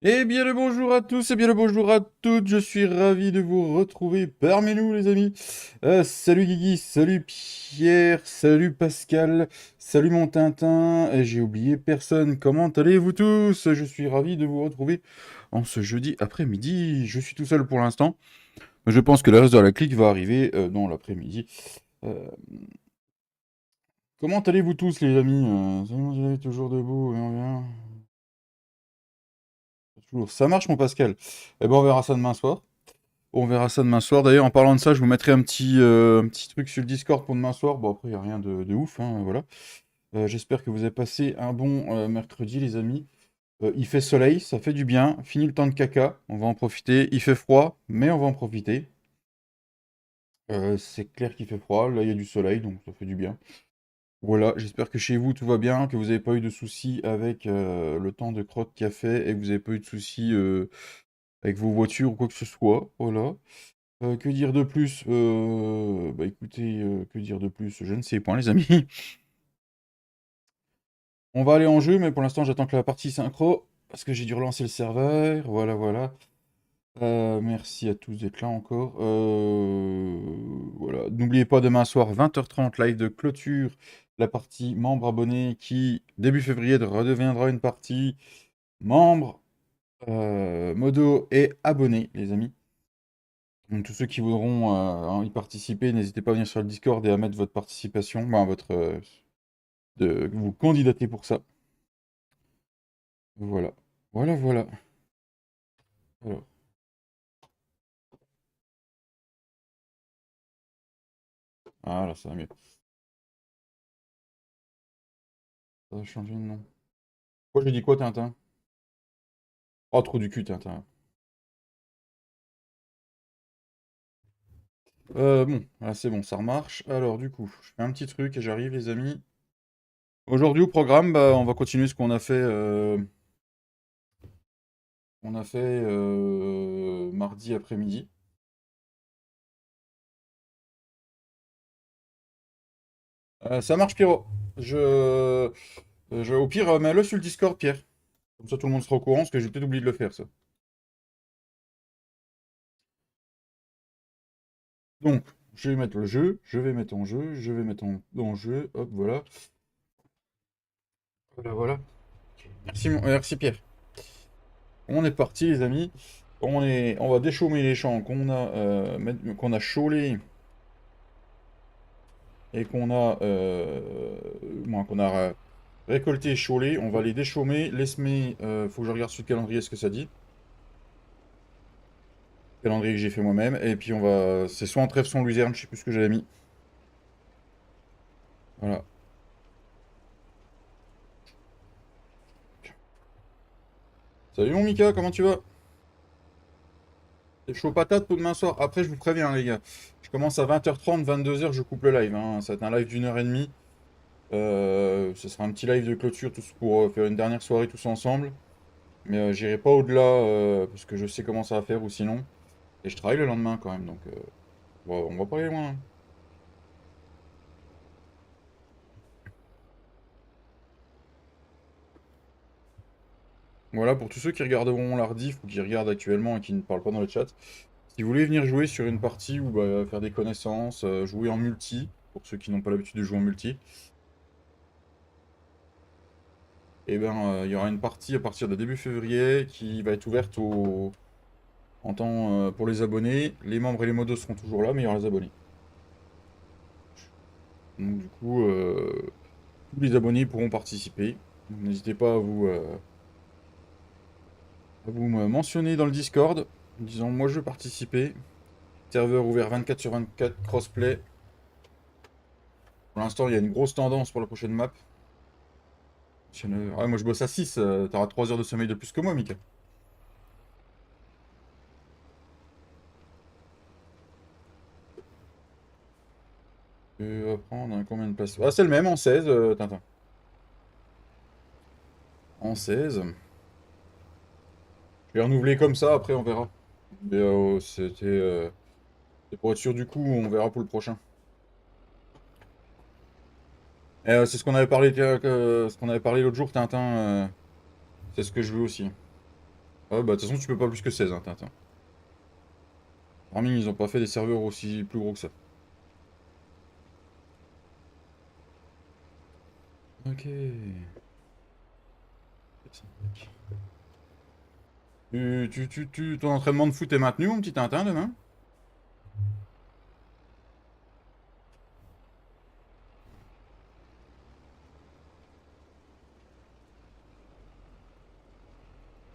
Eh bien le bonjour à tous et bien le bonjour à toutes, je suis ravi de vous retrouver parmi nous les amis. Salut Guigui, salut Pierre, salut Pascal, salut mon Tintin, et j'ai oublié personne, comment allez-vous tous? Je suis ravi de vous retrouver en ce jeudi après-midi, je suis tout seul pour l'instant, mais je pense que le reste de la clique va arriver dans l'après-midi. Euh, Comment allez-vous tous les amis? Vous êtes toujours debout, et on vient. Toujours. Ça marche mon Pascal? Eh ben on verra ça demain soir. On verra ça demain soir. D'ailleurs, en parlant de ça, je vous mettrai un petit truc sur le Discord pour demain soir. Bon, après, il n'y a rien de ouf, hein, voilà. J'espère que vous avez passé un bon mercredi, les amis. Il fait soleil, ça fait du bien. Fini le temps de caca, on va en profiter. Il fait froid, mais on va en profiter. C'est clair qu'il fait froid. Là, il y a du soleil, donc ça fait du bien. Voilà, j'espère que chez vous, tout va bien, que vous n'avez pas eu de soucis avec le temps de crotte qu'il a fait et que vous n'avez pas eu de soucis avec vos voitures ou quoi que ce soit. Voilà. Que dire de plus? Bah écoutez, que dire de plus? Je ne sais point, les amis. On va aller en jeu, mais pour l'instant, j'attends que la partie synchro, parce que j'ai dû relancer le serveur. Voilà, voilà. Merci à tous d'être là encore. Voilà. N'oubliez pas, demain soir, 20h30, live de clôture, la partie membre abonné qui, début février, redeviendra une partie membre, modo et abonné, les amis. Donc, tous ceux qui voudront y participer, n'hésitez pas à venir sur le Discord et à mettre votre participation, ben, de vous candidater pour ça. Voilà. Voilà, voilà. Alors, ah là, ça va mieux. Ça va changer de nom. Pourquoi j'ai dit quoi, Tintin? Oh, trop du cul, Tintin. Bon, là, c'est bon, ça remarche. Alors, du coup, je fais un petit truc et j'arrive, les amis. Aujourd'hui, au programme, bah, on va continuer ce qu'on a fait, mardi après-midi. Ça marche, Pierrot. Au pire, mets-le sur le Discord, Pierre. Comme ça, tout le monde sera au courant, parce que j'ai peut-être oublié de le faire, ça. Donc, je vais mettre le jeu, je vais mettre en jeu, je vais mettre en jeu, hop, voilà. Voilà, voilà. Merci Pierre. On est parti, les amis. On va déchaumer les champs qu'on a chaulés et qu'on a récolté et chaulé. On va les déchaumer, les semer. Faut que je regarde sur le calendrier ce que ça dit. Calendrier que j'ai fait moi-même. Et puis c'est soit en trèfle, soit en luzerne, je sais plus ce que j'avais mis. Voilà. Salut mon Mika, comment tu vas? C'est chaud patate pour demain soir. Après, je vous préviens, les gars. Je commence à 20h30, 22h, je coupe le live, hein. Ça va être un live d'une heure et demie. Ce sera un petit live de clôture tous pour faire une dernière soirée tous ensemble. Mais j'irai pas au-delà parce que je sais comment ça va faire ou sinon. Et je travaille le lendemain quand même, donc on va pas aller loin, hein. Voilà, pour tous ceux qui regarderont la rediff ou qui regardent actuellement et qui ne parlent pas dans le chat. Si vous voulez venir jouer sur une partie ou bah, faire des connaissances, jouer en multi, pour ceux qui n'ont pas l'habitude de jouer en multi, et ben il y aura une partie à partir de début février qui va être ouverte en temps pour les abonnés. Les membres et les modos seront toujours là, mais il y aura les abonnés. Donc du coup, tous les abonnés pourront participer. Donc, n'hésitez pas à vous mentionner dans le Discord en disant moi je veux participer. Serveur ouvert 24 sur 24, crossplay. Pour l'instant, il y a une grosse tendance pour la prochaine map. Ouais, moi je bosse à 6, t'auras 3 heures de sommeil de plus que moi, Mika. Tu vas prendre combien de places? Ah, c'est le même en 16, Tintin. En 16. Je vais renouveler comme ça, après on verra. Mais, c'est pour être sûr du coup, on verra pour le prochain. Et, c'est ce qu'on avait parlé, ce qu'on avait parlé l'autre jour, Tintin. C'est ce que je veux aussi. Ah bah de toute façon tu peux pas plus que 16 hein, Tintin. Farming ils ont pas fait des serveurs aussi plus gros que ça. Ok. Ton entraînement de foot est maintenu mon petit Tintin demain?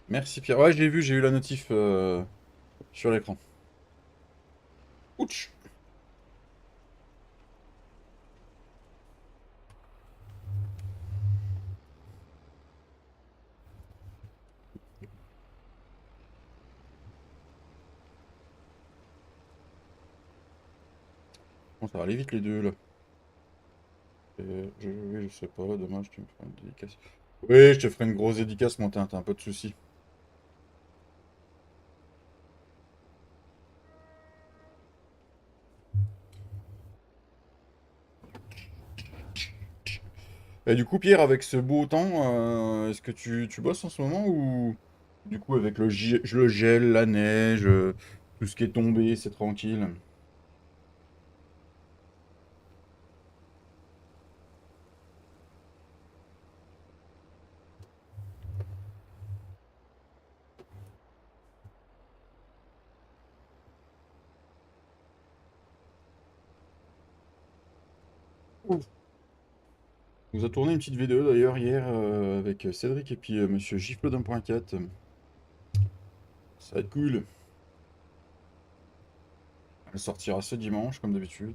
Merci Pierre. Ouais, je l'ai vu, j'ai eu la notif sur l'écran. Ouch! Bon, ça va aller vite les deux là. Oui, je sais pas, dommage, tu me feras une dédicace. Oui, je te ferai une grosse dédicace, mon Tintin, pas de soucis. Et du coup, Pierre, avec ce beau temps, est-ce que tu bosses en ce moment ou du coup, avec le gel, la neige, tout ce qui est tombé, c'est tranquille? Ouf. On nous a tourné une petite vidéo d'ailleurs hier avec Cédric et puis Monsieur Gifle d'1.4. Ça va être cool. Elle sortira ce dimanche, comme d'habitude.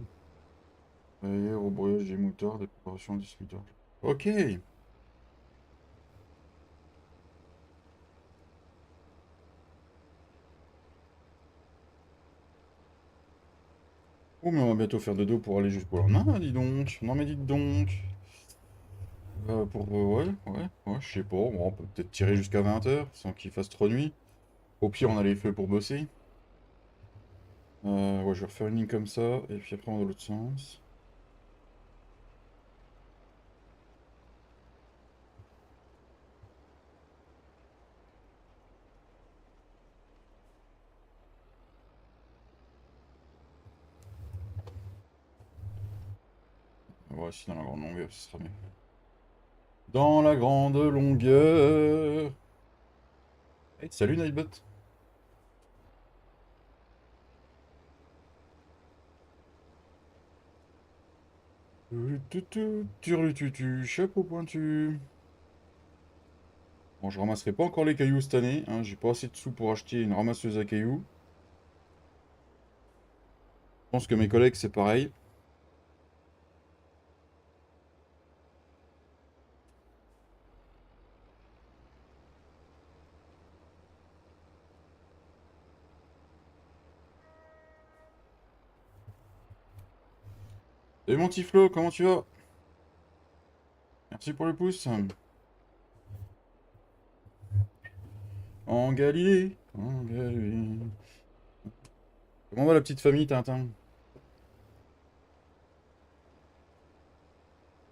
Et rebrouillage des moteurs, des préparations des moteurs. Ok. Oh, mais on va bientôt faire de dos pour aller jusqu'au lendemain, dis donc. Non, mais dites donc. Ouais, je sais pas. Bon, on peut peut-être tirer jusqu'à 20 h sans qu'il fasse trop nuit. Au pire, on a les feux pour bosser. Ouais, je vais refaire une ligne comme ça, et puis après, on va dans l'autre sens. Ouais, si dans la grande longueur, ce sera mieux. Dans la grande longueur. Hey, salut Nightbot. Chapeau pointu. Bon, je ramasserai pas encore les cailloux cette année, hein, j'ai pas assez de sous pour acheter une ramasseuse à cailloux. Je pense que mes collègues, c'est pareil. Salut mon petit Flo, comment tu vas? Merci pour le pouce. En Galilée, en Galilée. Comment va la petite famille, Tintin?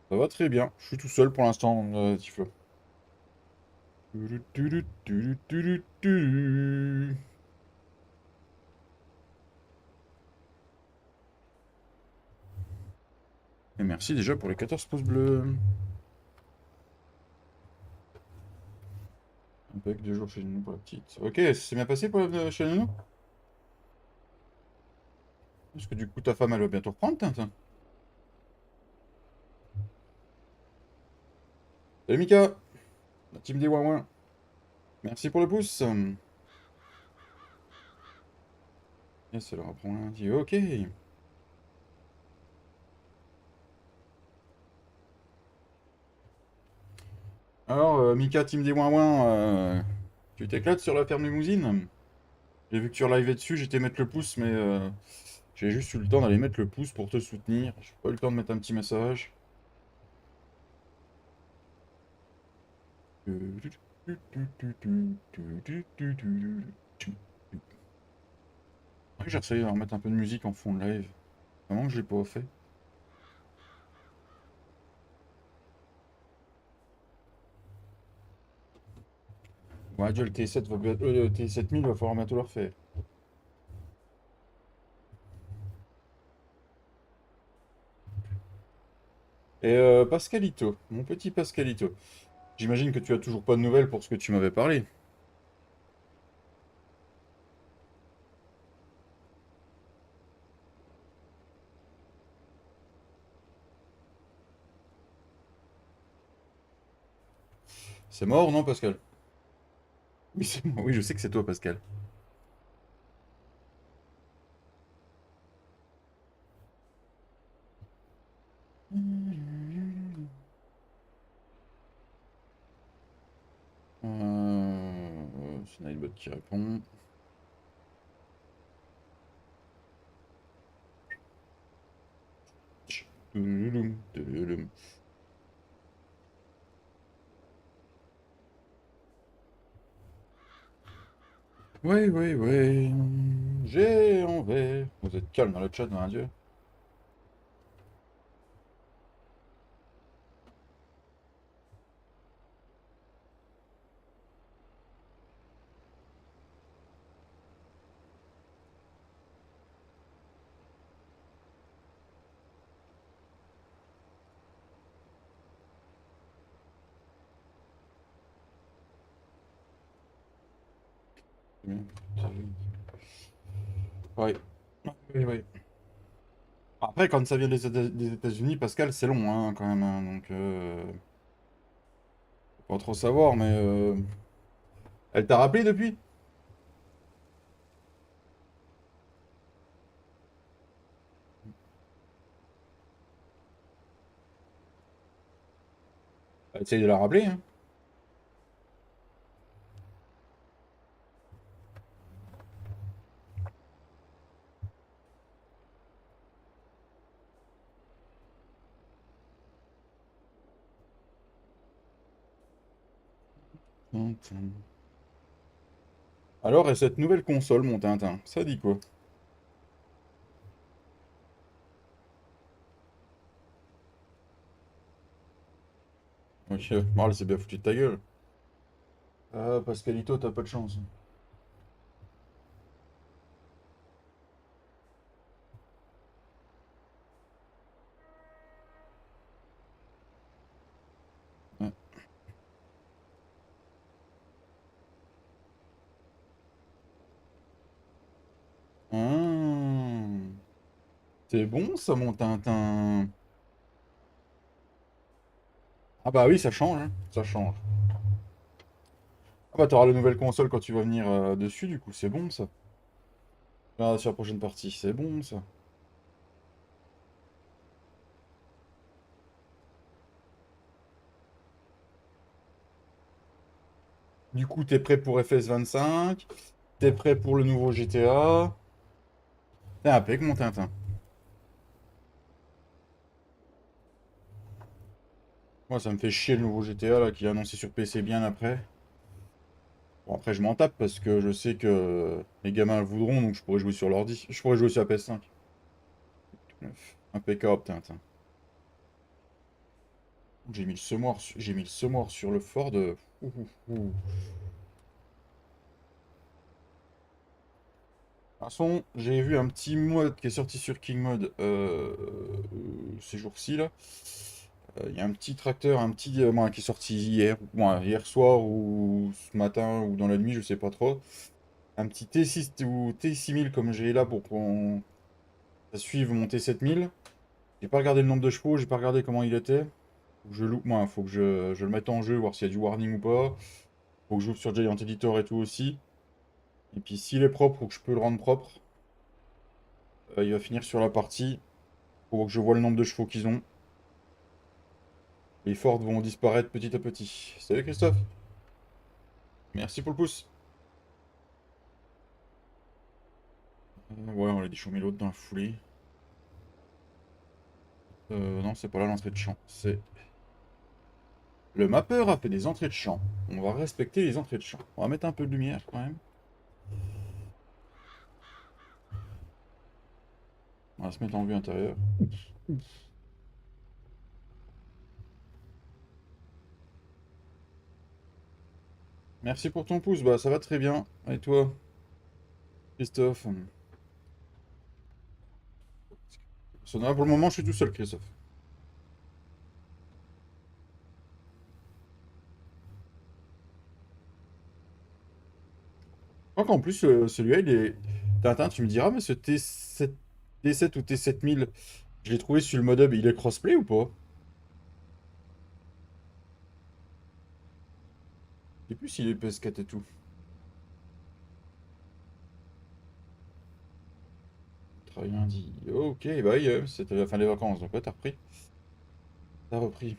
Ça va très bien. Je suis tout seul pour l'instant, petit Flo. Et merci déjà pour les 14 pouces bleus. Un pack de jours chez nous pour la petite. Ok, c'est bien passé pour chez nous? Parce que du coup, ta femme, elle va bientôt reprendre, Tintin. Salut Mika, la team des Ouin. Merci pour le pouce. Yes, elle reprend lundi. Ok. Alors, Mika, team des Ouin, tu t'éclates sur la ferme limousine? J'ai vu que tu reliveais dessus, j'étais mettre le pouce, mais j'ai juste eu le temps d'aller mettre le pouce pour te soutenir. J'ai pas eu le temps de mettre un petit message. Ouais, j'ai essayé de remettre un peu de musique en fond de live. Vraiment que je l'ai pas fait. Ouais, déjà le T7 le T7000 va falloir bientôt le refaire. Et Pascalito, mon petit Pascalito. J'imagine que tu as toujours pas de nouvelles pour ce que tu m'avais parlé. C'est mort, non, Pascal? Oui, c'est moi. Oui, je sais que c'est toi, Pascal. C'est Nightbot qui répond. Toulouloum, toulouloum. Ouais, ouais, ouais. J'ai envers. Vous êtes calme dans le chat, mon Dieu. Ouais. Oui, oui. Après, quand ça vient des États-Unis, Pascal, c'est long, hein, quand même, hein, donc, faut pas trop savoir, mais elle t'a rappelé depuis? Essaye de la rappeler, hein. Alors, et cette nouvelle console, mon Tintin, ça dit quoi? Ok, bon, elle s'est bien foutu de ta gueule. Ah, Pascalito, t'as pas de chance. Ouais. Ah, c'est bon ça, mon Tintin. Ah bah oui, ça change, hein, ça change. Ah bah t'auras la nouvelle console quand tu vas venir dessus, du coup, c'est bon ça. Ah, sur la prochaine partie, c'est bon ça. Du coup, t'es prêt pour FS25, t'es prêt pour le nouveau GTA. T'es impec, mon Tintin. Moi, ça me fait chier le nouveau GTA là, qui est annoncé sur PC bien après. Bon, après, je m'en tape parce que je sais que les gamins le voudront, donc je pourrais jouer sur l'ordi. Je pourrais jouer sur la PS5. Impeccable, Tintin. J'ai mis le semoir sur le Ford. Ouh, ouh, ouh. De toute façon, j'ai vu un petit mode qui est sorti sur King Mode ces jours-ci là. Il y a un petit tracteur, un petit moi, qui est sorti hier, moi, hier soir ou ce matin ou dans la nuit, je sais pas trop. Un petit T6 ou T6000 comme j'ai là pour qu'on suive mon T7000. J'ai pas regardé le nombre de chevaux, j'ai pas regardé comment il était. Faut que je loupe, moi, faut que je le mette en jeu, voir s'il y a du warning ou pas. Faut que j'ouvre sur Giant Editor et tout aussi. Et puis s'il est propre ou que je peux le rendre propre, il va finir sur la partie. Faut que je vois le nombre de chevaux qu'ils ont. Les Ford vont disparaître petit à petit. Salut Christophe. Merci pour le pouce. Ouais, on l'a dit chômer l'autre dans la foulée. Non, c'est pas là l'entrée de champ. C'est... Le mappeur a fait des entrées de champ. On va respecter les entrées de champ. On va mettre un peu de lumière quand même. On va se mettre en vue intérieure. Merci pour ton pouce, bah ça va très bien. Et toi, Christophe? Pour le moment, je suis tout seul, Christophe. Je crois qu'en plus, celui-là, il est... Tintin, tu me diras, mais ce T7, T7 ou T7000, je l'ai trouvé sur le mod hub, il est crossplay ou pas? Je sais plus s'il est PS4 et tout. Travail lundi. Ok, bah oui, c'était la fin des vacances, donc ouais, t'as repris. T'as repris.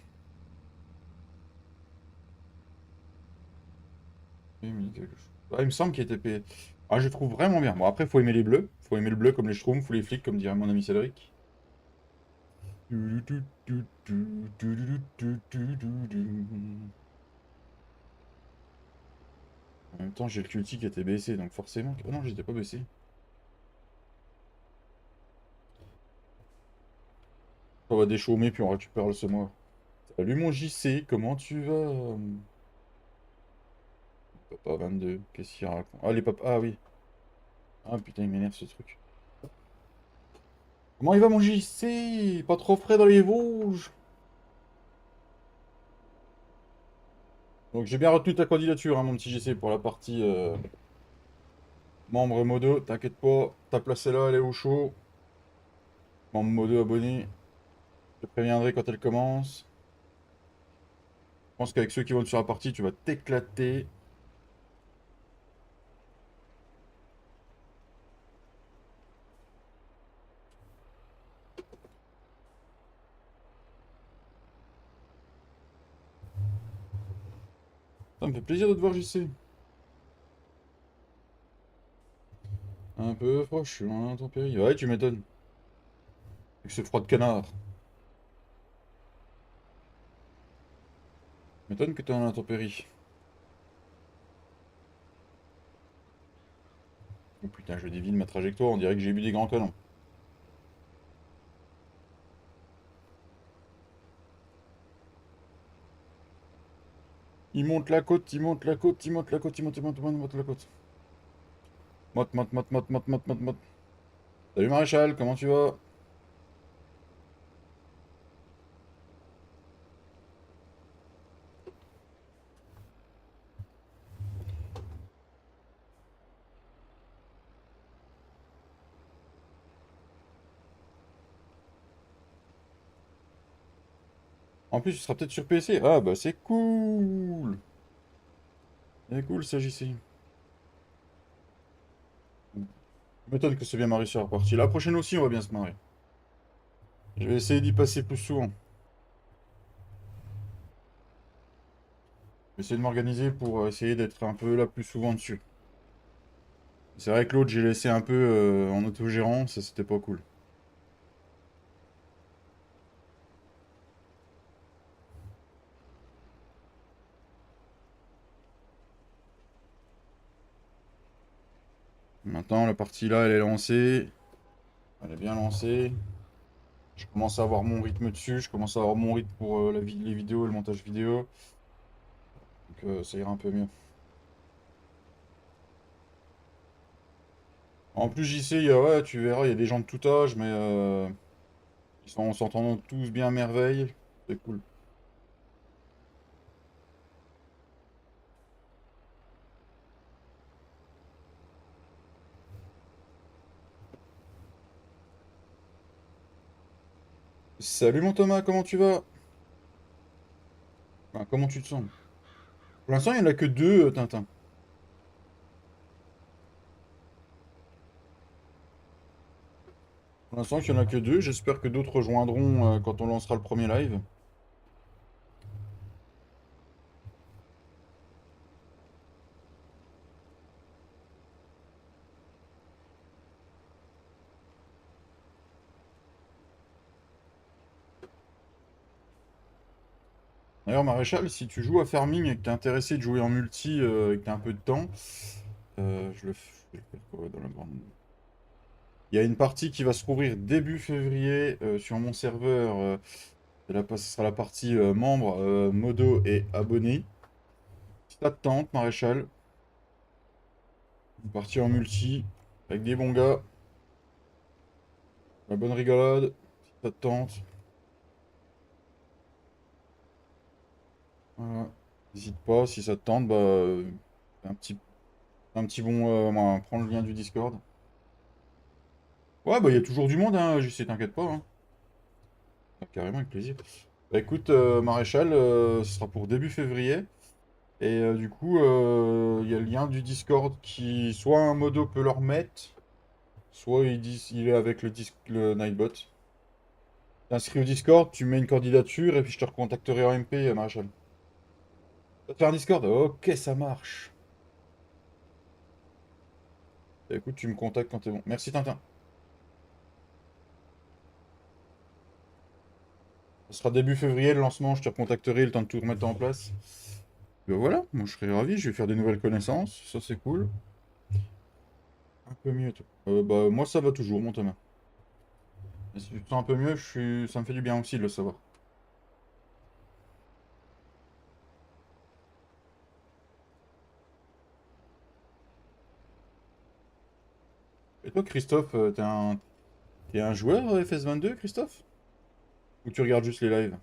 Oui, mais quelque chose. Ah, il me semble qu'il était payé. Ah, je le trouve vraiment bien. Bon, après, faut aimer les bleus. Faut aimer le bleu comme les schtroumpfs ou les flics, comme dirait mon ami Cédric. En même temps, j'ai le QT qui était baissé, donc forcément... Oh non, j'étais pas baissé. On va déchaumer, puis on récupère le semoir. Salut mon JC, comment tu vas? Papa 22, qu'est-ce qu'il raconte? Ah, les papas... Ah oui. Ah putain, il m'énerve ce truc. Comment il va mon JC? Pas trop frais dans les Vosges? Donc j'ai bien retenu ta candidature, hein, mon petit JC, pour la partie membre modo. T'inquiète pas, ta place est là, elle est au chaud. Membre modo abonné. Je te préviendrai quand elle commence. Je pense qu'avec ceux qui vont sur la partie, tu vas t'éclater. Ça me fait plaisir de te voir, JC. Un peu froid, je suis en intempérie. Ouais, tu m'étonnes. Avec ce froid de canard. Tu m'étonnes que t'es en intempérie. Oh putain, je dévie de ma trajectoire, on dirait que j'ai bu des grands canons. Il monte la côte, il monte la côte, il monte la côte, il monte la côte. Motte, motte, motte, motte, motte, motte, motte, motte. Salut Maréchal, comment tu vas? En plus, tu seras peut-être sur PC. Ah bah c'est cool. C'est cool ça, JC. Je m'étonne que c'est bien Marie sur la partie. La prochaine aussi, on va bien se marrer. Je vais essayer d'y passer plus souvent. Je vais essayer de m'organiser pour essayer d'être un peu là plus souvent dessus. C'est vrai que l'autre, j'ai laissé un peu en autogérance et c'était pas cool. Maintenant, la partie là, elle est lancée. Elle est bien lancée. Je commence à avoir mon rythme dessus. Je commence à avoir mon rythme pour les vidéos et le montage vidéo. Donc ça ira un peu mieux. En plus, j'y sais, ouais, tu verras, il y a des gens de tout âge, mais ils sont s'entendant tous bien à merveille. C'est cool. Salut mon Thomas, comment tu vas? Enfin, comment tu te sens? Pour l'instant, il n'y en a que deux, Tintin. Pour l'instant, il n'y en a que deux. J'espère que d'autres rejoindront quand on lancera le premier live. D'ailleurs, Maréchal, si tu joues à Farming et que t'es intéressé de jouer en multi et que t'as un peu de temps, je vais le faire quoi, dans la grande... Il y a une partie qui va se rouvrir début février sur mon serveur. Ce sera la partie membre, modo et abonné. Ça te tente, maréchal. Partir en multi, avec des bons gars. La bonne rigolade, si ça te tente. Voilà. N'hésite pas, si ça te tente, bah, un petit, un petit bon, prends le lien du Discord. Ouais, bah, il y a toujours du monde, hein, JC, t'inquiète pas, hein. Ah, carrément, avec plaisir. Bah, écoute, Maréchal, ce sera pour début février. Et du coup, il y a le lien du Discord qui, soit un modo peut le remettre, soit il est avec le Nightbot. T'inscris au Discord, tu mets une candidature et puis je te recontacterai en MP, Maréchal. Ça te fait un Discord? Ok, ça marche. Bah, écoute, tu me contactes quand t'es bon. Merci, Tintin. Ce sera début février le lancement, je te recontacterai le temps de tout remettre en place. Ben voilà, moi je serais ravi, je vais faire des nouvelles connaissances, ça c'est cool. Un peu mieux, toi. Bah moi ça va toujours, mon Thomas. Et si tu te sens un peu mieux, ça me fait du bien aussi de le savoir. Et toi, Christophe, t'es un joueur FS22, Christophe? Ou tu regardes juste les lives?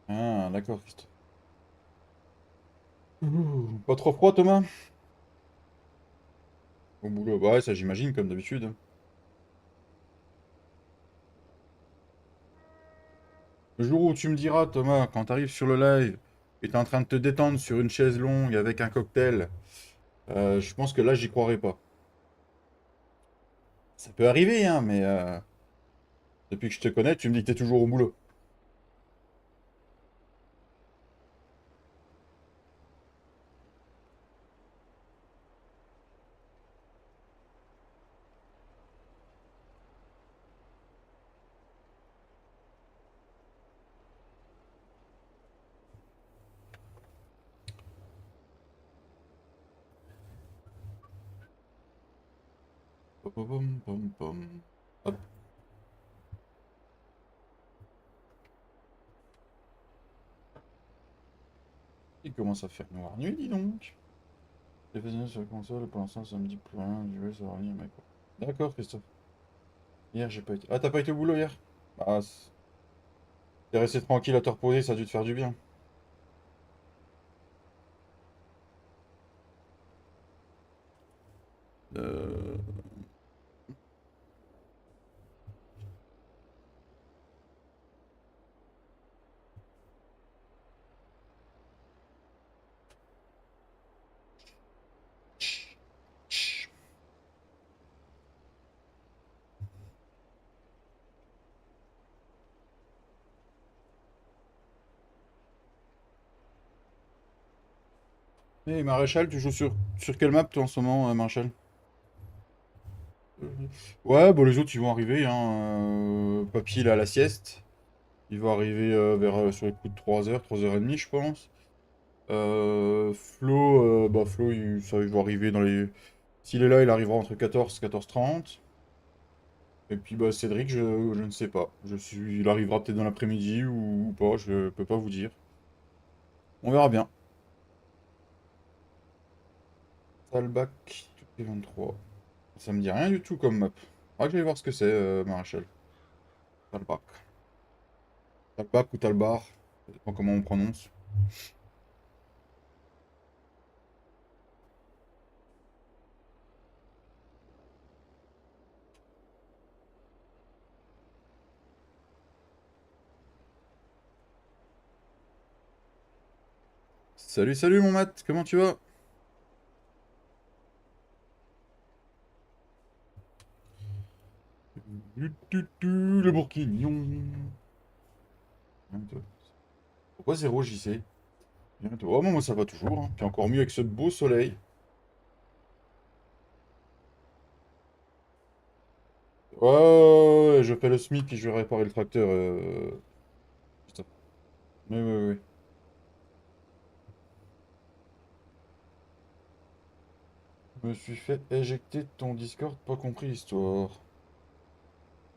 Ah, d'accord, Christophe. Ouh, pas trop froid, Thomas? Au boulot, bah ouais, ça j'imagine, comme d'habitude. Le jour où tu me diras, Thomas, quand t'arrives sur le live et t'es en train de te détendre sur une chaise longue avec un cocktail, je pense que là, j'y croirais pas. Ça peut arriver, hein, mais depuis que je te connais, tu me dis que t'es toujours au boulot. Pom, pom, pom, pom. Hop, il commence à faire noir nuit, dis donc. Les faisais sur la console, pour l'instant, ça me dit plus rien. Du jeu, ça va revenir, mec. D'accord, Christophe. Hier, j'ai pas été. Ah, t'as pas été au boulot hier? Ah, t'es resté tranquille à te reposer, ça a dû te faire du bien. Euh... Hey, Maréchal, tu joues sur quelle map, toi, en ce moment, Maréchal? Euh, Ouais, bon, les autres, ils vont arriver, hein. Papy, il est à la sieste. Il va arriver sur les coups de 3 heures, 3h30, je pense. Flo, il va arriver dans les... S'il est là, il arrivera entre 14 et 14h30. Et puis bah, Cédric, je ne sais pas. Il arrivera peut-être dans l'après-midi ou pas, je peux pas vous dire. On verra bien. Talbach, toutes les 23. Ça me dit rien du tout comme map. Ah, je vais voir ce que c'est, Maréchal. Talbach. Talbach ou Talbar, ça dépend comment on prononce. Salut, salut mon Matt, comment tu vas? Le bourguignon. Bientôt. Pourquoi 0 JC? Bientôt. Oh, moi ça va toujours, hein. Puis encore mieux avec ce beau soleil. Ouais, ouais, ouais, je fais le SMIC et je vais réparer le tracteur. Putain. Oui, oui, oui. Je me suis fait éjecter de ton Discord, pas compris l'histoire.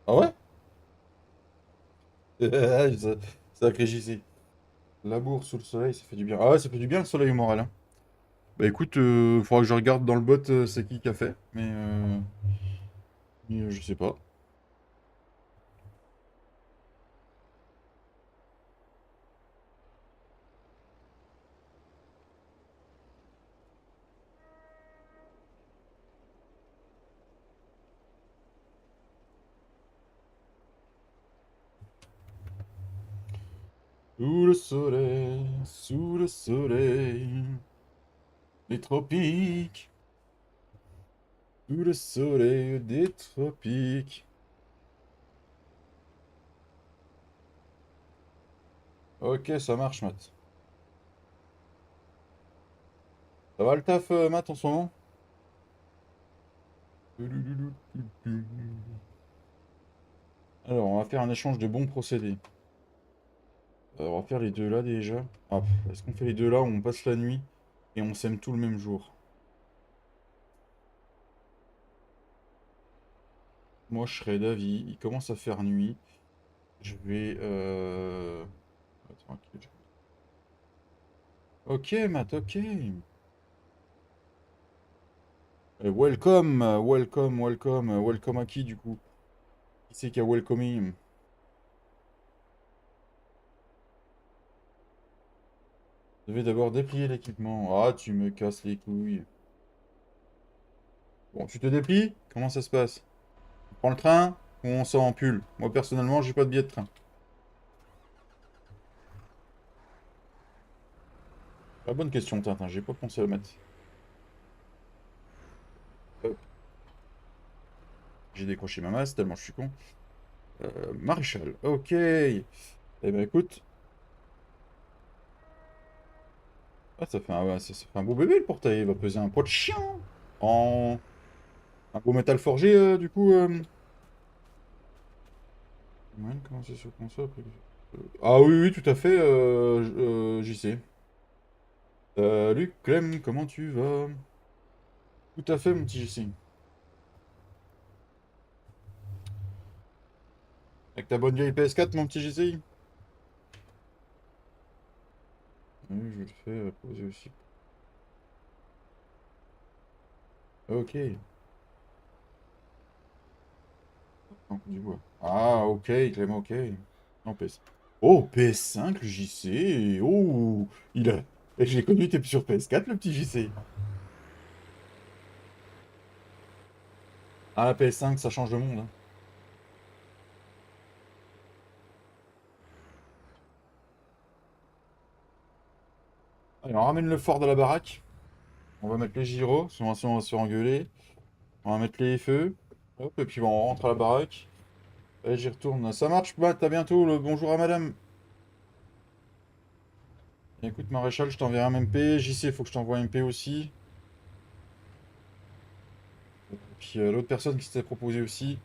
Ah ouais? Sacré JC. Labour sous le soleil, ça fait du bien. Ah ouais, ça fait du bien le soleil au moral, hein. Bah écoute, faudra que je regarde dans le bot c'est qui a fait, mais je sais pas. Sous le soleil, les tropiques, sous le soleil des tropiques. Ok, ça marche, Matt. Ça va le taf, Matt, en ce moment? Alors, on va faire un échange de bons procédés. On va faire les deux là déjà. Ah, est-ce qu'on fait les deux là, on passe la nuit et on sème tout le même jour? Moi, je serais d'avis. Il commence à faire nuit. Je vais. Attends, ok, Matt, ok. Welcome, welcome, welcome, welcome à qui du coup? Qui c'est qui a welcomé? Je devais d'abord déplier l'équipement. Ah, tu me casses les couilles. Bon, tu te déplies? Comment ça se passe? On prend le train ou on sort en pull? Moi, personnellement, j'ai pas de billet de train. La bonne question, Tintin, j'ai pas pensé à le mettre. Hop, j'ai décroché ma masse, tellement je suis con. Maréchal, ok. Eh ben écoute, ah, ça fait ça fait un beau bébé le portail, il va peser un poids de chien. En un beau métal forgé, du coup. Ouais, comment c'est sur console après Ah oui, oui, tout à fait, j'y sais. Salut Clem, comment tu vas? Tout à fait, mon petit JC. Avec ta bonne vieille PS4, mon petit JC? Oui, je le fais poser aussi. Ok. Donc, du bois. Ah, ok, Clem, ok. En PS. Oh, PS5, le JC. Oh, il a. Et je l'ai connu, t'es sur PS4, le petit JC. Ah, la PS5, ça change le monde, hein. Allez, on ramène le fort de la baraque. On va mettre les gyros, sinon on va se faire engueuler. On va mettre les feux. Hop, et puis bon, on rentre à la baraque. Allez, j'y retourne. Ça marche, Matt, à bientôt. Le bonjour à madame. Écoute, maréchal, je t'enverrai un MP. JC, il faut que je t'envoie un MP aussi. Et puis l'autre personne qui s'était proposée aussi.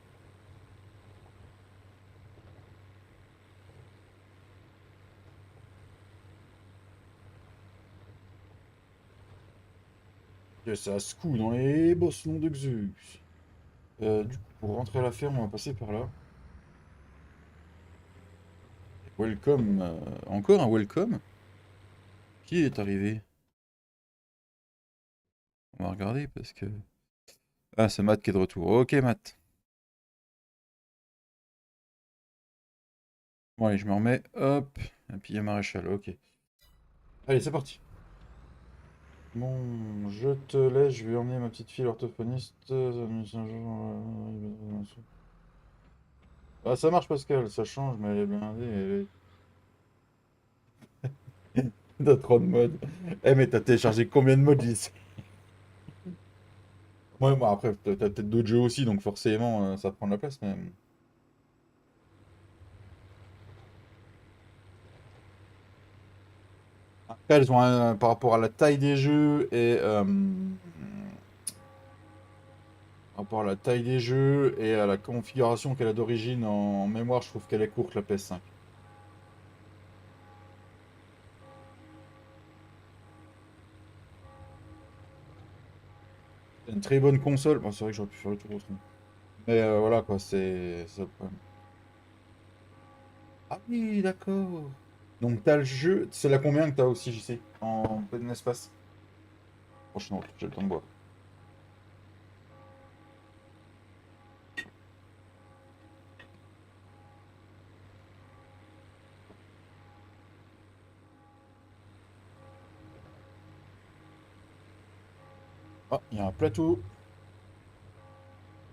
Que ça se coud dans les bosses noms de Zeus. Du coup, pour rentrer à la ferme, on va passer par là. Welcome. Encore un welcome? Qui est arrivé? On va regarder parce que. Ah, c'est Matt qui est de retour. Ok, Matt. Bon, allez, je me remets. Hop. Et puis il y a maréchal. Ok. Allez, c'est parti. Bon, je te laisse. Je vais emmener ma petite fille orthophoniste. Ah, ça marche, Pascal. Ça change, mais elle est blindée. T'as trop de modes. Eh, mais t'as téléchargé combien de modes, Lys? Ouais, bon, après, t'as peut-être d'autres jeux aussi, donc forcément, ça prend de la place, mais. Après, elles ont par rapport à la taille des jeux et par rapport à la taille des jeux et à la configuration qu'elle a d'origine en mémoire, je trouve qu'elle est courte la PS5. C'est une très bonne console. Bon, c'est vrai que j'aurais pu faire le tour autrement. Mais voilà quoi, c'est ça le problème. Ah oui, d'accord. Donc t'as le jeu, c'est la combien que t'as aussi, je sais, en plein espace. Franchement, j'ai le temps de boire. Ah, il y a un plateau.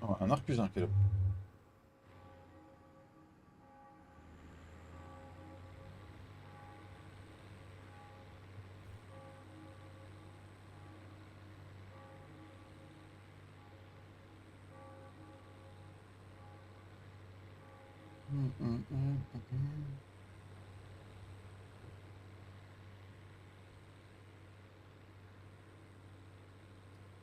Ah, un arcusin qui est là.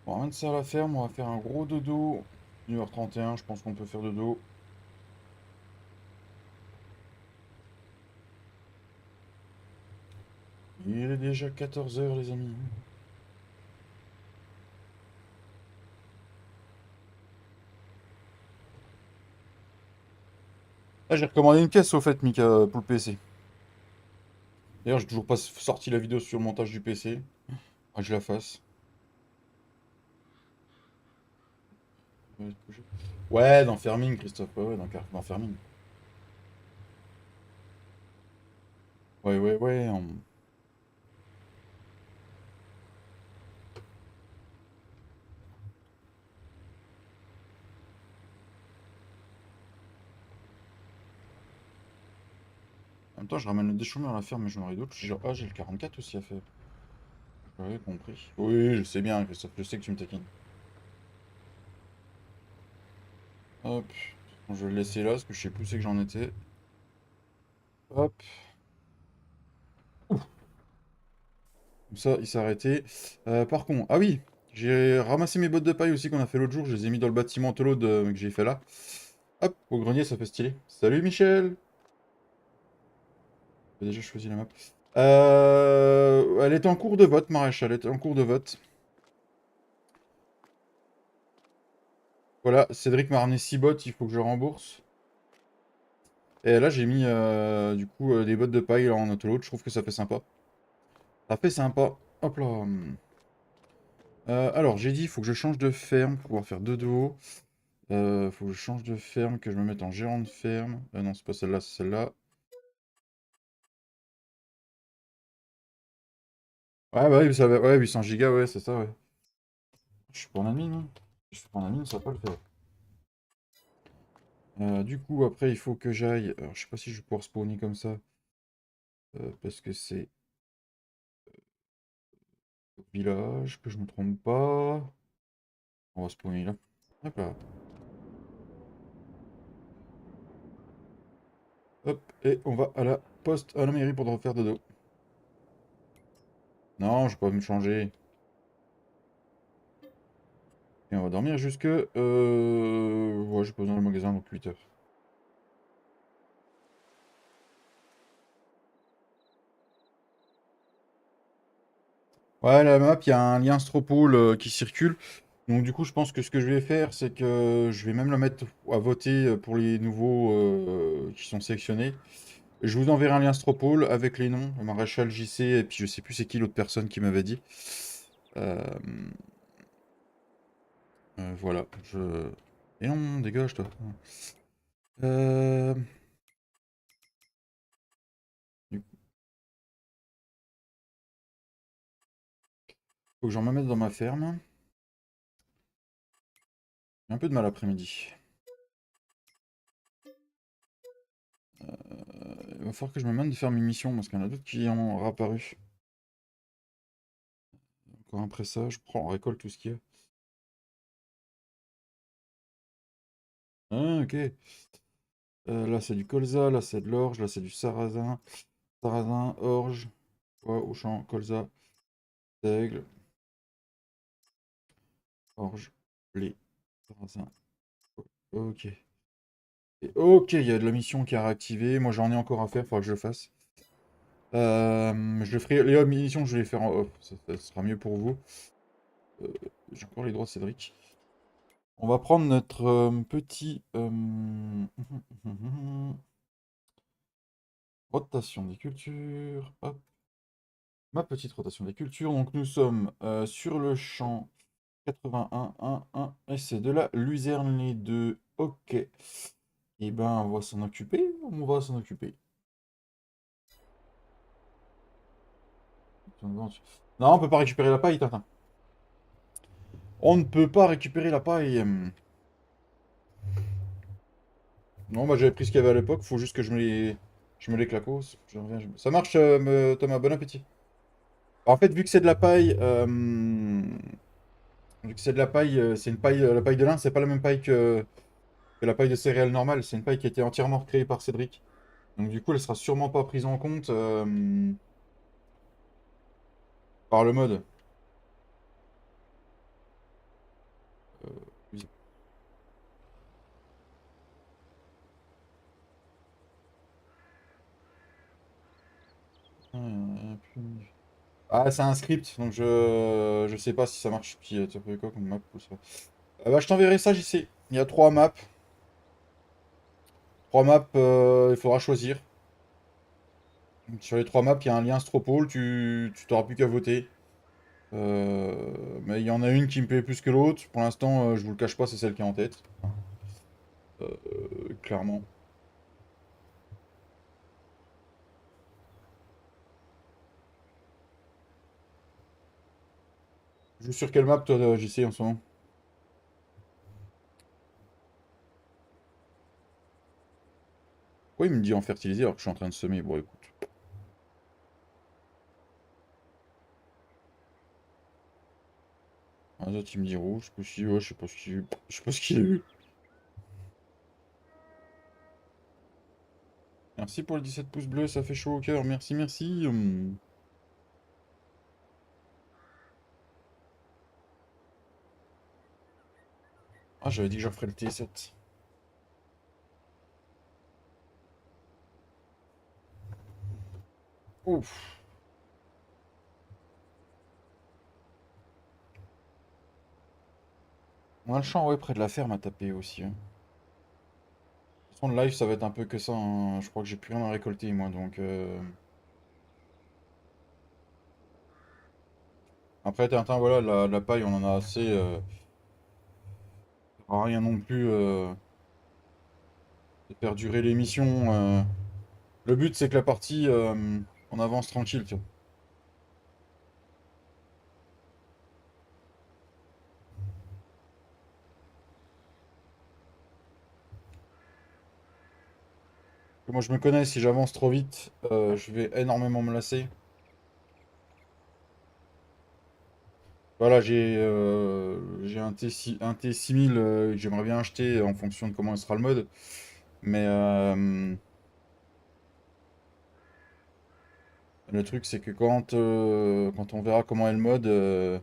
Bon, rien de ça à la ferme, on va faire un gros dodo. 1h31, je pense qu'on peut faire dodo. Il est déjà 14h, les amis. Ah, j'ai recommandé une caisse au fait, Mika, pour le PC. D'ailleurs, j'ai toujours pas sorti la vidéo sur le montage du PC. Ah, que je la fasse. Ouais, dans Farming, Christophe. Ouais, ouais, dans Farming. Ouais, ouais, ouais. En même temps, je ramène le déchauffeur à la ferme, mais j'en aurai d'autres. Je suis genre, ah, j'ai le 44 aussi à faire. J'avais compris. Oui, je sais bien, Christophe, je sais que tu me taquines. Hop. Bon, je vais le laisser là, parce que je sais plus où c'est que j'en étais. Hop. Comme ça, il s'est arrêté. Par contre, ah oui, j'ai ramassé mes bottes de paille aussi qu'on a fait l'autre jour. Je les ai mis dans le bâtiment Tolo que j'ai fait là. Hop, au grenier, ça fait stylé. Salut Michel! J'ai déjà choisi la map. Elle est en cours de vote, Maréchal. Elle est en cours de vote. Voilà, Cédric m'a ramené 6 bottes, il faut que je rembourse. Et là, j'ai mis du coup des bottes de paille en autoload. Je trouve que ça fait sympa. Ça fait sympa. Hop là. Alors, j'ai dit, il faut que je change de ferme pour pouvoir faire deux dos. Faut que je change de ferme, que je me mette en gérant de ferme. Non, c'est pas celle-là, c'est celle-là. Ouais, bah oui, ça va. Ouais, 800 gigas, ouais, c'est ça, ouais. Je suis pas en admin, non? Je suis pas en admin, ça va pas le faire. Du coup, après, il faut que j'aille. Alors, je sais pas si je vais pouvoir spawner comme ça. Parce que c'est village, que je me trompe pas. On va spawner là. Hop là. Hop, et on va à la poste, à la mairie pour refaire dodo. Non, je vais pas me changer. Et on va dormir jusque... Ouais, j'ai pas besoin du magasin, donc 8 heures. Ouais, la map, il y a un lien Stropole qui circule. Donc du coup, je pense que ce que je vais faire, c'est que je vais même la mettre à voter pour les nouveaux qui sont sélectionnés. Je vous enverrai un lien Stropole avec les noms, le maréchal JC, et puis je sais plus c'est qui l'autre personne qui m'avait dit. Euh, voilà, je... Et non, dégage toi. Euh... Du coup, faut que j'en me mette dans ma ferme. J'ai un peu de mal après-midi. Il va falloir que je me mette de faire mes missions, parce qu'il y en a d'autres qui ont réapparu. Encore après ça, je prends, on récolte tout ce qu'il y a. Ah, ok. Là, c'est du colza, là, c'est de l'orge, là, c'est du sarrasin. Sarrasin, orge, pois, au champ, colza, seigle, orge, blé, sarrasin. Ok. Ok, il y a de la mission qui a réactivé. Moi, j'en ai encore à faire, il faudra que je le fasse. Je le ferai. Les missions, je vais les faire en off. Ça sera mieux pour vous. J'ai encore les droits de Cédric. On va prendre notre petit... rotation des cultures. Hop. Ma petite rotation des cultures. Donc nous sommes sur le champ 81, 1, 1. Et c'est de la luzerne les deux. Ok. Et ben on va s'en occuper. On va s'en occuper. Non, on peut pas récupérer la paille, Tintin. On ne peut pas récupérer la paille. Non, bah j'avais pris ce qu'il y avait à l'époque. Faut juste que je me les claquose. Ça marche, Thomas. Bon appétit. En fait, vu que c'est de la paille, vu que c'est de la paille, c'est une paille, la paille de lin, c'est pas la même paille que la paille de céréales normale. C'est une paille qui a été entièrement créée par Cédric. Donc du coup, elle sera sûrement pas prise en compte par le mode. Oui. Ah, c'est un script, donc je sais pas si ça marche. Puis, tu as fait quoi comme map ou ça. Bah, je t'enverrai ça, j'y sais. Il y a trois maps. Trois maps, il faudra choisir. Sur les trois maps, il y a un lien Stropole, tu t'auras plus qu'à voter. Mais il y en a une qui me plaît plus que l'autre. Pour l'instant, je vous le cache pas, c'est celle qui est en tête. Clairement. Je joue sur quelle map, toi, JC, en ce moment? Pourquoi il me dit en fertiliser alors que je suis en train de semer? Bon, écoute. Un autre, il me dit rouge. Ouais, je sais pas ce qu'il a eu. Merci pour les 17 pouces bleus, ça fait chaud au cœur. Merci, merci. Ah, j'avais dit que j'en ferais le T7. Ouf. Moi, le champ, ouais, près de la ferme à taper aussi, hein. De toute façon, le live, ça va être un peu que ça, hein. Je crois que j'ai plus rien à récolter, moi, donc... Après, Tintin, voilà, la paille, on en a assez. Ça sert à rien non plus de faire durer l'émission. Le but, c'est que la partie, on avance tranquille, tu vois. Moi, je me connais, si j'avance trop vite, je vais énormément me lasser. Voilà, j'ai un T6000 que j'aimerais bien acheter en fonction de comment sera le mode. Mais le truc, c'est que quand on verra comment est le mode, je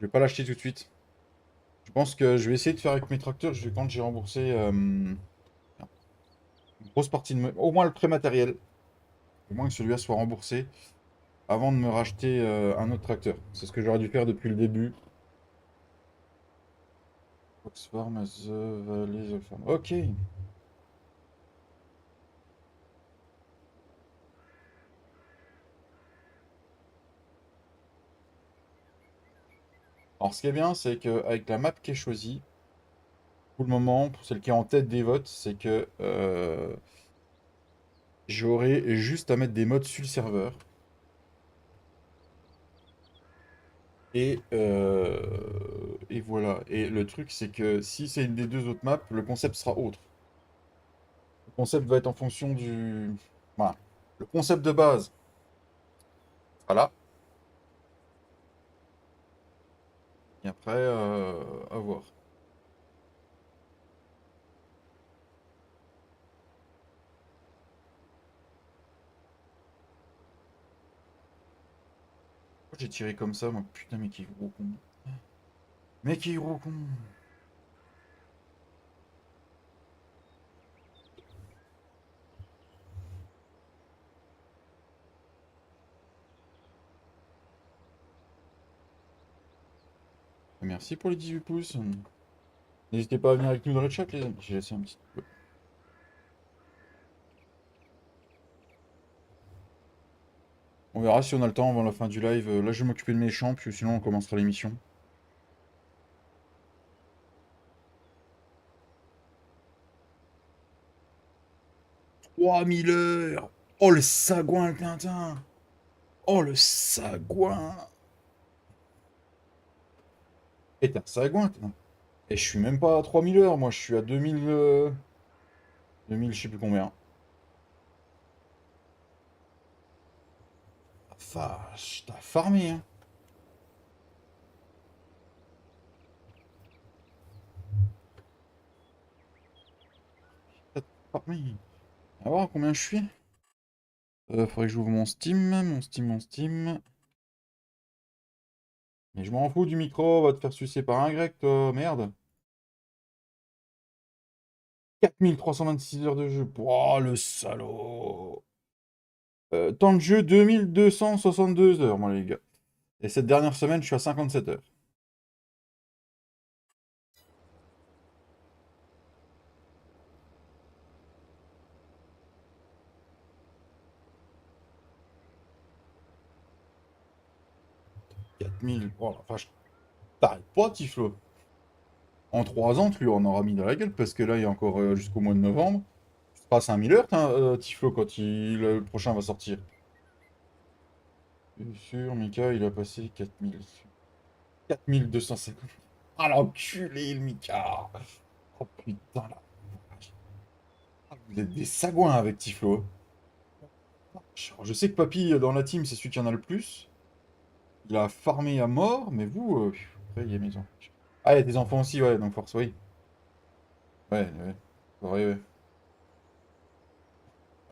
vais pas l'acheter tout de suite. Je pense que je vais essayer de faire avec mes tracteurs. Quand j'ai remboursé une grosse partie au moins le prêt matériel, au moins que celui-là soit remboursé avant de me racheter un autre tracteur. C'est ce que j'aurais dû faire depuis le début. Fox Farm, The Valley, The Farm. Ok. Alors, ce qui est bien, c'est qu'avec la map qui est choisie, pour le moment, pour celle qui est en tête des votes, c'est que j'aurai juste à mettre des mods sur le serveur. Et voilà. Et le truc, c'est que si c'est une des deux autres maps, le concept sera autre. Le concept va être en fonction du... Voilà. Le concept de base, voilà. Et après, à voir. Pourquoi j'ai tiré comme ça, moi? Putain, mais qui gros con. Mais qui gros con. Merci pour les 18 pouces. N'hésitez pas à venir avec nous dans le chat, les amis. J'ai laissé un petit peu. On verra si on a le temps avant la fin du live. Là, je vais m'occuper de mes champs, puis sinon on commencera l'émission. 3000 heures! Oh, le sagouin, le Tintin! Oh, le sagouin! Et t'es un sagouin, toi. Et je suis même pas à 3000 heures, moi, je suis à 2000... 2000, je sais plus combien. Vache, t'as farmé, hein. T'as farmé. On va voir combien je suis. Faudrait que j'ouvre mon Steam, mon Steam. Mais je m'en fous du micro, va te faire sucer par un grec, toi, merde. 4326 heures de jeu. Oh, le salaud. Temps de jeu, 2262 heures, moi, les gars. Et cette dernière semaine, je suis à 57 heures. 4000. Oh la vache. T'arrêtes pas, Tiflo. En 3 ans, tu lui en auras mis dans la gueule, parce que là, il y a encore jusqu'au mois de novembre. Tu seras à 5000 heures, Tiflo, quand le prochain va sortir. Bien sûr, Mika, il a passé 4000. 4250. Ah, l'enculé, le Mika. Oh putain, la vache. Ah, vous êtes des sagouins avec Tiflo. Alors, je sais que Papy, dans la team, c'est celui qui en a le plus. Il a farmé à mort, mais vous, après, il y a mes enfants. Ah, il y a des enfants aussi, ouais, donc force, oui. Ouais, ouais. Ouais, ouais.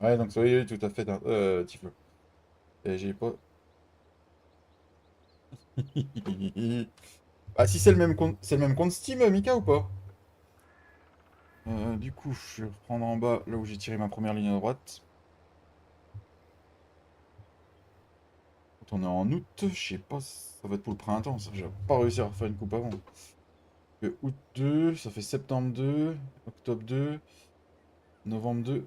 Ouais, donc oui, oui, tout à fait, Tiflo. Et j'ai pas... Ah, si c'est le même compte Steam, Mika, ou pas? Du coup, je vais reprendre en bas, là où j'ai tiré ma première ligne à droite. Quand on est en août, je sais pas, ça va être pour le printemps, ça. Je vais pas réussir à faire une coupe avant. Août 2, ça fait septembre 2, octobre 2, novembre 2.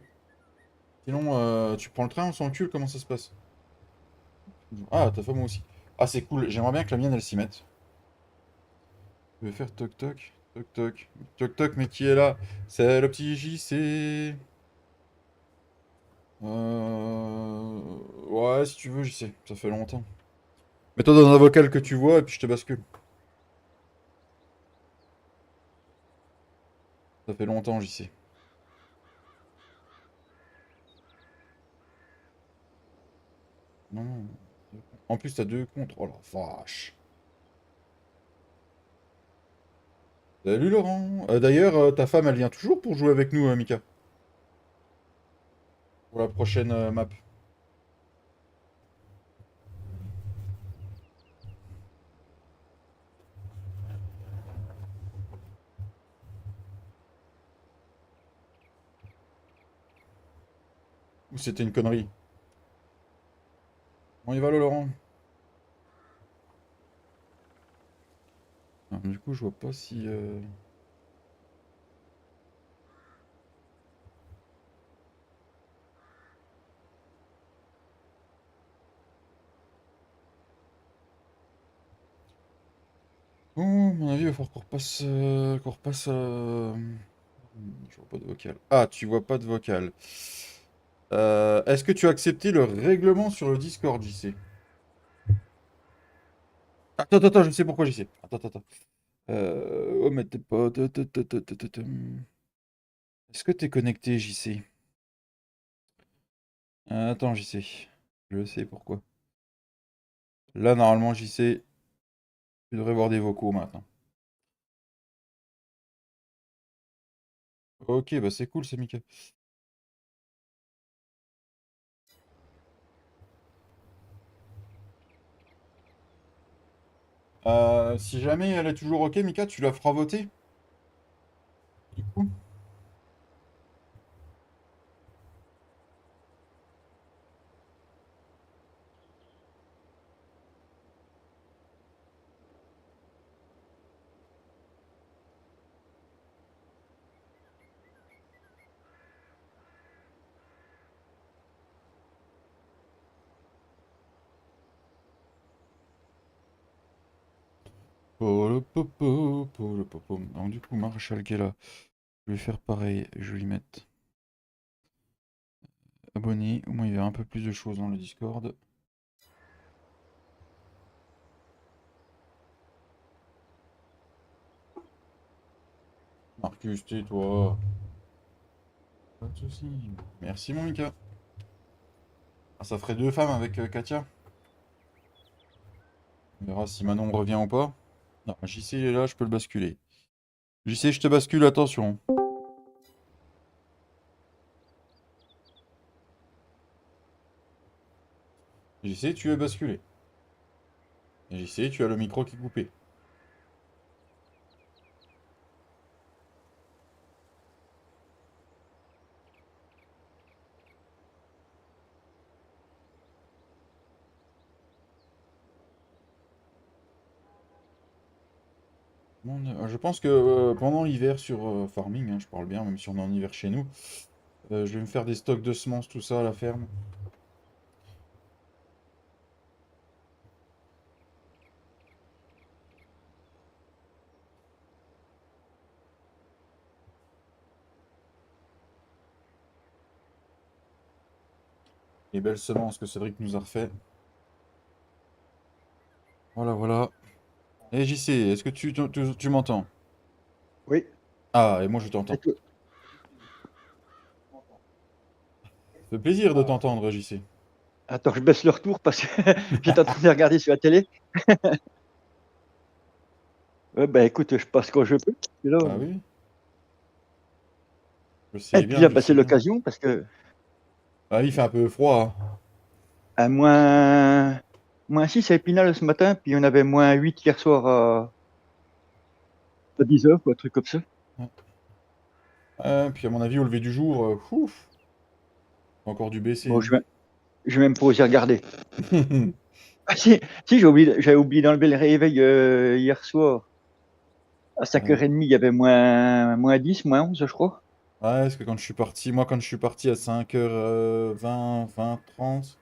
Sinon, tu prends le train, on s'encule, comment ça se passe? Ah, ta femme aussi. Ah, c'est cool, j'aimerais bien que la mienne, elle s'y mette. Je vais faire toc toc, toc toc, toc toc, mais qui est là? C'est le petit JC. Ouais, si tu veux, JC, ça fait longtemps. Mets-toi dans un vocal que tu vois, et puis je te bascule. Ça fait longtemps, JC. Non, non. En plus, t'as deux contre. Oh la vache. Salut Laurent. D'ailleurs, ta femme, elle vient toujours pour jouer avec nous, Mika. Pour la prochaine map. Ou c'était une connerie? On y va, le Laurent. Ah, du coup, je vois pas si... Oh, à mon avis, il va falloir qu'on repasse... qu'on repasse... Je vois pas de vocal. Ah, tu vois pas de vocal. Est-ce que tu as accepté le règlement sur le Discord, JC? Attends, attends, attends, je sais pourquoi, JC. Attends, attends, attends. Oh, mais t'es pas... Est-ce que t'es connecté, JC? Attends, JC. Je sais pourquoi. Là, normalement, JC, tu devrais voir des vocaux maintenant. Ok, bah c'est cool, c'est Mika. Si jamais elle est toujours ok, Mika, tu la feras voter, du coup. Donc du coup, Maréchal qui est là. Je vais faire pareil. Je vais lui mettre abonné. Au moins, il verra un peu plus de choses dans le Discord. Marcus, tais-toi. Pas de soucis. Merci, mon Mika. Ah, ça ferait deux femmes avec Katia. On verra si Manon revient ou pas. Non, JC il est là, je peux le basculer. JC, je te bascule, attention. JC, tu es basculé. Et JC, tu as le micro qui est coupé. Je pense que pendant l'hiver sur Farming, hein, je parle bien, même si on est en hiver chez nous, je vais me faire des stocks de semences, tout ça à la ferme. Les belles semences que Cédric nous a refait. Voilà, voilà. Et JC, est-ce que tu m'entends? Oui. Ah, et moi je Et t'entends. toi Ça fait plaisir de t'entendre, JC. Attends, je baisse le retour parce que j'étais en train de regarder sur la télé. Ouais, bah écoute, je passe quand je peux. Et là, Ah oui, et puis je là, bah, c'est sais bien. l'occasion parce que Ah, il fait un peu froid, hein. à moins 6 à Épinal ce matin, puis on avait moins 8 hier soir à 10 heures, quoi, un truc comme ça. Puis à mon avis, au lever du jour, ouf, encore du baisser, Bon, hein. je vais même pas oser regarder. Ah si j'avais oublié d'enlever le réveil hier soir. À Ouais. 5h30, il y avait moins 10, moins 11, je crois. Ouais, parce que quand je suis parti, moi quand je suis parti à 5h20, 30,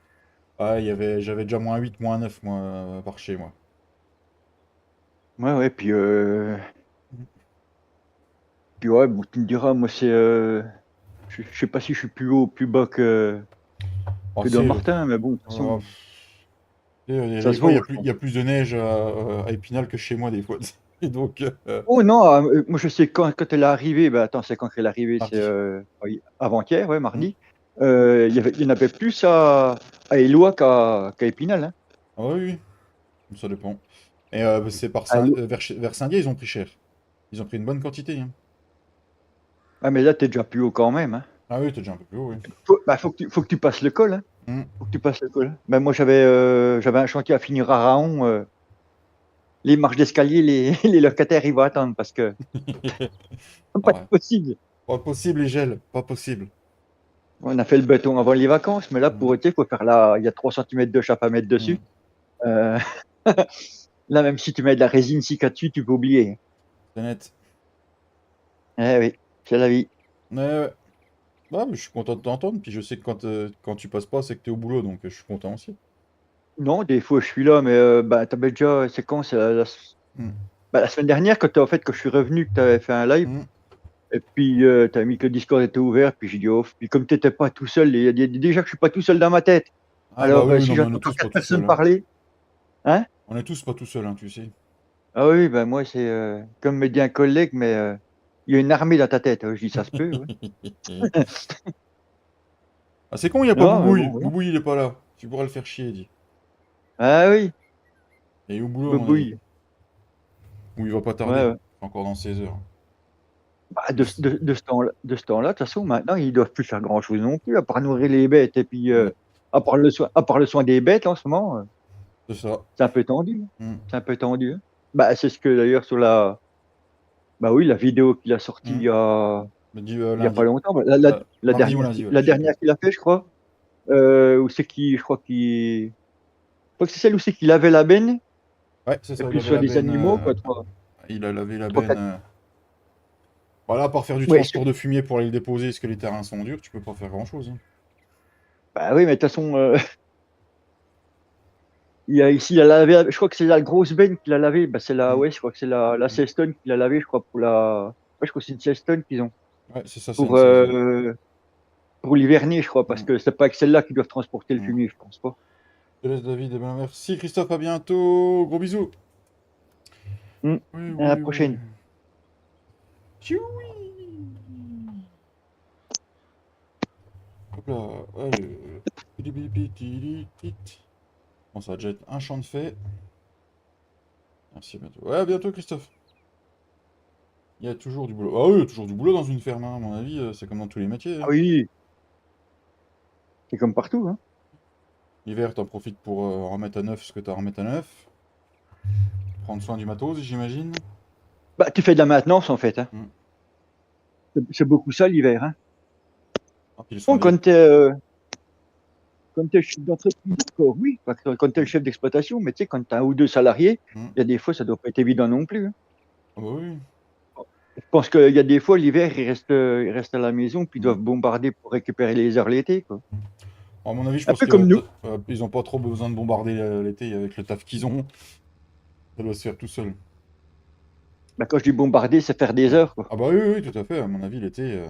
ouais, j'avais déjà -8, -9 moi, par chez moi. Ouais, ouais, puis ouais, bon, tu me diras, moi c'est. Je sais pas si je suis plus haut ou plus bas Oh, que dans c'est, Martin, mais bon, de toute oh, façon, ça des se fois, vaut, je il pense. y a plus de neige à Épinal que chez moi, des fois. Et donc, Oh non, moi je sais quand elle est arrivée, bah attends, c'est quand qu'elle est arrivée, c'est mardi. oui, avant-hier, ouais, Hmm. mardi. Il y en avait plus à Éloie qu'à Épinal. Hein. Ah oui, oui, ça dépend. Et c'est À vers Saint-Dié, ils ont pris cher. Ils ont pris une bonne quantité, hein. Ah, mais là, t'es déjà plus haut quand même. Hein. Ah oui, t'es déjà un peu plus haut, oui. Faut que tu passes le col. Hein. Hmm. Faut que tu passes le col. Ben, moi, j'avais un chantier à finir à Raon. Les marches d'escalier, les locataires, ils vont attendre parce que pas Ouais. possible. Pas possible, les gels, pas possible. On a fait le béton avant les vacances, mais là, Hmm. pour été, il faut faire là. Il y a 3 centimètres de chape à mettre Hmm. dessus. Euh, Là, même si tu mets de la résine cica dessus, tu peux oublier. C'est net. Eh oui, c'est la vie. Ouais, ouais. Ouais, mais je suis content de t'entendre, puis je sais que quand tu passes pas, c'est que t'es au boulot, donc je suis content aussi. Non, des fois, je suis là, mais bah, t'avais déjà, c'est quand? C'est Hmm. bah, la semaine dernière, en fait, quand je suis revenu, que tu avais fait un live, Hmm. et puis tu as mis que le Discord était ouvert, puis j'ai dit, oh, puis comme tu n'étais pas tout seul, déjà que je suis pas tout seul dans ma tête. Ah bah Alors, oui, oui, si non, mais on j'entends est tous quatre pas tout personnes seuls, hein. parler, hein? On est tous pas tout seuls, hein, tu sais. Ah oui, ben moi, c'est comme me dit un collègue, mais il y a une armée dans ta tête. Je dis, ça se peut, ouais. Ah, c'est con, il y a pas Non, mais bon, Boubouille. voilà. Boubouille, il est pas là. Tu pourras le faire chier, dit. Ah oui, Et au boulot, à mon avis. bobouille. Ou il va pas Ouais, tarder. ouais. Encore dans 16 heures. Bah, de ce temps-là, de toute façon, maintenant, ils doivent plus faire grand-chose non plus, à part nourrir les bêtes, et puis Ouais, à part le soin des bêtes, en ce moment, c'est ça. c'est un peu tendu. Hein. Hmm. C'est un peu tendu. Hein. Bah, c'est ce que d'ailleurs sur bah oui, la vidéo qu'il a sortie Hmm. Me dit il y a pas lundi. longtemps, bah, Mardi ou lundi, ouais, la je sais plus. dernière qu'il a fait, je crois, où c'est qui, je crois que c'est celle où c'est qu'il avait la benne, Ouais, c'est et ça, il puis avait soit la des benne. animaux, quoi, Il a lavé la trois, benne. quatre. Voilà, à part faire du Ouais, transport de fumier pour aller le déposer, parce que les terrains sont durs, tu peux pas faire grand-chose, hein. bah oui, mais de toute façon, Il y a ici, il a lavé, je crois que c'est la grosse benne qu'il a lavé. Bah, c'est la, Mm. ouais, je crois que c'est la 16 tonnes qu'il a lavé, je crois, pour la. Ouais, je crois que c'est une 16 tonnes qu'ils ont. Ouais, c'est ça, c'est une Pour, 16. pour l'hiverner, je crois, parce Mm. que c'est pas avec celle-là qu'ils doivent transporter le Mm. fumier, je pense pas. Je te laisse, David. Eh ben, merci, Christophe. À bientôt. Gros bisous. Hmm. Oui, À la oui, oui. prochaine. Tchoui. Hop là. Allez. Bon, ça va déjà être un champ de fait. Merci, à bientôt. Ouais, à bientôt, Christophe. Il y a toujours du boulot. Ah oui, il y a toujours du boulot dans une ferme, hein, à mon avis. C'est comme dans tous les métiers, Ah hein. oui, c'est comme partout, hein. L'hiver, t'en profites pour remettre à neuf ce que t'as à remettre à neuf. Prendre soin du matos, j'imagine. Bah, tu fais de la maintenance, en fait, hein. Mm. C'est beaucoup ça, l'hiver, hein. Ah, puis le soin Bon, des... quand t'es chef d'entreprise, encore, oui, parce que quand t'es le Mm. chef d'exploitation, mais tu sais, quand t'as un ou deux salariés, Mm. il y a des fois, ça doit pas être évident non plus, hein. Ah bah oui. Je pense qu'il y a des fois, l'hiver, ils restent à la maison, puis ils Mm. doivent bombarder pour récupérer les heures l'été, quoi. Mm. À mon avis, je Un pense peu que comme nous. ils ont pas trop besoin de bombarder l'été avec le taf qu'ils ont. Ça doit se faire tout seul. Bah, quand je dis bombarder, c'est faire des heures, quoi. Ah bah oui, oui, oui, tout à fait. À mon avis, l'été,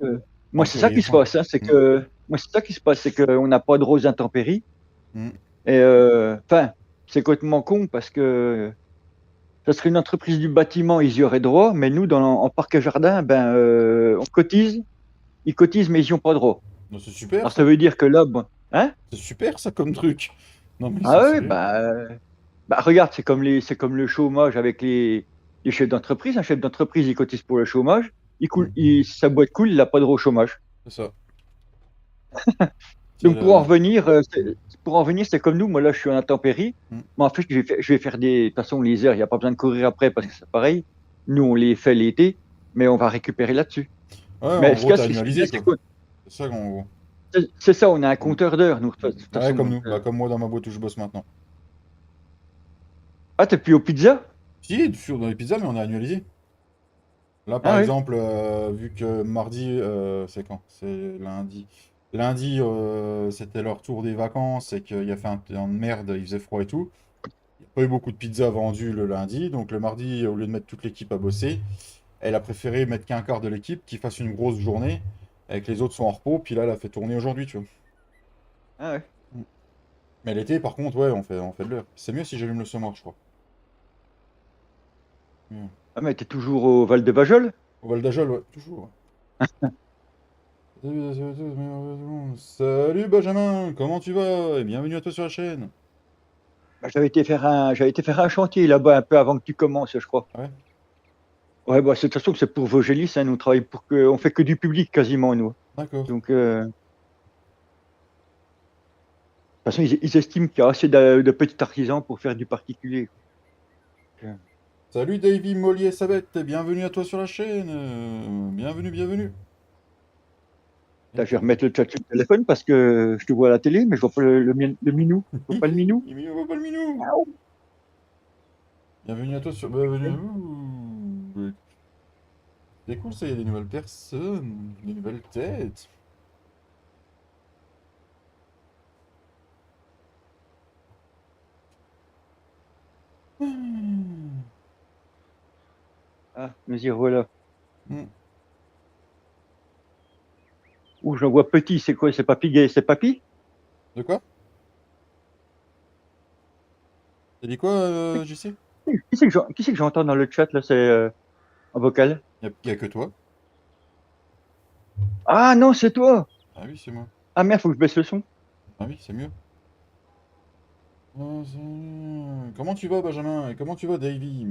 Euh, moi, on c'est peut ça rien qui se faire. passe, hein, Mm. moi, c'est ça qui se passe, c'est qu'on n'a pas de rose intempéries. Mm. Et, enfin, c'est complètement con parce que ça serait une entreprise du bâtiment, ils y auraient droit, mais nous, en parc et jardin, ben, on cotise, ils cotisent, mais ils n'y ont pas droit. Non, c'est super Alors, ça ça. veut dire que là, bon, hein? C'est super ça comme truc. Non mais ils sont Ah oui, sérieux. bah, regarde, c'est comme le chômage avec les chefs d'entreprise. Un chef d'entreprise, il cotise pour le chômage. Mm. Si sa boîte coule, il n'a pas de droit au chômage. C'est ça. C'est Donc, la- pour en venir, c'est comme nous. Moi, là, je suis en intempérie. Mm. Mais en fait, je vais faire des. De toute façon, les heures, il n'y a pas besoin de courir après parce que c'est pareil. Nous, on les fait l'été, mais on va récupérer là-dessus. Ouais, en Mais gros, t'as ce qui est bien, annualisé c'est quoi. que C'est ça en gros. c'est ça, on a un Mm. compteur d'heures, nous, de Mm. toute Ouais, façon. comme Donc, nous. Bah, comme moi dans ma boîte où je bosse maintenant. ah, t'es plus au pizza? Si, dans les pizzas, mais on a annualisé. Là, par Ah oui. exemple, vu que mardi, c'est quand? C'est lundi. Lundi, c'était leur tour des vacances et qu'il y a fait un temps de merde, il faisait froid et tout. Il n'y a pas eu beaucoup de pizzas vendues le lundi. Donc le mardi, au lieu de mettre toute l'équipe à bosser, elle a préféré mettre qu'un quart de l'équipe qui fasse une grosse journée et que les autres sont en repos. Puis là, elle a fait tourner aujourd'hui, tu vois. Ah ouais. Mm. Mais l'été, par contre, ouais, on fait de l'heure. C'est mieux si j'allume le semoir, je crois. Mm. Ah, mais t'es toujours au Val de Bajol? Au Val d'Ajol, ouais, toujours. Salut Benjamin, comment tu vas? Et bienvenue à toi sur la chaîne. Bah, j'avais été faire un chantier là-bas un peu avant que tu commences, je crois. Ouais, Ouais, bah, de toute façon, c'est pour Vaugelis, hein, nous on travaille on fait que du public quasiment, nous. d'accord. Donc, de toute façon, ils estiment qu'il y a assez de petits artisans pour faire du particulier. Donc, Salut Davy Mollier Sabette, et bienvenue à toi sur la chaîne. Bienvenue, bienvenue. là, je vais remettre le chat sur le téléphone parce que je te vois à la télé, mais je vois pas le minou. Je vois pas le minou. Il voit pas le minou. Bienvenue à toi sur. Bienvenue. Ouh. C'est cool ça, il y a des nouvelles personnes, des nouvelles têtes. Hmm. Ah, nous y revoilà. Hmm. Ouh, je le vois petit, c'est quoi? C'est Papy Gay, c'est Papy? De quoi? T'as dit quoi, JC? Qui c'est que j'entends dans le chat là? C'est en vocal. Y a que toi. Ah non, c'est toi! Ah oui, c'est moi. Ah merde, faut que je baisse le son. Ah oui, c'est mieux. Comment tu vas, Benjamin? Et comment tu vas, Davy?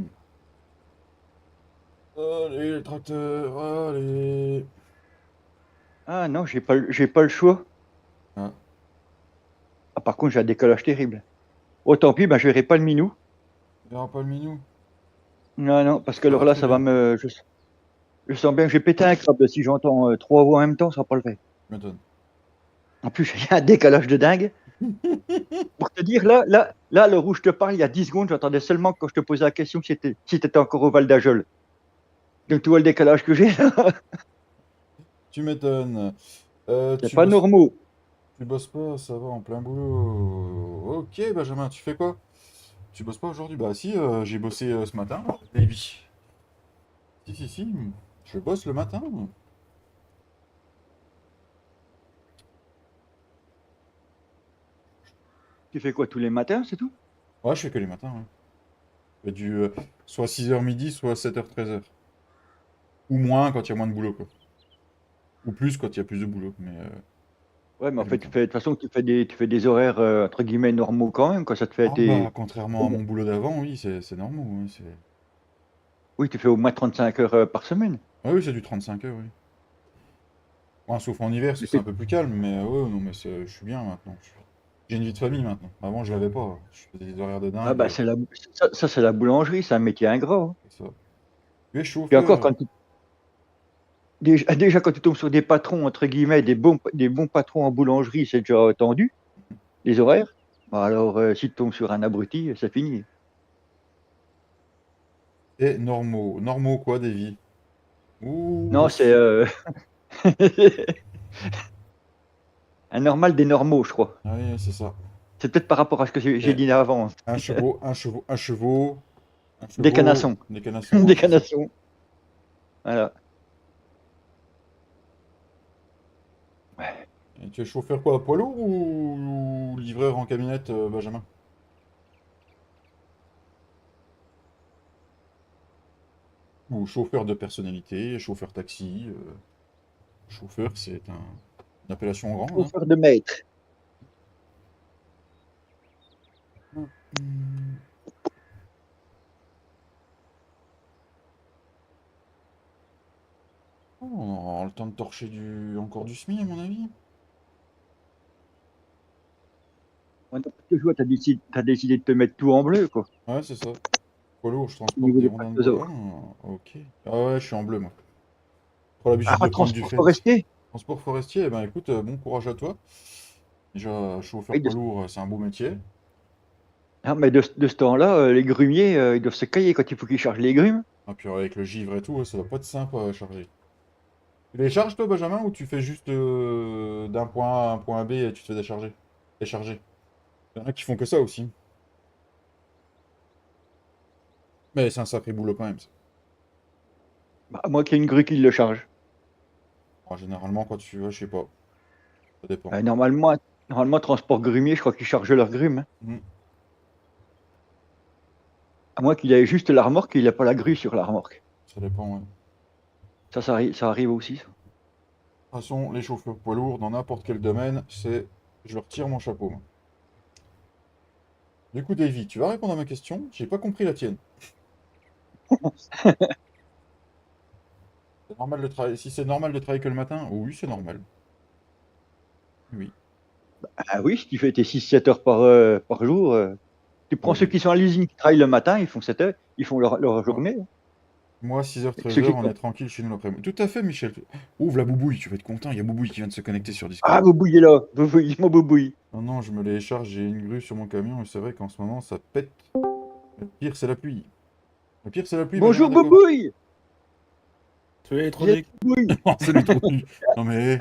Allez, le tracteur, allez. Ah non, j'ai pas le choix. Ah, Ah, par contre, j'ai un décollage terrible. Oh, tant pis, ben, je verrai pas le minou. il n'y aura pas le minou. Non, non, parce que Ça va alors là, très ça va bien. me. Je sens bien que j'ai pété un câble. Si j'entends trois voix en même temps, ça va pas le faire. Tu m'étonnes. En plus, il y a un décalage de dingue. Pour te dire, le rouge te parle, il y a 10 secondes, j'entendais seulement quand je te posais la question si t'étais encore au Val d'Ajol. Donc, tu vois le décalage que j'ai là. Tu m'étonnes. C'est Tu pas bosses, normaux. Tu bosses pas, ça va, en plein boulot. Ok, Benjamin, tu fais quoi? Tu bosses pas aujourd'hui? Bah si, j'ai bossé ce matin, baby. Si, je bosse le matin. Tu fais quoi tous les matins, c'est tout? Ouais, je fais que les matins, ouais. Je fais soit 6h midi, soit 7h 13h. Ou moins quand il y a moins de boulot, quoi. Ou plus quand il y a plus de boulot, mais Ouais, mais en le fait, matin. de toute façon, tu fais des horaires entre guillemets normaux quand même, quoi. Ça te fait Ah bah, tes. contrairement à mon boulot d'avant, oui, c'est normal, oui, Oui, tu fais au moins 35 heures par semaine. Ah oui, c'est du 35 heures, oui. Ouais, sauf en hiver, parce Mais que c'est un peu plus calme, mais ouais, non, mais je suis bien maintenant. J'ai une vie de famille maintenant. Avant, je l'avais pas. Je faisais des horaires de Ah dingue. bah ça c'est la boulangerie, c'est un métier ingrat, hein. C'est ça. Tu es Et encore, chauffeur. déjà quand tu tombes sur des patrons, entre guillemets, des bons patrons en boulangerie, c'est déjà tendu, les horaires. Bah alors, si tu tombes sur un abruti, c'est fini. Et normaux. Normaux quoi, des vies? Ouh, Non, c'est un normal des normaux, je crois. Ah oui, c'est ça. C'est peut-être par rapport à ce que j'ai Et dit avant. un Des chevaux, canassons. des canassons, Des ouais, c'est ça. canassons. Voilà. Ouais. Et tu es chauffeur quoi, poids lourd ou livreur en camionnette, Benjamin? Ou chauffeur de personnalité, chauffeur taxi. Chauffeur, c'est une appellation en grand, hein. Chauffeur de maître. Hmm. Oh, on aura le temps de torcher encore du SMI, à mon avis. Ouais, parce que je vois, t'as décidé de te mettre tout en bleu, quoi, Ouais, c'est ça. Poids lourd, je au transporte niveau des des rondins de bois. pactosaures. Ah, ok. Ah ouais, je suis en bleu, moi. Trop l'habitude de Ah, prendre du transport fait. forestier. Transport forestier, eh ben écoute, bon courage à toi. Déjà, chauffeur Oui, poids lourd, c'est un beau métier. ah, mais de ce temps-là, les grumiers, ils doivent se cailler quand il faut qu'ils chargent les grumes. Ah, puis avec le givre et tout, ouais, ça doit pas être simple à charger. Tu les charges, toi, Benjamin, ou tu fais juste d'un point A à un point B et tu te fais décharger? Décharger. Il y en a qui font que ça aussi. Mais c'est un sacré boulot quand même, ça. Bah, à moins qu'il y ait une grue qui le charge. Ah, généralement, quand tu vas, je sais pas. Ça dépend. Normalement, transport grumier, je crois qu'ils chargent leurs grumes, hein. Hmm, À moins qu'il ait juste la remorque et il n'a pas la grue sur la remorque. ça dépend, ouais. De Ça arrive aussi, ça. toute façon, les chauffeurs poids lourds, dans n'importe quel domaine, je leur tire mon chapeau, moi. Du coup, Davy, tu vas répondre à ma question? J'ai pas compris la tienne. C'est normal de travailler. Si c'est normal de travailler que le matin? Oui, c'est normal. Oui. Ah oui, si tu fais tes 6-7 heures par jour, tu prends ceux Oui. qui sont à l'usine qui travaillent le matin, ils font 7 heures, ils font leur Moi, journée, hein. moi 6h, Ceux 13h, qui... on est tranquille chez nous l'après-midi. Tout à fait, Michel. Ouvre la boubouille, tu vas être content. Il y a Boubouille qui vient de se connecter sur Ah, Discord. vous bouillez là, vous bouillez, mon boubouille. Non, non, je me les charge, j'ai une grue sur mon camion et c'est vrai qu'en ce moment, ça pète. Le pire, c'est la pluie. Le pire, c'est la pluie, Benjamin, Bonjour, d'accord? boubouille. Tu veux les trop Viens, de boubouille. Oh, salut, trop. Non, mais.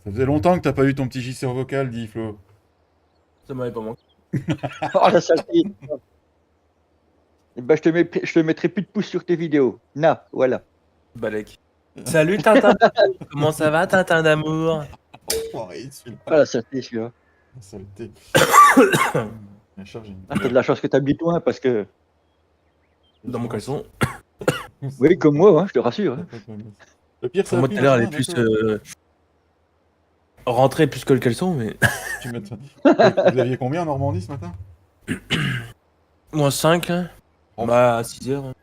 Ça faisait longtemps que t'as pas eu ton petit gisseur vocal, dit Flo. Ça m'avait pas manqué. Oh, la saleté. Eh ben, je te mettrai plus de pouces sur tes vidéos. Na, voilà. Balek. Salut Tintin d'amour. Comment ça va Tintin d'amour? Enfoiré, celui-là. Ah, la saleté, celui-là. La saleté. La charge est Ah, t'as de la chance que t'habites loin parce que... Dans mon caleçon. Oui, comme moi, hein, je te rassure, hein. Le pire, c'est Enfin, la moi pluie, tout à l'heure elle est Benjamin, plus d'accord. rentrée plus que le caleçon, mais. Tu m'étonnes. Vous aviez combien en Normandie ce matin? -5 là. Oh. Bah à 6h. Hein.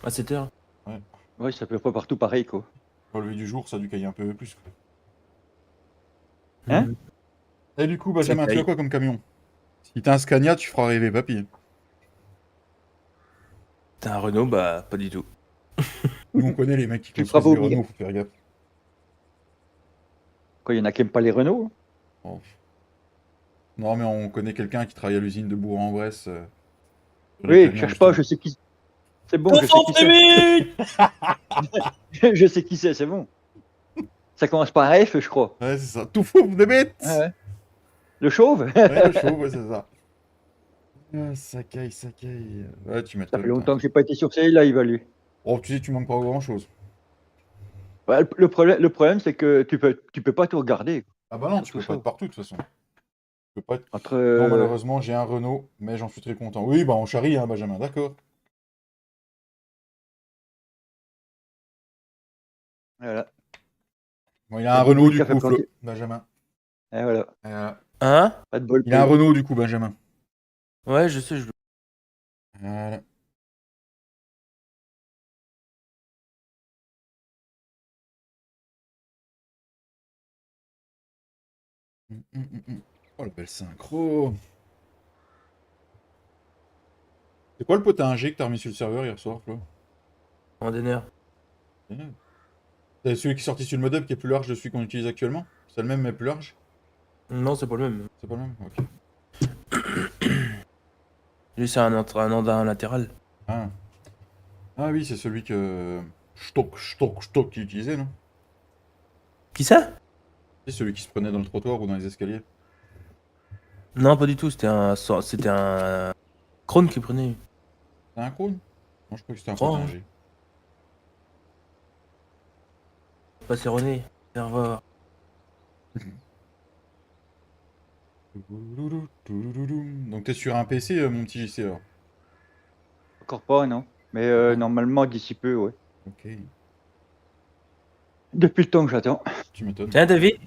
À 7h. Oui, ça peut pas partout pareil, quoi. Au lever du jour, ça a dû cailler un peu plus, quoi. Hein? Et du coup, Ça Benjamin, tu as caille. quoi comme camion? Si t'as un Scania, tu feras rêver papy. T'as un Renault? Bah pas du tout. Nous, on connaît les mecs qui Tu feras construisent des vomir. Renault, faut faire gaffe. Quoi, il y en a qui aiment pas les Renault, hein. Oh. Non, mais on connaît quelqu'un qui travaille à l'usine de Bourg-en-Bresse. Sur les Oui, camions, cherche pas, justement. je sais qui... C'est bon, je sais qui c'est. Je sais qui c'est bon. Ça commence par un F, je crois. Ouais, c'est ça. Tout fou, des bêtes. Ouais. Le chauve. Ouais, le chauve, ouais, c'est ça. Ah, Sakai, Sakai. Ouais, tu Ça m'étonnes. fait longtemps que j'ai pas été sur ces live à lui. Oh, tu sais, tu manques pas grand chose. Ouais, le problème, c'est que tu peux pas tout regarder. Ah bah non, tu Surtout peux pas ça. être partout de toute façon. Tu peux pas être... Entre. Non, malheureusement, j'ai un Renault, mais j'en suis très content. Oui, bah on charrie, hein, Benjamin, d'accord. Voilà. Bon, il a un Le Renault bruit du qu'a fait coup, Flo, planter. Benjamin. Et voilà. Et voilà. Hein? Pas de bol Il a un pour lui. Renault du coup, Benjamin. Ouais, je sais, je... Voilà. Oh, la belle synchro. C'est quoi le potin G que t'as remis sur le serveur hier soir, Flo? En donneur. C'est celui qui est sorti sur le modem qui est plus large de celui qu'on utilise actuellement? C'est le même mais plus large? Non, c'est pas le même. C'est pas le même? Ok. Lui, c'est un andin latéral. Ah. Ah oui, c'est celui que Stock qui utilisait, non? Qui ça? C'est celui qui se prenait dans le trottoir ou dans les escaliers. Non, pas du tout, c'était un Krone qui prenait. C'est un crône? Moi je crois que c'était un Oh, potin hein. G. Pas René. Serveur. Donc t'es sur un PC, mon petit JC alors? Encore pas, non. Mais normalement, d'ici peu, ouais. Ok, Depuis le temps que j'attends. tu m'étonnes. Tiens, David,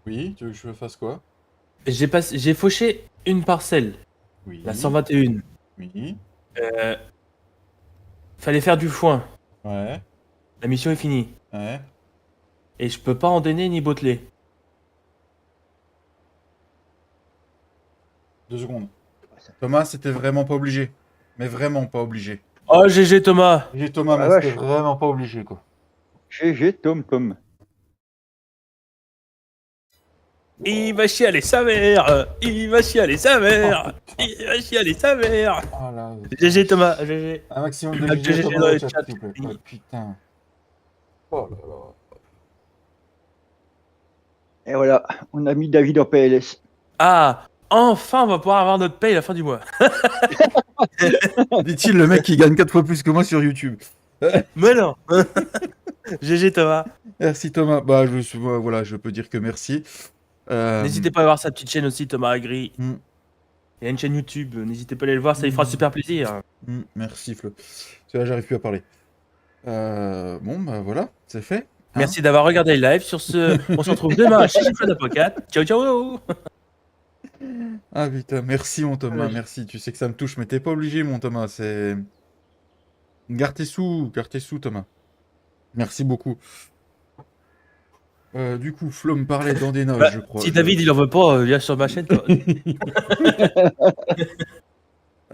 Oui, tu veux que je fasse quoi? j'ai fauché une parcelle, Oui. la 121. Oui. Euh, Fallait faire du foin. Ouais. La mission est finie. Ouais. Et je peux pas en donner ni botteler. 2 secondes. Thomas, c'était vraiment pas obligé. Mais vraiment pas obligé. Oh, GG Thomas. J'ai Thomas, Ah, mais c'était vache. vraiment pas obligé, quoi. GG, Tom. Il va chialer sa mère. Il va chialer sa mère. Il va chialer sa mère. Ah là. GG Thomas, GG. Un maximum de Ah, GG GG Thomas dans dans le le chat, chat. s'il vous plaît. Oh, putain. Oh là là. Et voilà, on a mis David en PLS. Ah, enfin on va pouvoir avoir notre paye à la fin du mois. Dit-il, le mec qui gagne 4 fois plus que moi sur YouTube. Mais non. GG Thomas. Merci Thomas. Bah, voilà, je peux dire que merci. N'hésitez pas à voir sa petite chaîne aussi, Thomas Agri. Hmm. Il y a une chaîne YouTube, n'hésitez pas à aller le voir, ça lui fera super plaisir. Merci Flo. Parce que là, j'arrive plus à parler. Bon, bah voilà, c'est fait. Hein. Merci d'avoir regardé le live. Sur ce, on se retrouve demain chez Chiffre d'Apocat. Ciao, ciao. Ah putain, merci mon Thomas, Ouais. merci. Tu sais que ça me touche, mais t'es pas obligé mon Thomas, c'est... Garde tes sous Thomas. Merci beaucoup. Du coup, Flo me parlait dans des notes, Bah, je crois. si David il en veut pas, viens sur ma chaîne. Toi.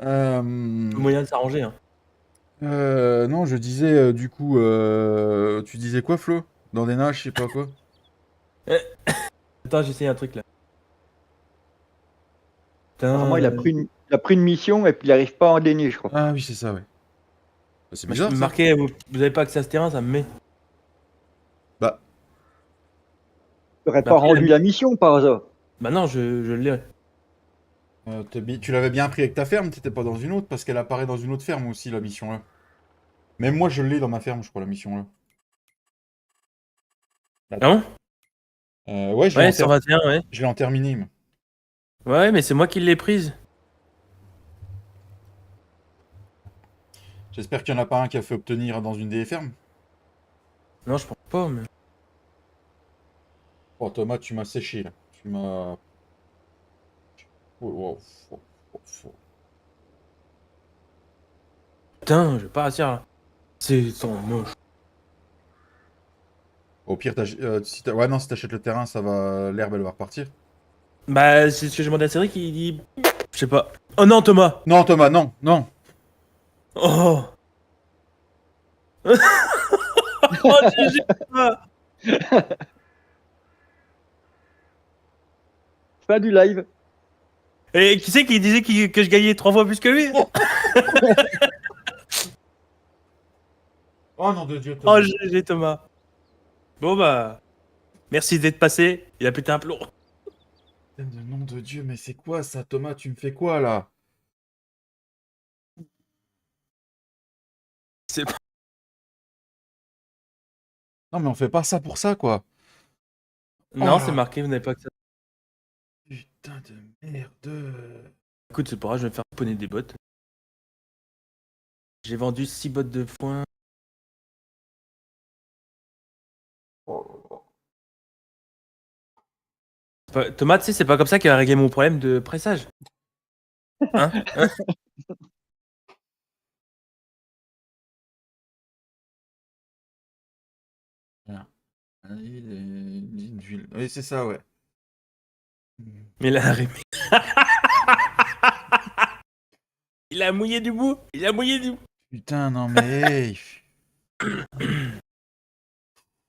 Moyen de s'arranger. Hein. Non, je disais, du coup, tu disais quoi Flo? Dans des nages, je sais pas quoi. Attends, j'essaye un truc là. Putain, Apparemment, il a pris une mission et puis il arrive pas à en dénier, je crois. Ah oui, c'est ça, ouais. Bah, c'est moi, je bizarre, peux me ça. marquer, vous avez pas accès à ce terrain, ça me met. Bah, Il aurait Bah, pas après, rendu la mission par hasard. Bah non, je l'ai. tu l'avais bien pris avec ta ferme, t'étais pas dans une autre, parce qu'elle apparaît dans une autre ferme aussi, la mission là. Même moi, je l'ai dans ma ferme, je crois, la mission là. Non? Ouais, Ouais, 121, ouais. je l'ai en terminé, moi. Ouais, mais c'est moi qui l'ai prise. J'espère qu'il y en a pas un qui a fait obtenir dans une des fermes. Non, je pense pas, mais. Oh, Thomas, tu m'as séché, là. Tu m'as... Oh, Putain, je vais pas réussir là. C'est son moche. Au pire, ouais, non, si t'achètes le terrain, ça va... L'herbe, elle va repartir. Bah, c'est ce que j'ai demandé à Cédric, il dit. Je sais pas. Oh non, Thomas! Non, Thomas, non, non. Oh! Oh, GG, Thomas! Fin du live. Et qui c'est qui disait que je gagnais 3 fois plus que lui? Oh non, de Dieu, Thomas. Oh, GG, Thomas. Bon bah. Merci d'être passé. Il a pété un plomb. Putain de nom de Dieu, mais c'est quoi ça, Thomas? Tu me fais quoi là? C'est pas- Non, mais on fait pas ça pour ça, quoi. Non, Oh c'est là. marqué, vous n'avez pas que ça. Putain de merde. Écoute, c'est pas grave, je vais me faire poney des bottes. J'ai vendu 6 bottes de foin. Oh Thomas, tu sais, c'est pas comme ça qu'il va régler mon problème de pressage. Hein? là là. Oui, c'est ça, ouais. Mais là, Rémi. Il a mouillé du bout. Il a mouillé du bout. Putain, non, mais. Hey.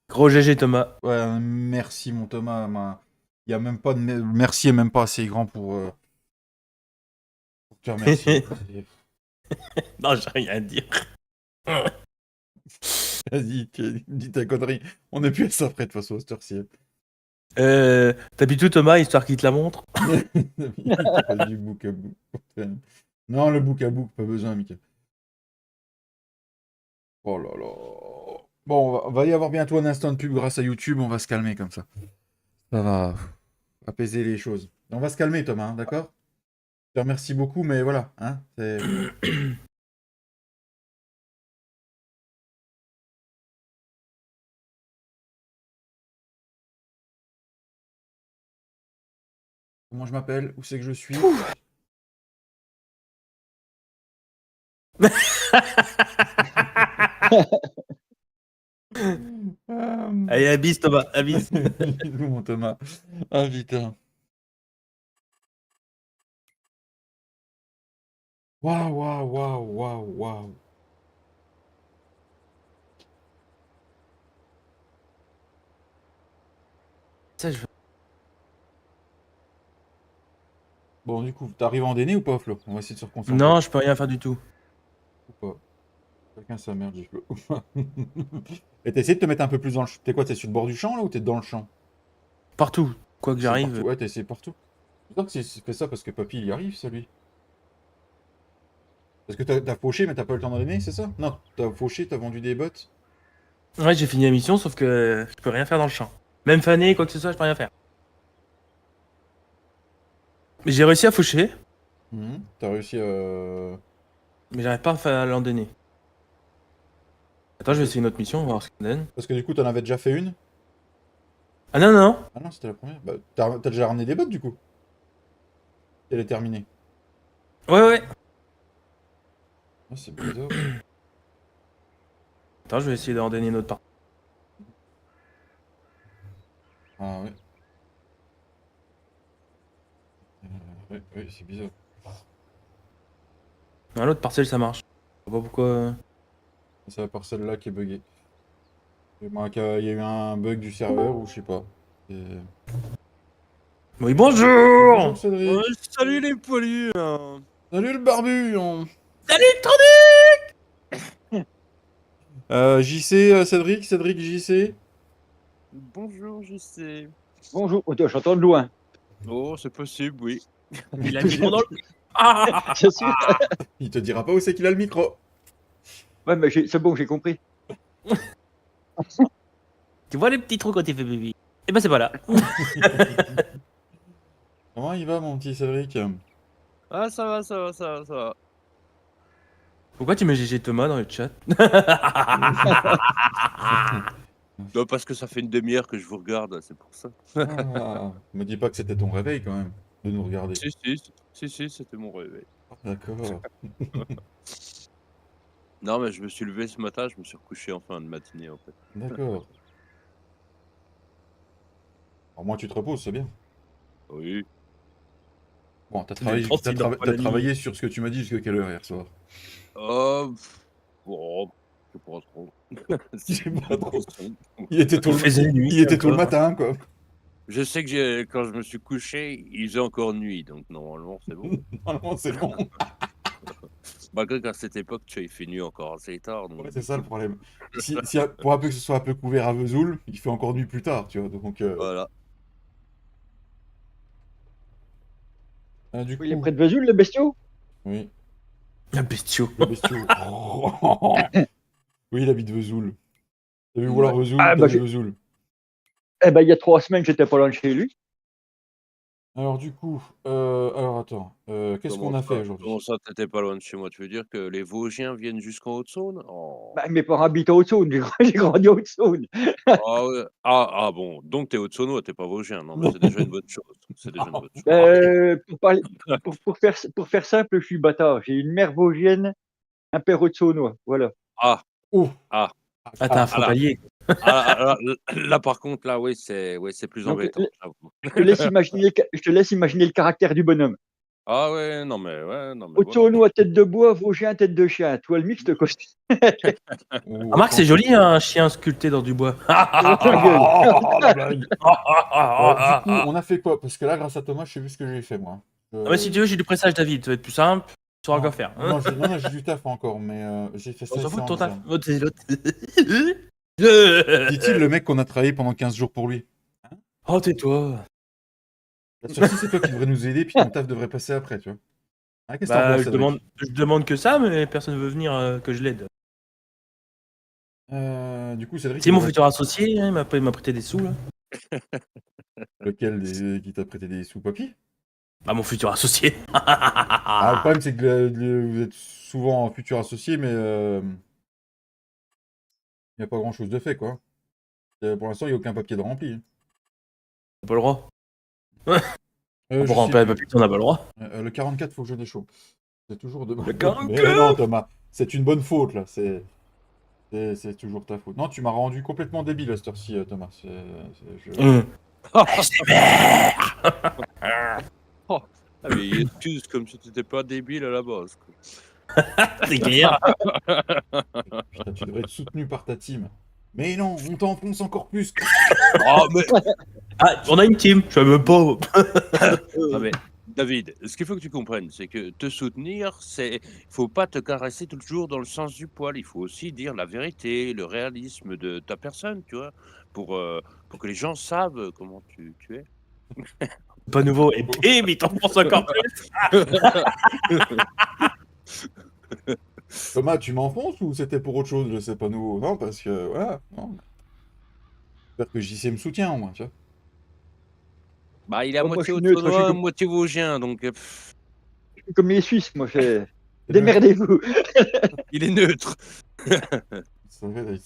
Gros GG, Thomas. Ouais, merci, mon Thomas. Il y a même pas de. Merci est même pas assez grand pour te remercier. Non, j'ai rien à dire. Vas-y, dis ta connerie. On est plus à ça après, de toute façon, à cette heure-ci. T'habites où, Thomas, histoire qu'il te la montre? Du book à book. Non, le book à book, pas besoin, Mika. Oh là là. Bon, va y avoir bientôt un instant de pub grâce à YouTube, on va se calmer comme ça. Ça va apaiser les choses. On va se calmer, Thomas, hein, d'accord? Je te remercie beaucoup, mais voilà. Hein, comment je m'appelle? Où c'est que je suis? Allez, abise, Thomas, abise. Bisous, mon Thomas. Ah, putain. Waouh, waouh, waouh, waouh, waouh. Ça, je... Bon, du coup, t'arrives à endainer ou pas, Flo? On va essayer de se reconcentrer. Non, je peux rien faire du tout. Ou pas. Chacun sa merde, j'ai Flo. Et t'as essayé de te mettre un peu plus dans le champ. T'es quoi? T'es sur le bord du champ, là, ou t'es dans le champ? Partout. Quoi que C'est j'arrive. partout. Ouais, t'as essayé partout. J'espère que c'est fait ça parce que Papy, il y arrive, ça, lui. Parce que t'as fauché, mais t'as pas eu le temps d'endainer, c'est ça? Non, t'as fauché, t'as vendu des bottes. Ouais, j'ai fini la mission, sauf que je peux rien faire dans le champ. Même faner, quoi que ce soit, je peux rien faire. Mais j'ai réussi à faucher, T'as réussi à... mais j'arrive pas à l'endonner. Attends, je vais essayer une autre mission, on va voir ce que ça donne. Parce que du coup, t'en avais déjà fait une. Ah non, non, Ah non, c'était la première. Bah, t'as déjà ramené des bottes, du coup. Elle est terminée. non. Ouais, ouais. Ah, c'est bizarre. Attends, je vais essayer d'en donner une autre part. Ah ouais. Ouais, c'est bizarre. Ah, l'autre parcelle, ça marche. Je sais pas pourquoi. C'est la parcelle là qui est buggée. Il y a eu un bug du serveur ou je sais pas. Et- Oui, bonjour. Bonjour, Cédric. Ouais, salut les poilus. Salut le barbu. Salut, Trony. JC, Cédric, JC. Bonjour, je sais. Bonjour. Oh, j'entends de loin. Oh, c'est possible, oui. Il a mis le dans le... Ah. C'est sûr. Il te dira pas où c'est qu'il a le micro. Ouais, mais c'est bon, j'ai compris. Tu vois les petits trous quand il fait bébé? Eh ben, c'est pas là. Comment il va, mon petit Cédric? Ah, ça va, ça va, ça va, ça va. Pourquoi tu mets GG Thomas dans le chat? Non, parce que ça fait une demi-heure que je vous regarde, c'est pour ça. Ah, me dis pas que c'était ton réveil quand même de nous regarder. Si, c'était mon réveil. D'accord. Non, mais je me suis levé ce matin, je me suis recouché en fin de matinée, en fait. D'accord. Alors moi tu te reposes, c'est bien. Oui. Bon, t'as Mais travaillé, quand il dort pas la nuit. travaillé sur ce que tu m'as dit jusqu'à quelle heure hier soir? Bon, je sais pas trop. Je sais pas trop. Il était tôt Il faisait nuit, il était tôt le encore. matin, quoi. Je sais que quand je me suis couché, il faisait encore nuit, donc normalement c'est bon. Normalement, c'est bon. Malgré qu'à cette époque, tu as fait nuit encore assez tard. Donc, Ouais, c'est ça le problème. Pour un peu que ce soit un peu couvert à Vesoul, il fait encore nuit plus tard, tu vois. Donc, voilà. du Il est coup, près de Vesoul, le bestiau? oui, Un bestiau. le bestiau. Oui, il habite Vesoul. T'as vu voir Ouais. Vesoul, Ah, t'as bah, vu Vesoul. eh ben, il y a 3 semaines, j'étais pas loin de chez lui. Alors du coup, alors attends, qu'est-ce qu'on a fait Comment aujourd'hui? ça, t'étais pas loin de chez moi? Tu veux dire que les Vosgiens viennent jusqu'en Haute-Saône? Oh. Bah, mes parents habitent en Haute-Saône, j'ai grandi en Haute-Saône. Ah ouais. Ah bon, donc t'es Haute-Saônois, t'es pas Vosgien. Non, mais c'est déjà une bonne chose. C'est déjà une bonne chose. Pour faire simple, je suis bâtard. J'ai une mère vosgienne, un père haute-saônois, voilà. Ah, Oh! ah, Ah, t'es un Ah, ah là, frontalier. là, par contre, là, oui, c'est plus Donc embêtant, j'avoue. je te laisse imaginer le caractère du bonhomme. Ah ouais, non mais voilà. Haute-saônois, tête de bois, vosgien, tête de chien. Toi, le mixte, quoi. oh, Remarque, c'est attends. joli un chien sculpté dans du bois. Oh, ta gueule. Oh, la blague! Du coup, on a fait quoi? Parce que là, grâce à Thomas, je sais vu ce que j'ai fait, moi. Ah bah si tu veux, j'ai du pressage David, ça va être plus simple, tu sauras quoi faire. Non, non, j'ai du taf encore, mais j'ai fait ça On et s'en ça fout de ton en taf. examen. Oh, t'es l'autre. Dit-il le mec qu'on a travaillé pendant 15 jours pour lui. Oh, tais-toi. La sortie, c'est toi qui devrais nous aider, puis ton taf devrait passer après, tu vois. Ah, qu'est-ce que t'en Bah, penses, Cédric? je demande que ça, mais personne ne veut venir que je l'aide. Du coup, Cédric, C'est il mon devrait- futur associé, hein, il m'a prêté des sous là. lequel qui t'a prêté des sous papy? Bah, mon futur associé. Ah, le problème, c'est que vous êtes souvent futur associé, mais il n'y a pas grand-chose de fait, quoi. Pour l'instant, il n'y a aucun papier de rempli. Hein. T'as pas le droit. Je Pour sais remplir les plus. papiers, on n'a pas le droit. Le 44, faut que je déchauffe. C'est toujours de Le Mais 44. non, Thomas, c'est une bonne faute, là. C'est toujours ta faute. Non, tu m'as rendu complètement débile à cette heure-ci, Thomas. Oh, ah, mais il excuse comme si t'étais pas débile à la base, quoi. C'est clair. Putain, tu devrais être soutenu par ta team. Mais non, on t'enfonce encore plus. Oh, mais, Ah, on a une team, je savais même pas. ah, mais David, ce qu'il faut que tu comprennes, c'est que te soutenir, faut pas te caresser toujours dans le sens du poil. Il faut aussi dire la vérité, le réalisme de ta personne, tu vois, pour que les gens savent comment tu es. Pas nouveau. Et bim, il t'enfonce encore plus. Thomas, tu m'enfonces ou c'était pour autre chose? Je sais pas nouveau. Non, parce que voilà. Non. J'espère que JC me soutient au moins, tu vois. Bah, il est à Oh, moi, moitié je suis neutre, Haute-Saônois, moitié Vosgien, donc je suis comme les Suisses, moi. C'est Démerdez-vous. il est neutre.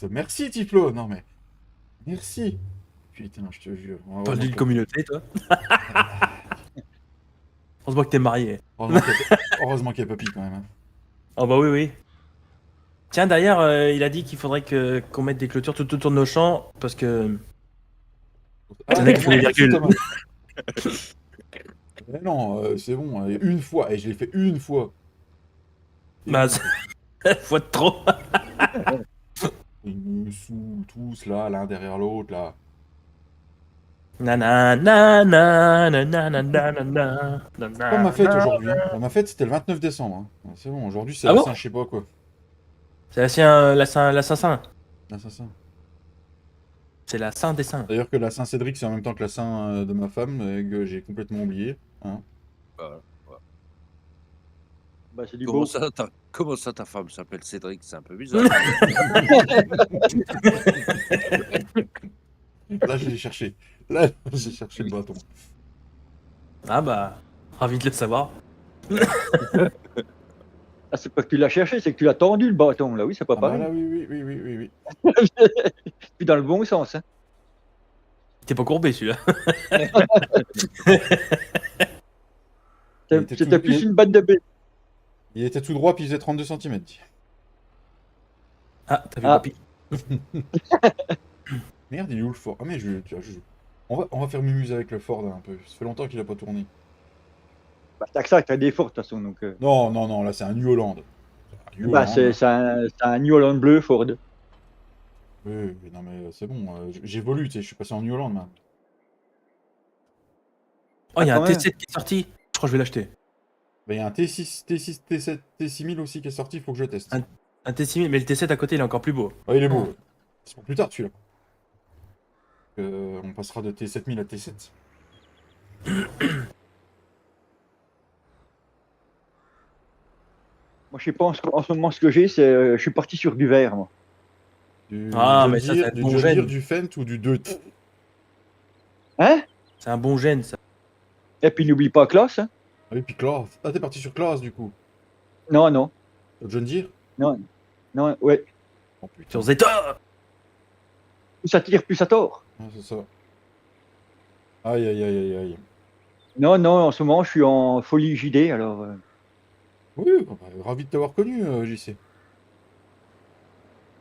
Merci, Tiflo. Non, mais. Merci. Putain, je te jure. Pas d'une communauté, toi. On se voit que t'es marié. Heureusement qu'il y a Papy quand même. Hein. Oh bah oui, oui. Tiens, d'ailleurs, il a dit qu'il faudrait qu'on mette des clôtures tout autour de nos champs, parce que... Ah, mec, il faut les merci, virgules. Thomas. Mais non, c'est bon. Une fois. Et je l'ai fait une fois. Bah, faut de trop. Ils me saoulent tous là, l'un derrière l'autre là. Nanana. C'est pas ma fête aujourd'hui. Hein. Ma fête c'était le 29 décembre. Hein. C'est bon, aujourd'hui c'est Ah la bon Saint je sais pas quoi. C'est la Saint-Saint. La Saint-Saint. C'est la Saint des Saints. D'ailleurs que la Saint-Cédric c'est en même temps que la Saint de ma femme et que j'ai complètement oublié. Hein. Voilà. Bah, c'est du beau. Comment ça, ta femme s'appelle Cédric? C'est un peu bizarre. Là je l'ai cherché. Là j'ai cherché le bâton. Ah bah, ravi de le savoir. Ah, c'est pas que tu l'as cherché, c'est que tu l'as tendu le bâton, là. Oui, c'est pas Ah bah pareil. là oui. Puis dans le bon sens, hein. T'es pas courbé celui-là. Il était C'était tout- plus il- une batte de bête. Il était tout droit puis il faisait 32 cm. Ah, t'as vu Ah. papy. Merde, il est où le Ford? Ah mais on va faire mumuse avec le Ford un peu. Ça fait longtemps qu'il a pas tourné. Bah, t'as que ça, t'as des forts, de toute façon. Donc, Non, là c'est un New Holland. Un New bah, Holland. c'est un New Holland bleu Ford. Oui, non mais c'est bon, j'évolue, tu sais, je suis passé en New Holland maintenant. Oh, il y a Ah, un quand T7 qui est sorti. Je crois que je vais l'acheter. Bah, il y a un T6, T6, T7, T6000 aussi qui est sorti, il faut que je teste. Un T6000, mais le T7 à côté, il est encore plus beau. Ah, il est beau. Oh. Ouais. C'est pour plus tard celui-là. On passera de T7000 à T7. Moi, je pense qu'en ce moment, ce que j'ai, c'est. Je suis parti sur du vert, moi. Du Ah, John mais ça, Deere, c'est un du bon John gène. Deere, du Fendt ou du 2. Hein? C'est un bon gène, ça. Et puis, n'oublie pas classe. Hein? Ah oui, puis Claas. Ah, t'es parti sur Claas du coup. Non, non. John Deere? Non, non, ouais. Oh putain. Sur Zeta. Plus ça tire, plus ça tord. Ah, c'est ça. Aïe, aïe, aïe, aïe, aïe. Non, non, en ce moment, je suis en folie JD, alors. Oui, bah, ravi de t'avoir connu, JC.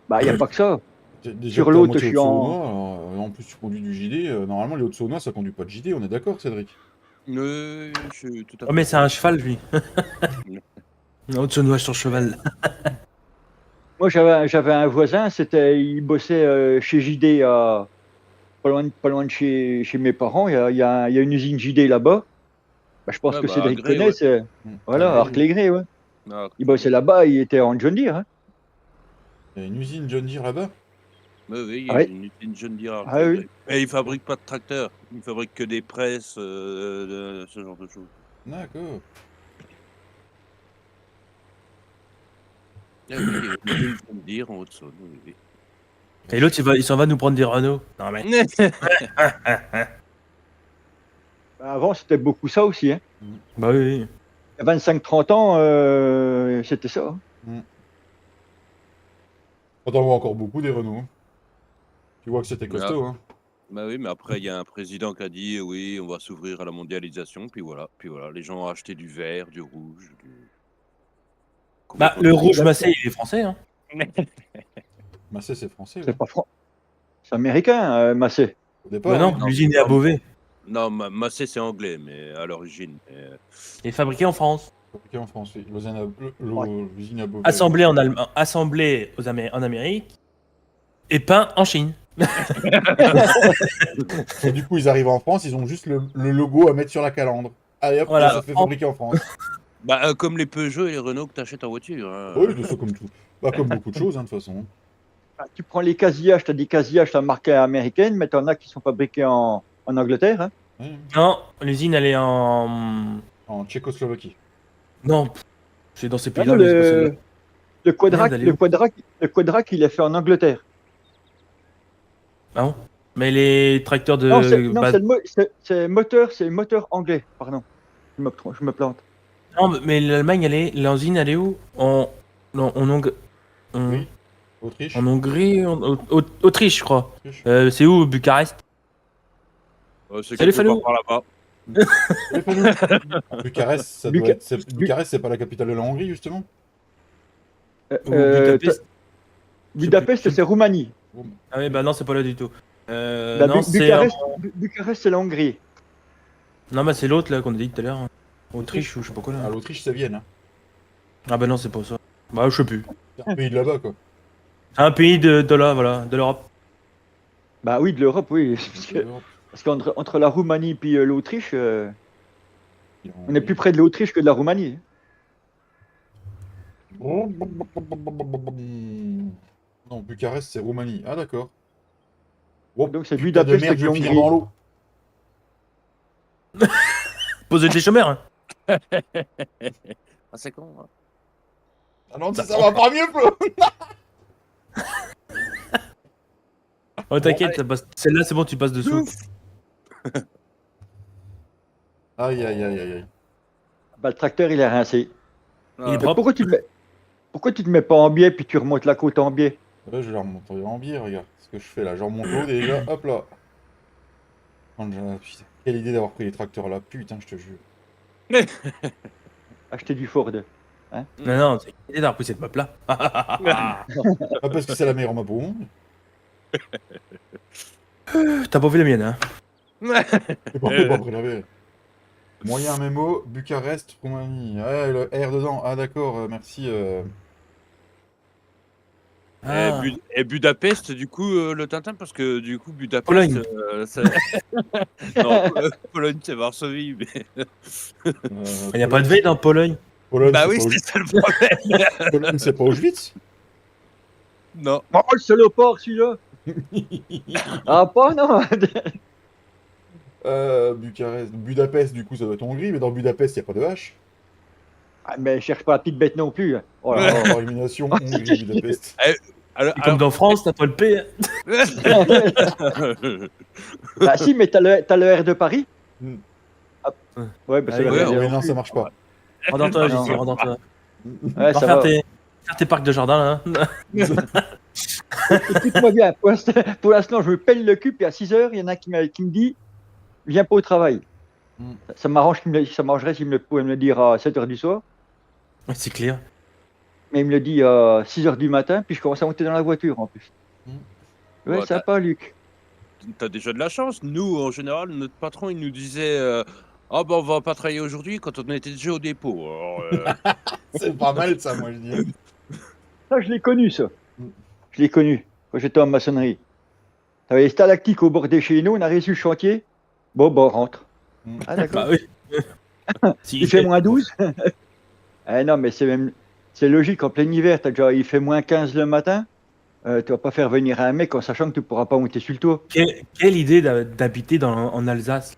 Bah, il n'y a pas que ça. Déjà Sur que t'es à l'autre, moitié je suis Haute-Saônois, en. alors, en plus tu conduis du JD. Normalement, les Hautes-Saônois, ça conduit pas de JD, on est d'accord, Cédric? Je suis tout à Oh, fait. mais c'est un cheval, lui. Haute-Saônois sur cheval. Moi, j'avais un voisin, il bossait chez JD, pas loin de chez mes parents. Il y a une usine JD là-bas. Bah, je pense Ouais, que bah, à Cédric Gré, connaît. ouais. Voilà, Ah, Arc-les-Grès, ouais. Ah, Il bossait là-bas, il était en John Deere. Hein. il y a une usine John Deere là-bas? oui, oui, il y Ah a ouais. une usine John Deere. Ah oui. Et ils fabriquent pas de tracteurs, ils fabriquent que des presses, ce genre de choses. D'accord. Ah oui, il y a une usine John Deere en Haute-Saône, oui, oui. Et l'autre, il s'en va nous prendre des Renault. Non, mais. Bah, avant, c'était beaucoup ça aussi. Hein. Bah oui. Il y a 25-30 ans, c'était ça. Hein. On t'en voit encore beaucoup des Renault. Tu vois que c'était Voilà. costaud, hein. Bah oui, mais après, il y a un président qui a dit oui, on va s'ouvrir à la mondialisation, puis voilà, les gens ont acheté du vert, du rouge, Bah, le rouge massé, il est français, hein. Massé, c'est français, ouais. C'est pas français. C'est américain, Massé. Au départ, Bah non, oui. l'usine est à Beauvais. Non, Massé, c'est anglais, mais à l'origine. Il est fabriqué en France. Fabriqué en France, oui. L'usine à Beauvais. Assemblé en Allemagne, assemblé en Amérique. Et peint en Chine. Et du coup, ils arrivent en France, ils ont juste le logo à mettre sur la calandre. Allez hop, Voilà. ça fait fabriquer en France. Bah, comme les Peugeot et les Renault que tu achètes en voiture. Hein. Oui, de ça comme tout. Bah, comme beaucoup de choses, hein, de toute façon. Ah, tu prends les casillages, tu as des casillages à marque américaine, mais tu en as qui sont fabriqués en Angleterre. Hein. Ouais, Non, l'usine, elle est en. en Tchécoslovaquie. Non, c'est dans ces Ah pays-là, non, mais c'est pas celle-là. le Quadrac, Merde, elle est le Quadrac, il est fait en Angleterre. Ah bon. Mais les tracteurs de. Non, c'est bah, c'est moteur anglais, pardon. Je me plante. non, mais l'Allemagne, l'usine, elle est où? En Oui. Autriche. en Hongrie, Autriche, je crois. Autriche. C'est où, Bucarest? C'est Salut, quelque Falou. part par là-bas. Bucarest, ça doit être. Bucarest, c'est pas la capitale de la Hongrie, justement? Ou Budapest? Budapest, c'est Roumanie. Ah oui, bah non, c'est pas là du tout. Bah, Non, c'est. Bucarest, c'est la Hongrie. Non, bah c'est l'autre là qu'on a dit tout à l'heure. Autriche ou je sais pas quoi là. Ah, l'Autriche, c'est Vienne. Hein. Ah bah non, c'est pas ça. Bah je sais plus. C'est un pays de là-bas, quoi. C'est un pays de là, voilà, de l'Europe. Bah oui, de l'Europe, oui. Parce qu'entre la Roumanie et l'Autriche, on est plus près de l'Autriche que de la Roumanie. Non, Bucarest, c'est Roumanie. Ah, d'accord. Oh, Donc c'est putain de Budapest merde, et je vais finir Hongrie. dans l'eau. Posez les chômeurs, hein. Ah, c'est con. Hein. Ah non, ça va pas mieux, Flo. Oh t'inquiète, ça passe. Celle-là c'est bon, tu passes dessous. Aïe, aïe, aïe, aïe, aïe. Bah, le tracteur, il est rincé. Il est Mais propre. pourquoi tu te mets pas en biais puis tu remontes la côte en biais? Là, je vais la remonter en biais, regarde. Ce que je fais là, je remonte l'eau déjà, hop là. Putain, quelle idée d'avoir pris les tracteurs là, putain, je te jure. Acheter du Ford. Non, non, c'est l'idée d'avoir pris cette map là. Ah, parce que c'est la meilleure map au monde. T'as pas vu la mienne, hein. C'est pas pris la meilleure. Moyen mémo, Bucarest, Roumanie. Ouais, le R dedans. Ah, d'accord, merci. Ah, Et Budapest, du coup, le Tintin, parce que du coup, Budapest. Pologne. Non, Pologne, c'est Varsovie. Mais... Il n'y a pas de veille dans Pologne. Pologne, Bah c'est oui, pas c'est ça le problème. Pologne, c'est pas Auschwitz. Non. Oh, le salopard, celui-là. Ah, pas, non. Bucarest, Budapest, du coup, ça doit être Hongrie, mais dans Budapest, il n'y a pas de H. Ah, mais cherche pas la petite bête non plus. Oh là là. Par élimination, Hongrie, Budapest. Alors, Et comme dans France, t'as pas le P. Bah si, mais t'as le R de Paris. Hmm. Ah, ouais, bah ça Ouais, va ouais, bien Ouais, non non, plus. ça marche pas. Rentre dans toi, Non. JC, rentre dans toi. Ouais, Va ça faire va. faire tes parcs de jardin, là. Écoute-moi bien, pour l'instant, je me pèle le cul, puis à 6h, il y en a qui me dit, viens pas au travail. Mm. Ça m'arrangerait s'il pouvait me le dire à 7h du soir, Ouais, c'est clair. mais il me le dit à 6h du matin, puis je commence à monter dans la voiture en plus. Mm. Ouais, Bon, sympa, Luc. T'as déjà de la chance. Nous, en général, notre patron, il nous disait ah ben on va pas travailler aujourd'hui quand on était déjà au dépôt. Alors, C'est pas mal, ça, moi, je dis. Ça, je l'ai connu, ça. Mm. Je l'ai connu, quand j'étais en maçonnerie. T'avais les stalactiques au bord des chez nous, on a réussi le chantier. Bon, on rentre. Mm. Ah, d'accord. Bah oui. Si, Il fait moins 12. Eh non, mais c'est logique, en plein hiver, il fait moins 15 le matin. Tu vas pas faire venir un mec en sachant que tu pourras pas monter sur le toit. Quelle idée d'habiter en Alsace.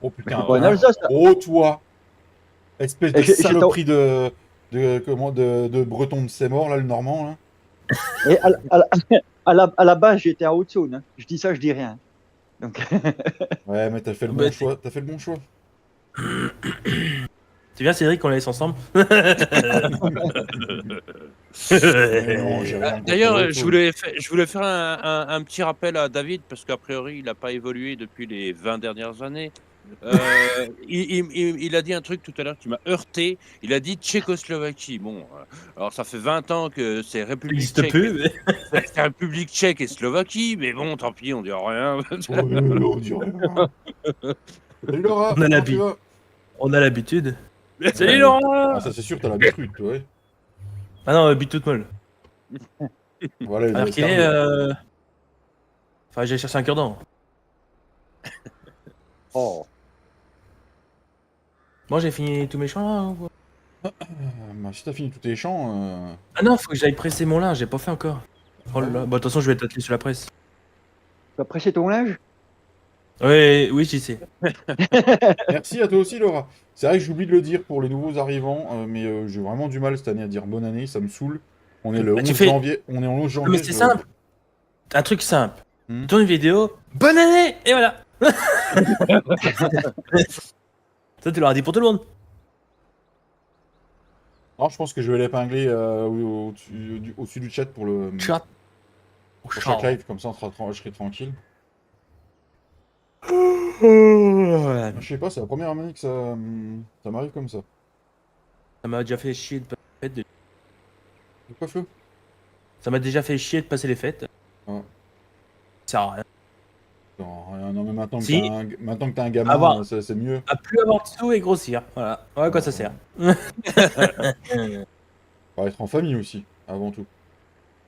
Oh Mais putain. c'est pas en Alsace, là. Oh, toi. Espèce de Et j'ai- saloperie de breton de Seymour, là, le normand, là. Et à la base, j'étais à Haute-Saône. Hein. Je dis ça, je dis rien. Donc, Ouais, mais t'as fait le Bah, bon choix. T'as fait le bon choix. C'est bien, Cédric, qu'on la laisse ensemble. Ouais, non, j'ai rien contre D'ailleurs, Haute-Saône. je voulais faire un petit rappel à David, parce qu'a priori, il n'a pas évolué depuis les 20 dernières années. Il a dit un truc tout à l'heure qui m'a heurté. Il a dit Tchécoslovaquie. Bon, alors ça fait 20 ans que c'est Ça République n'existe tchèque. plus. Mais... C'est République tchèque et Slovaquie, mais bon, tant pis, on dira rien. On dirait rien. Salut Laura, On a comment la tu bite. vas? On a l'habitude. Salut Ouais. Laurent. Ah, ça c'est sûr, t'as l'habitude, toi, ouais. Ah non, bite toute molle. Voilà, les Alors qu'il est. escargots. Enfin, j'ai cherché un cure-dent. oh. Moi, j'ai fini tous mes champs là ou quoi? Bah, si t'as fini tous tes champs, Ah non, faut que j'aille presser mon linge, j'ai pas fait encore. Oh là là. Bon, de toute façon, je vais t'atteler sur la presse. Tu as pressé ton linge? Oui, oui, j'y sais. merci à toi aussi, Laura. C'est vrai que j'oublie de le dire pour les nouveaux arrivants, mais j'ai vraiment du mal cette année à dire bonne année, ça me saoule. On est le Bah, 11 tu fais- janvier. On est en 11 Non, janvier. mais c'est simple. Un truc simple. Hmm. Tu tournes une vidéo, bonne année, et voilà. Ça, tu l'auras dit pour tout le monde. Non, je pense que je vais l'épingler au-dessus du chat pour le Chat. pour chaque live, comme ça je serai tranquille. Ça Je sais pas, c'est la première année que ça m'arrive comme ça. m'a déjà fait chier de passer les fêtes. C'est quoi, Flo? Ça m'a déjà fait chier de passer les fêtes. Ouais. Ça sert à rien. Non, mais maintenant que Si. maintenant que t'as un gamin, Avoir- c'est mieux. À plus avoir de sous et grossir. Voilà. Ouais, à quoi ça sert. Faut être en famille aussi, avant tout.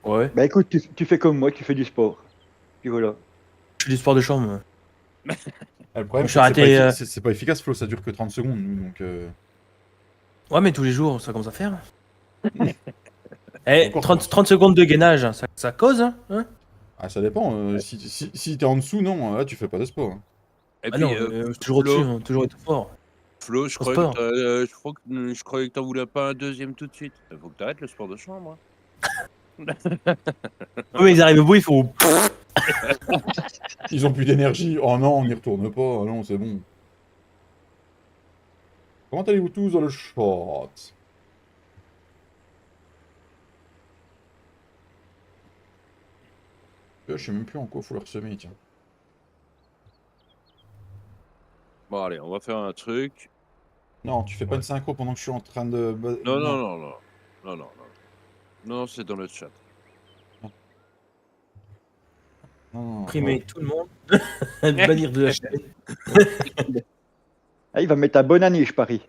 Ouais. Bah écoute, tu fais comme moi, tu fais du sport. Puis voilà. Je fais du sport de chambre. moi. Ah, le problème, Je c'est suis que arrêté, c'est pas efficace, Flo, ça dure que 30 secondes, nous, donc... Ouais, mais tous les jours, ça commence à faire. Eh, Encore 30 secondes de gainage, hein, ça cause, hein, Ah, ça dépend. Si t'es en dessous, non, là, tu fais pas de sport. Hein. Et Ah puis, non, toujours Flo, au-dessus, hein, toujours être fort. Flo, je Au croyais sport. je croyais que t'en voulais pas un deuxième tout de suite. Il faut que t'arrêtes le sport de chambre. Hein. Oui, ils arrivent au bout, il faut. Ils ont plus d'énergie. Oh non, on n'y retourne pas. Ah non, c'est bon. Comment allez-vous tous dans le short? Je sais même plus en quoi faut le ressemer, tiens. Bon, allez, on va faire un truc. Non, tu fais pas une synchro pendant que je suis en train de... Non, non, non, non. Non, non, non. Non, c'est dans le chat. Non, Primer ouais. tout le monde. Bannir de la chaîne. Ah, il va mettre un bonne année, je parie.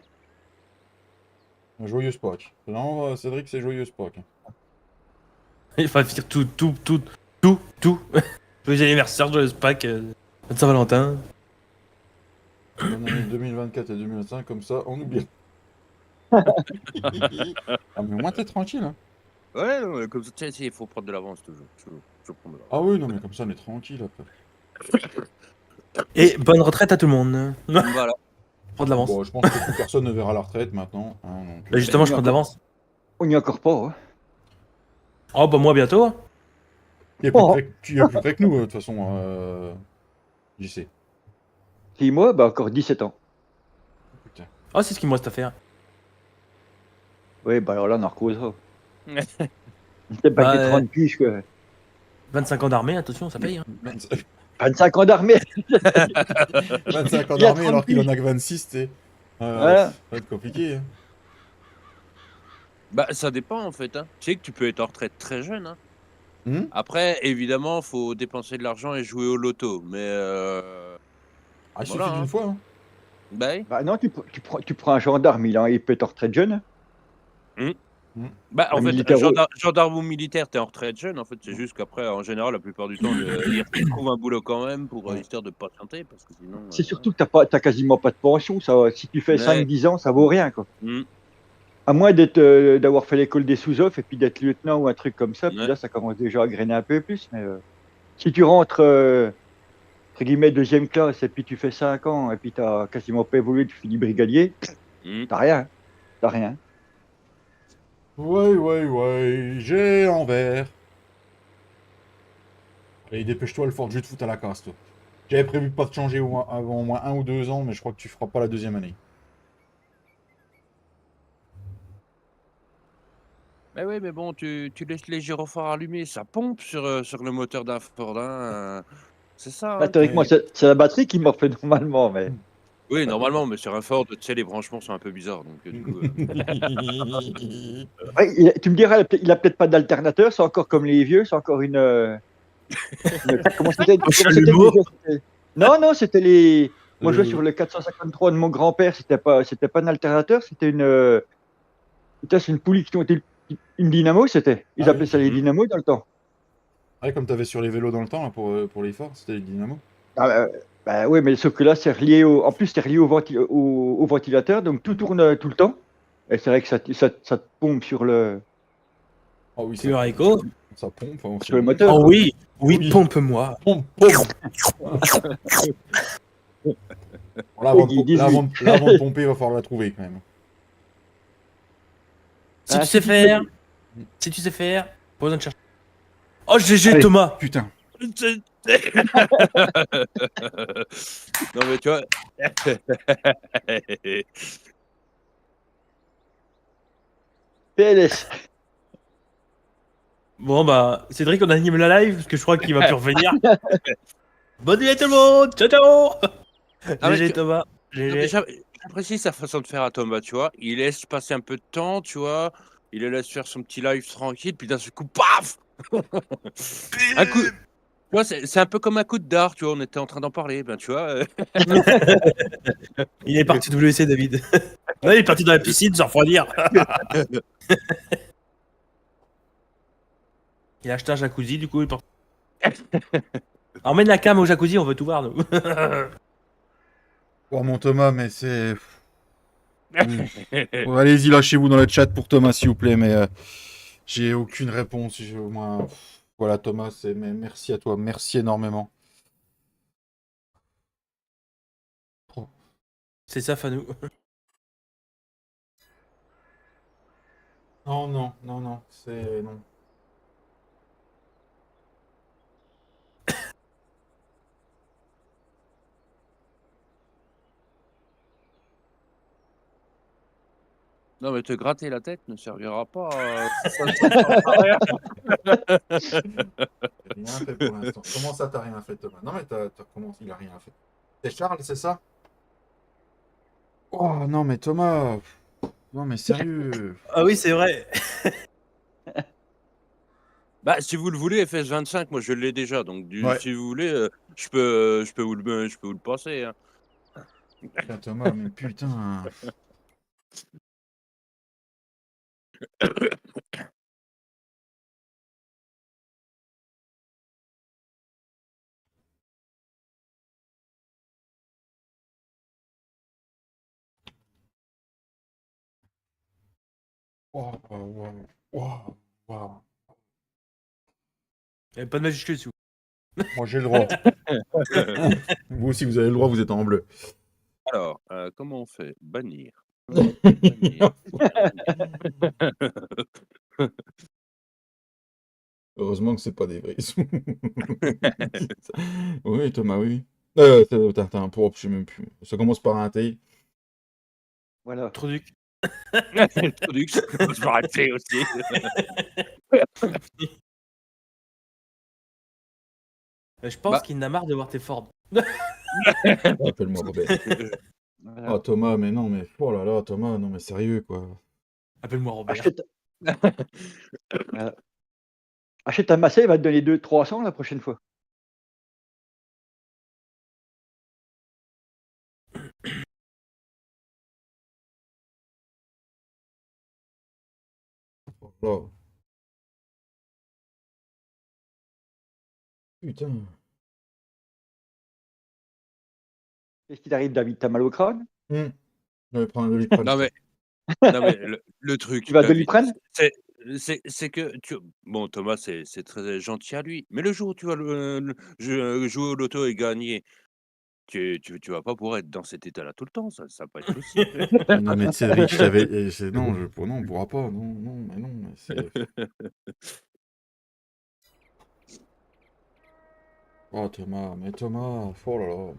Joyeuse Pâques. Non, Cédric, c'est joyeuse Pâques. Il faut dire tout. Joyeux anniversaire, joyeux Pâques, Saint-Valentin. Bonne année 2024 et 2025, comme ça, on oublie. Ah, mais au moins, t'es tranquille. Hein. Ouais, non, mais comme ça, tu sais, il faut prendre de l'avance toujours. Je prends de l'avance. Ah oui, non, mais comme ça, on est tranquille après. Et bonne retraite à tout le monde. Voilà. Prends de l'avance. Bon, je pense que plus personne ne verra la retraite maintenant. Hein, donc, Bah, justement, je prends de l'avance. On n'y est encore pas. Hein. Oh, bah, moi, bientôt. il est plus Oh. près, tu es plus près que nous, de toute façon. J'y sais. 6 mois, bah encore 17 ans. Putain. Oh, c'est ce qu'il me reste à faire. Oui, bah alors là, on en recausera. C'est pas Bah, que des 30 piges, quoi. 25 ans d'armée, attention, ça paye. Hein. 25 ans d'armée. 25 ans Il y a d'armée 30 alors qu'il en piges. a que 26, tu sais. Voilà. Ça va être compliqué. Hein. Bah, ça dépend en fait. Hein. Tu sais que tu peux être en retraite très jeune. Hein. Hmm. Après, évidemment, faut dépenser de l'argent et jouer au loto. Mais Ah, il voilà. suffit d'une Hein. fois. Hein. Bah, oui. Bah non, tu prends un gendarme, il peut être en retraite jeune. Bah, Un en fait, militaire. gendarme ou militaire, t'es en retraite jeune. En fait, c'est juste qu'après, en général, la plupart du temps, ils trouvent un boulot quand même pour Ouais. histoire de patienter. Parce que sinon. C'est surtout que t'as quasiment pas de pension. Ça, si tu fais Ouais. 5-10 ans, ça vaut rien, quoi. Hmm. À moins d'avoir fait l'école des sous-offres et puis d'être lieutenant ou un truc comme ça. Puis Ouais. là, ça commence déjà à grainer un peu plus. Mais si tu rentres, entre guillemets, deuxième classe et puis tu fais 5 ans et puis t'as quasiment pas évolué, tu finis brigadier, Hmm. t'as rien. T'as rien. Ouais, j'ai l'envers. Allez, dépêche-toi, le fort jeu de foot à la casse, toi. J'avais prévu de pas te changer avant au moins 1 ou 2 ans, mais je crois que tu feras pas la deuxième année. Mais oui, mais bon, tu laisses les gyrophares allumés, ça pompe sur le moteur d'un Ford. Hein. C'est ça. Là, Hein, théoriquement, c'est la batterie qui m'en fait normalement, mais. Oui, normalement, mais sur un Ford, tu sais, les branchements sont un peu bizarres. Donc, du coup. Ouais, tu me diras, il a peut-être pas d'alternateur, c'est encore comme les vieux, c'est encore comment c'était l'humour. Non, non, c'était les. Moi, je jouais Euh, sur le 453 de mon grand-père, c'était pas un alternateur, c'est une poulie qui était une dynamo, c'était. Ils Ah appelaient oui. ça les dynamos dans le temps. Ouais, comme t'avais sur les vélos dans le temps, là, pour les forts, c'était les dynamos. Ah, bah, oui, mais sauf que là, c'est relié en plus, c'est relié au ventilateur, donc tout tourne tout le temps. Et c'est vrai que ça te pompe Ah oui, Tu le haricot. ça pompe, hein, c'est sur le bon. moteur. Oh oui, oui, Oui. pompe-moi. Pompe, pompe. Bon, là, avant de, Ils disent là, oui. là, avant de pomper, il va falloir la trouver quand même. Si Ah, tu sais te faire, mets- si tu sais faire, pas besoin de chercher. Oh, GG Allez. Thomas. Putain. Non, mais tu vois. PLS. Bon bah, Cédric, on anime la live parce que je crois qu'il va plus revenir. Bonne nuit à tout le monde. Ciao ciao. Ah, mais GG tu- Thomas. non, mais GG. j'apprécie sa façon de faire à Thomas, tu vois. Il laisse passer un peu de temps, tu vois. Il le laisse faire son petit live tranquille, puis d'un seul coup, paf. Un coup. Tu vois, c'est un peu comme un coup de dard, tu vois. On était en train d'en parler, ben tu vois. Il est parti WC David. Non, il est parti dans la piscine se refroidir. Il a acheté un jacuzzi, du coup il est parti. Emmène la cam au jacuzzi, on veut tout voir nous. Oh, mon Thomas, mais c'est... Bon, allez-y, lâchez-vous dans le chat pour Thomas, s'il vous plaît, mais j'ai aucune réponse. Au moins... Voilà, Thomas, mais merci à toi. Merci énormément. Oh. C'est ça, Fanou. Non, c'est... Non. Non, mais te gratter la tête ne servira pas. Ça servira à rien. J'ai rien fait pour l'instant. Comment ça, t'as rien fait, Thomas? Non, mais comment il a rien fait? C'est Charles, c'est ça? Oh, non, mais Thomas... Non, mais sérieux. Ah oui, c'est vrai. Bah, si vous le voulez, FS25, moi je l'ai déjà. Donc, Ouais. si vous voulez, je peux vous le passer. Hein. Putain, Thomas, mais putain... Waouh, waouh, waouh, waouh. Et pas de majuscule, s'il vous Moi, j'ai le droit. Vous aussi, vous avez le droit, vous êtes en bleu. Alors, comment on fait? Bannir. Bannir. Heureusement que c'est pas des vrais sous. Oui, Thomas, oui. Tintin, je sais même plus. Ça commence par un T. Voilà. Truc. Introduction. Je vais arrêter aussi. Je pense Bah. qu'il en a marre de voir tes Ford. Appelle-moi Robert. Voilà. Ah, Thomas, mais non, mais oh là là, Thomas, non, mais sérieux, quoi. Appelle-moi Robert. Voilà. Achète un Massey, il va te donner 300 la prochaine fois. Oh là. Putain. Qu'est-ce qui t'arrive, David? T'as mal au crâne? Je vais prendre un Doliprane. Non, mais le truc, Tu vas David, Doliprane? c'est que bon, Thomas, c'est très gentil à lui, mais le jour où tu vas jouer au loto et gagner, tu vas pas pouvoir être dans cet état-là tout le temps, ça va pas être possible. Non, mais Cédric, je t'avais. Non, non, on pourra pas. Non, non, mais non, mais c'est. Oh, Thomas, mais Thomas, oh là là.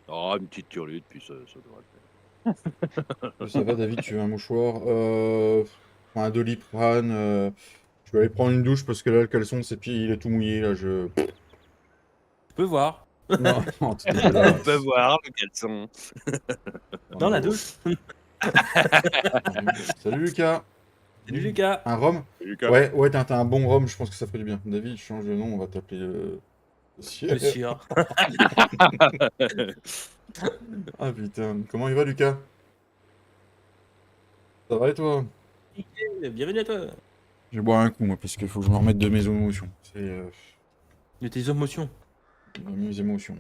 Oh, une petite turlute, puis ça devrait le faire. Ça va, David, tu veux un mouchoir? Un Doliprane. Je vais aller prendre une douche parce que là, le caleçon, ses pieds, il est tout mouillé. Là, je. Tu peux voir. Non, non, c'est On dégueulasse. peut voir le caleçon. Dans la douche. Salut, Lucas. Salut Lucas. Un rhum? Lucas. Ouais, t'as un bon rhum, je pense que ça ferait du bien. David, change de nom, on va t'appeler Le sieur. Ah putain, comment il va, Lucas? Ça va et toi? Bienvenue à toi. Je vais boire un coup, moi, parce qu'il faut que je me remette de mes émotions. C'est De tes émotions. mes émotions.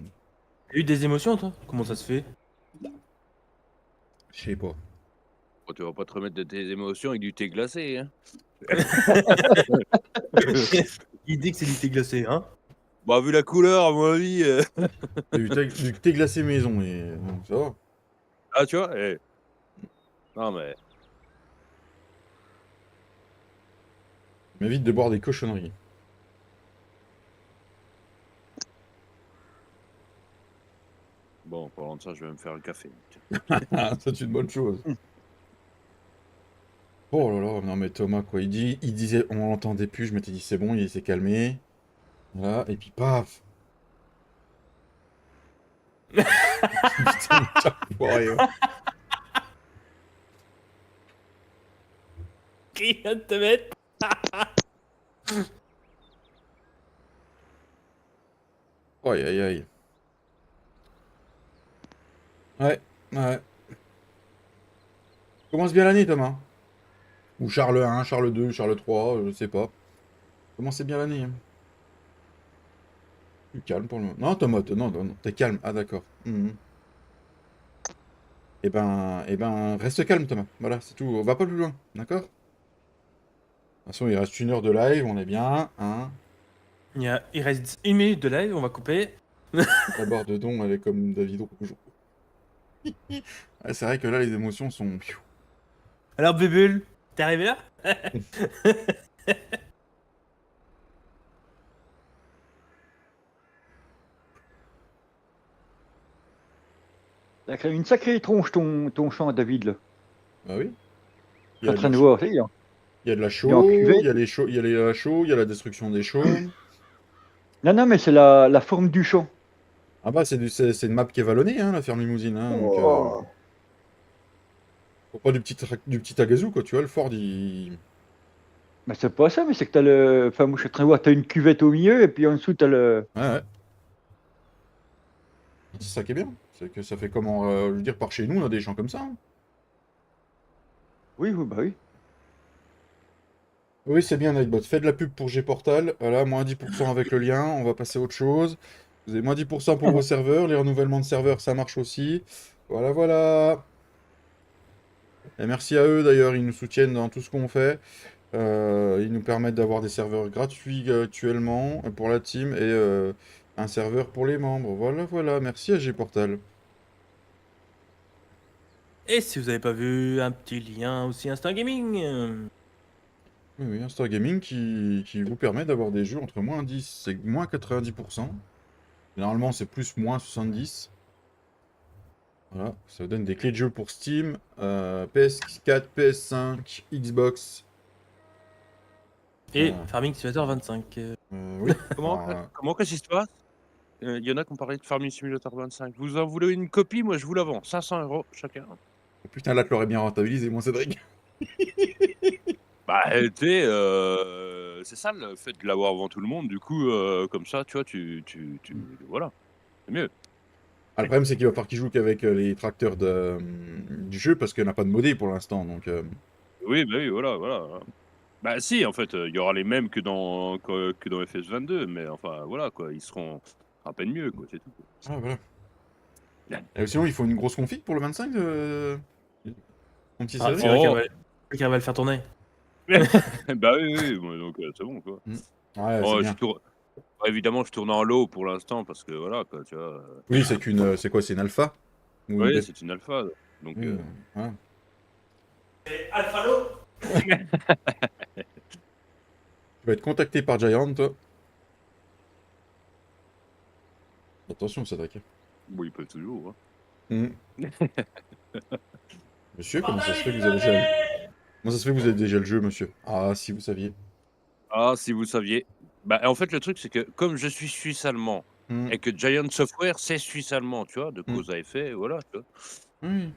T'as eu des émotions, toi? Comment ça se fait? Je sais pas. Bon, tu vas pas te remettre de tes émotions avec du thé glacé, hein? Il dit que c'est du thé glacé, hein? Bah, vu la couleur, à mon avis. Du thé glacé maison, et ça va. Ah, tu vois? Non, mais. M'évite de boire des cochonneries. Bon, en parlant de ça, je vais me faire un café. Ah, c'est une bonne chose. Oh là là, non mais Thomas, quoi, il disait, on l'entendait plus, je m'étais dit c'est bon, il s'est calmé. Voilà, et puis paf. Putain, enfoiré, ouais. Qui vient de te mettre? Aïe aïe aïe. Ouais, ouais. Commence bien l'année, Thomas. Ou Charles 1, Charles 2, Charles 3, je sais pas. Commencez bien l'année. Hein. Tu calme pour le moment. Non, Thomas, non, non, t'es calme. Ah, d'accord. Eh ben, reste calme, Thomas. Voilà, c'est tout. On va pas plus loin, d'accord? De toute façon, il reste 1 heure de live, on est bien. Hein. Il reste 1 minute de live, on va couper. La barre de don, elle est comme David Rouge. Ah, c'est vrai que là, les émotions sont. Alors, Bébule, t'es arrivé là? T'as créé une sacrée tronche ton champ, David, là. Bah oui. Je suis en train de voir, tu sais, Il y a de la Il est en chaux, cuvette. il y a les chaux, il y a la chaux, il y a la destruction des chaux. Non, mais c'est la forme du champ. Ah bah, c'est une map qui est vallonnée, hein, la ferme limousine. Hein, donc, Oh. faut pas du petit agazou, quoi, tu vois, le Ford, il. Mais c'est pas ça, mais c'est que t'as le. Enfin, moi, je suis en train de voir, t'as une cuvette au milieu, et puis en dessous, t'as le. Ouais, ouais. C'est ça qui est bien. C'est que ça fait comment, je veux dire, par chez nous, on a des champs comme ça. Hein. Oui, bah oui. Oui, c'est bien, Nightbot. Fais de la pub pour Gportal. Voilà, moins 10% avec le lien. On va passer à autre chose. Vous avez moins 10% pour vos serveurs. Les renouvellements de serveurs, ça marche aussi. Voilà, voilà. Et merci à eux d'ailleurs, ils nous soutiennent dans tout ce qu'on fait. Ils nous permettent d'avoir des serveurs gratuits actuellement pour la team et un serveur pour les membres. Voilà, voilà. Merci à Gportal. Et si vous avez pas vu, un petit lien aussi Instant Gaming. Oui, oui, un Star Gaming qui vous permet d'avoir des jeux entre moins 10 et moins 90%. Généralement, c'est plus moins 70. Voilà, ça vous donne des clés de jeu pour Steam, PS4, PS5, Xbox. Et Voilà. Farming Simulator 25. Oui. Comment, Alors, comment qu'est-ce qui se passe? Il y en a qui ont parlé de Farming Simulator 25. Vous en voulez une copie? Moi, je vous la vends. 500 € chacun. putain, là, tu l'aurais bien rentabilisé, mon Cédric. Bah, tu sais, c'est ça le fait de l'avoir avant tout le monde. Du coup, comme ça, tu vois, voilà, c'est mieux. Ah, le problème, c'est qu'il va falloir qu'il joue qu'avec les tracteurs du jeu parce qu'il n'y en a pas de modé pour l'instant. Donc, Oui, bah oui, voilà, voilà. Bah si, en fait, il y aura les mêmes que dans FS22, mais enfin, voilà, quoi, ils seront à peine mieux, quoi, c'est tout, quoi. ah, voilà. Et sinon, il faut une grosse config pour le 25 mon petit Ah, Cédric. c'est vrai Oh! qu'elle va le faire tourner. Bah oui, oui, moi, donc c'est bon, quoi. Mm. Ouais, c'est Oh, bien. évidemment, je tourne en low pour l'instant parce que voilà, quoi, tu vois? Oui, c'est qu'une. C'est quoi? C'est une alpha? Ou une Oui, bêta? c'est une alpha, donc Oui, ouais. Alphalo. Tu vas être contacté par Giant, toi. Attention, Cédric. bon, ils peuvent toujours, hein. Mm. Monsieur, comment ça se fait que vous avez déjà... Comment ça se fait que vous avez déjà le jeu, monsieur? Ah, si vous saviez. Ah, si vous saviez. Bah, en fait, le truc, c'est que comme je suis suisse-allemand Mm. et que Giant Software, c'est suisse-allemand, tu vois? De Mm. cause à effet, voilà, tu vois? Oui.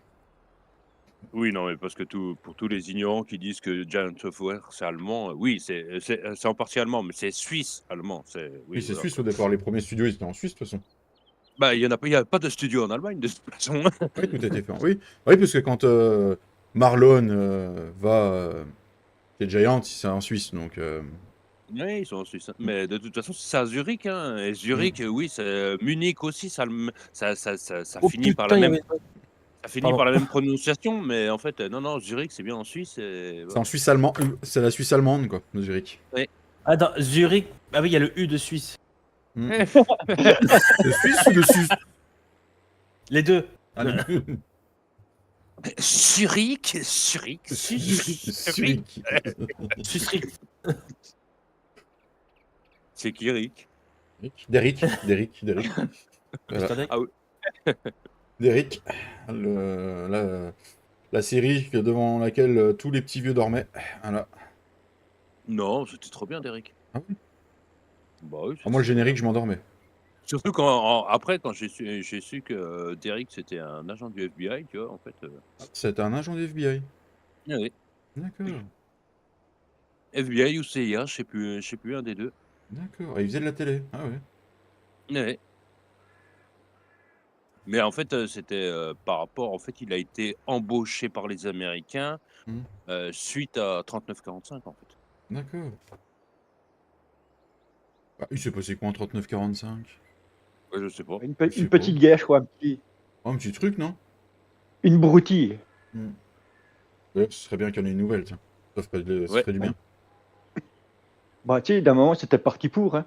Oui, non, mais parce que pour tous les ignorants qui disent que Giant Software, c'est allemand, oui, c'est en partie allemand, mais c'est suisse-allemand, Oui, oui, c'est voilà, suisse quoi. au départ. Les premiers studios, ils étaient en Suisse, de toute façon. Bah, il y a pas de studio en Allemagne, de toute façon. Oui, tout a été fait. Oui, oui, parce que quand Marlon va chez Giant, c'est en Suisse, donc... Oui, ils sont en Suisse, hein, mais de toute façon, c'est à Zurich, hein, et Zurich, oui, c'est Munich aussi, ça Oh finit par la putain, il y même avait. ça finit Pardon. par la même prononciation, mais en fait, non, non, Zurich, c'est bien en Suisse et C'est en voilà. Suisse allemand. C'est la Suisse allemande, quoi, de Zurich. Oui. Attends, Zurich. Ah oui, il y a le U de Suisse. Mm. De Suisse ou de Suisse? Les deux. Ah, les deux. Zurich, Zurich, Zurich. Zurich. Suisse. C'est qui, Rick? Derrick. Voilà. Mr. Deck. Ah oui. Derrick, la série devant laquelle tous les petits vieux dormaient. Voilà. Non, c'était trop bien, Derrick. Ah oui. Bah oui, Ah, moi, le c'était générique, super. je m'endormais. Surtout après, quand j'ai su que Derrick, c'était un agent du FBI, tu vois, en fait. C'était un agent du FBI. Ah oui. D'accord. FBI ou CIA, je sais plus, un des deux. D'accord. Et il faisait de la télé. Ah ouais. Ouais. Mais en fait, c'était par rapport, en fait, il a été embauché par les Américains Hmm. suite à 39-45, en fait. D'accord. Ah, il s'est passé quoi en 39-45? Ouais, je sais pas. Une, Je sais une pas. petite guerre, quoi, Oh, un petit truc, non? une broutille. Hmm. D'ailleurs, ce serait bien qu'il y en ait une nouvelle, tiens. Ça Ouais. ferait du bien. Bah, tu sais, d'un moment, c'était parti pour, hein.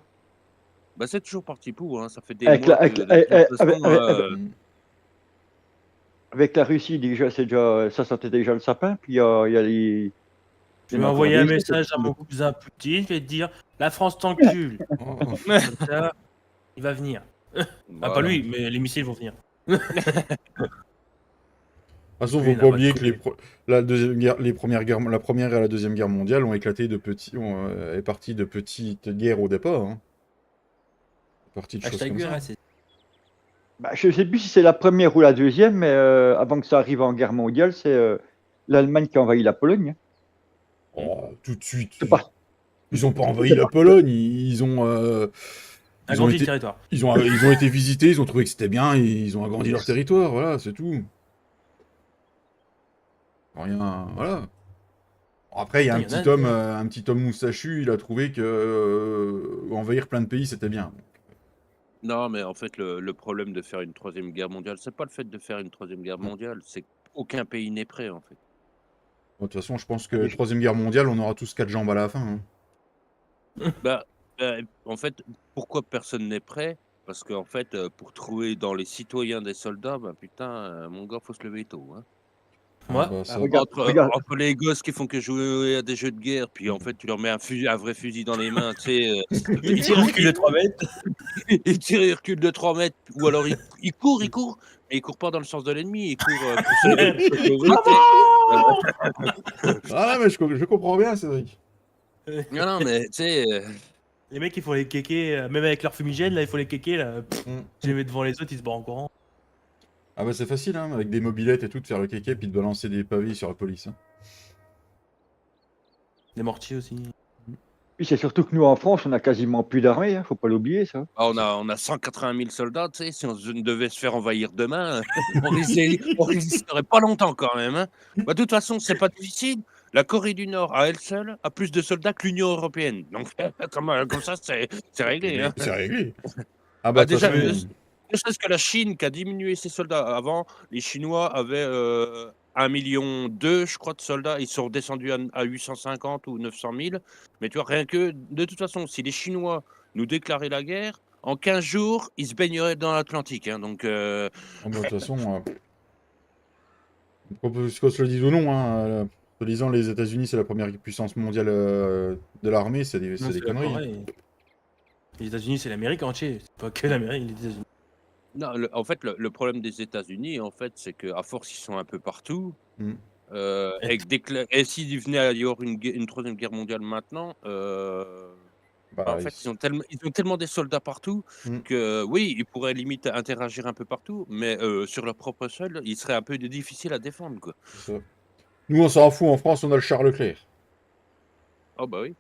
Bah, c'est toujours parti pour, hein. Ça fait des Avec mois la, que avec, de toute façon, Hmm. avec la Russie, déjà, ça sentait déjà le sapin. Puis il y a les. Je les vais envoyer un nationalistes, message à le- mon cousin Poutine. Je vais te dire la France t'encule. Oh. Comme ça, il va venir. Ah, pas voilà. lui, mais les missiles vont venir. De toute façon, Lui, faut il n'a pas pas de oublier que couilles. la deuxième guerre, la première et la deuxième guerre mondiale ont éclaté est parti de petites guerres au départ, hein. C'est parti de choses Hashtag comme ça. URSS. Bah, je sais plus si c'est la première ou la deuxième, mais avant que ça arrive en guerre mondiale, c'est l'Allemagne qui a envahi la Pologne. Oh, tout de suite. C'est pas. Ils ont pas envahi c'est la pas- Pologne, ils ont Agrandi le été, territoire. ils ont été visités, ils ont trouvé que c'était bien et ils ont agrandi leur territoire, voilà, c'est tout. Rien, voilà. Après, il y a Putain, il y en a. un petit homme moustachu, il a trouvé que envahir plein de pays, c'était bien. Non, mais en fait, le problème de faire une troisième guerre mondiale, c'est pas le fait de faire une troisième guerre mondiale, c'est qu'aucun pays n'est prêt, en fait. De toute façon, je pense que Troisième Guerre mondiale, on aura tous 4 jambes à la fin. Hein. Bah, en fait, pourquoi personne n'est prêt? Parce qu'en fait, pour trouver dans les citoyens des soldats, bah putain, mon gars, faut se lever tôt. Hein. Moi, Bah, ça- regarde, Entre, regarde. entre les gosses qui font que jouer à des jeux de guerre, puis en fait, tu leur mets un vrai fusil dans les mains, tu sais. il tire un recul de 3 mètres. Il tire, il recule de 3 mètres, ou alors il court, mais il court pas dans le sens de l'ennemi, il court pour se sauver, tu sais. Ah, mais je comprends bien, Cédric. Non, non, mais tu sais, Les mecs, ils font les kékés, même avec leur fumigène, là, il faut les kékés, là. Mm. Je les mets devant les autres, ils se barrent en courant. Ah bah c'est facile, hein, avec des mobilettes et tout, de faire le kéké puis de balancer des pavés sur la police. Hein. Les mortiers aussi. Puis c'est surtout que nous, en France, on a quasiment plus d'armée, hein, faut pas l'oublier, ça. on a 180 000 soldats, tu sais, si on devait se faire envahir demain, on résisterait pas longtemps quand même. Hein. Bah, de toute façon, c'est pas difficile. La Corée du Nord, à elle seule, a plus de soldats que l'Union Européenne. Donc, comme ça, c'est réglé. Hein. C'est réglé. Ah bah Ah, déjà, de toute façon, ne serait-ce que la Chine qui a diminué ses soldats. Avant, les Chinois avaient 1,2 million, je crois, de soldats. Ils sont redescendus à 850 ou 900 000. Mais tu vois, rien que, de toute façon, si les Chinois nous déclaraient la guerre, en 15 jours, ils se baigneraient dans l'Atlantique. Hein, donc, ah bah, de toute façon, qu'on se le dise ou non, hein, soi-disant les États-Unis c'est la première puissance mondiale de l'armée, c'est des Non, des la conneries. Hein. Corée. Les États-Unis, c'est l'Amérique entière. C'est pas que l'Amérique, les États-Unis. non, en fait, le problème des États-Unis, en fait, c'est qu'à force, ils sont un peu partout. Mm. Et s'il venait à y avoir une troisième guerre mondiale maintenant, Bah, en fait, ils ont tellement des soldats partout Mm. que oui, ils pourraient limite interagir un peu partout, mais sur leur propre sol, il serait un peu difficile à défendre, quoi. c'est ça. Nous on s'en fout, en France on a le Charles Leclerc. Oh bah oui.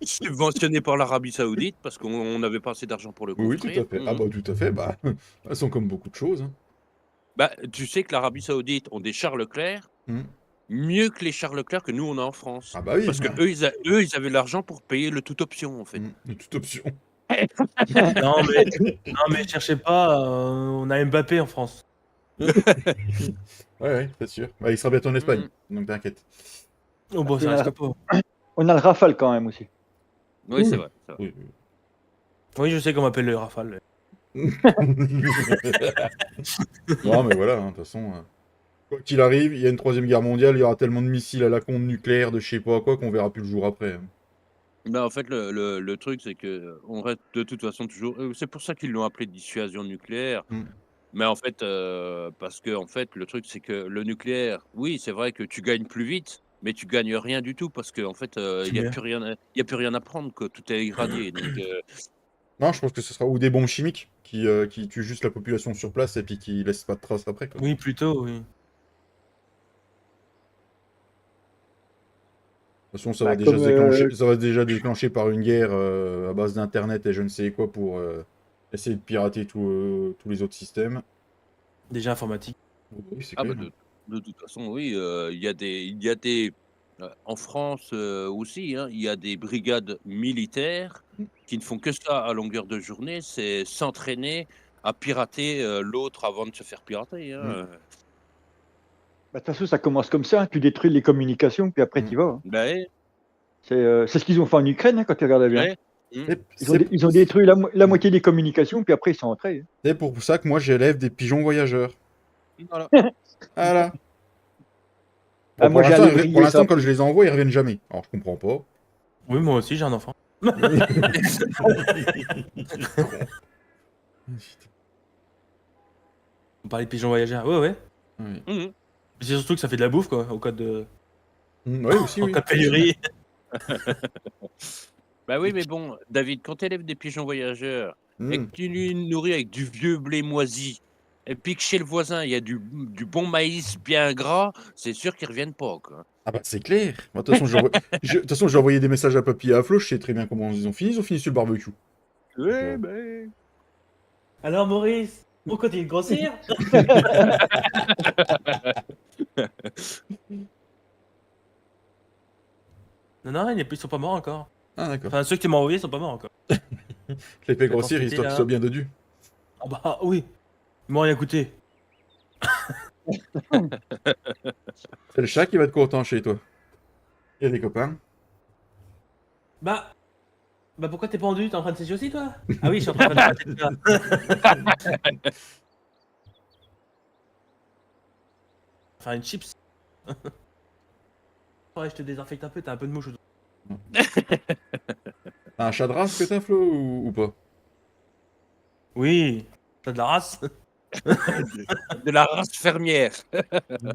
Subventionné par l'Arabie Saoudite parce qu'on n'avait pas assez d'argent pour le Oui, construire. tout à fait. Ah bah tout à fait, bah, elles sont comme beaucoup de choses. Hein. Bah, tu sais que l'Arabie Saoudite ont des chars Leclerc Mm. mieux que les chars Leclerc que nous on a en France. Ah bah oui, Parce que bah, eux, ils avaient l'argent pour payer le toute option en fait. de toute option. Non, mais cherchez pas, on a Mbappé en France. Ouais, c'est sûr. Bah, il sera bientôt en Espagne, donc t'inquiète. Oh, bon, ça risque pas. On a le Rafale quand même aussi. Oui, c'est vrai. C'est vrai. Oui. Oui, je sais qu'on m'appelle le Rafale. Non, mais voilà, hein, de toute façon, quoi qu'il arrive, il y a une troisième guerre mondiale, il y aura tellement de missiles à la con, de nucléaire, de je sais pas quoi, qu'on verra plus le jour après. Hein. Bah, en fait, le truc, c'est que on reste de toute façon toujours. C'est pour ça qu'ils l'ont appelé dissuasion nucléaire. Mm. Mais en fait, parce que en fait, le truc, c'est que le nucléaire, oui, c'est vrai que tu gagnes plus vite, mais tu gagnes rien du tout parce qu'en fait, il y a bien. plus rien, il y a plus rien à prendre, quoi. Tout est irradié. Donc, Non, je pense que ce sera ou des bombes chimiques qui tuent juste la population sur place et puis qui laissent pas de traces après. Quoi. Oui, plutôt, oui. De toute façon, ça Bah, va déjà comme, se déclencher, ça va déjà déclencher par une guerre à base d'internet et je ne sais quoi pour essayer de pirater tous les autres systèmes. Déjà informatique. Oui, c'est ah bah, clair. de toute façon, oui, il y a des en France aussi, hein, il y a des brigades militaires qui ne font que ça à longueur de journée, c'est s'entraîner à pirater l'autre avant de se faire pirater. Hein. Bah, de toute façon, ça commence comme ça, hein, tu détruis les communications, puis après tu vas. Hein. Bah, ouais, C'est ce qu'ils ont fait en Ukraine, hein, quand tu regardes bien. ouais. Ils ont détruit la moitié des communications, puis après ils sont entrés. Hein. C'est pour ça que moi j'élève des pigeons voyageurs. Voilà. Voilà. Ah, Bon, moi, j'ai allé pour briller l'instant, ça. quand je les envoie, ils reviennent jamais. Alors je comprends pas. Oui, moi aussi, j'ai un enfant. On parlait de pigeons voyageurs. Ouais, ouais. Oui. Mhm. C'est surtout que ça fait de la bouffe, quoi, au cas de, Oui, aussi, en oui. cas de pénurie. Bah oui, mais bon, David, quand tu élèves des pigeons voyageurs et Mm. que tu les nourris avec du vieux blé moisi, et puis que chez le voisin, il y a du bon maïs bien gras, c'est sûr qu'ils reviennent pas, quoi. Ah bah c'est clair. Moi, de toute façon, de toute façon, j'ai envoyé des messages à Papy et à Flo, je sais très bien comment ils ont fini. Ils ont fini sur le barbecue. Ouais, bah... Alors, Maurice, on continue de grossir? Non, ils sont pas morts encore. Ah d'accord. Enfin, ceux que tu m'as envoyés sont pas morts encore. Je les fais Attends, grossir c'était histoire qu'ils là. soient bien dodus. Ah bah oui. Ils m'ont rien coûté. C'est le chat qui va être content chez toi. Il y a des copains. Bah pourquoi t'es pendu? T'es en train de sécher aussi, toi? Ah oui, je suis en train de faire enfin, une chips. Ouais, je te désinfecte un peu, t'as un peu de mouche autour. T'as un chat de race que t'as, Flo, ou pas? Oui, t'as de la race. De la race fermière. Non,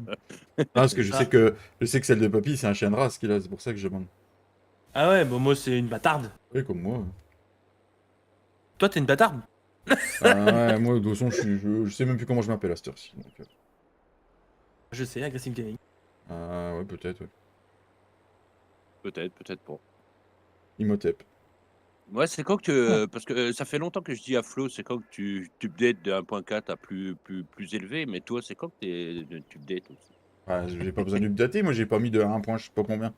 parce que Ça. je sais que celle de papy, c'est un chien de race qu'il a, c'est pour ça que je demande. Ah ouais, bon, moi, c'est une bâtarde. Oui, comme moi. Toi, t'es une bâtarde? Ah ouais, moi, de toute façon, je sais même plus comment je m'appelle à cette heure-ci. Donc, Je sais, Aggressive Gaming. ah ouais, peut-être, ouais. Peut-être, peut-être pas. Imhotep. Ouais, c'est quand que parce que ça fait longtemps que je dis à Flo, c'est quand que tu updates de 1.4 à plus élevé, mais toi, c'est quand que tu updates aussi? Ah, j'ai pas besoin d'updater, moi j'ai pas mis de 1 point, je sais pas combien.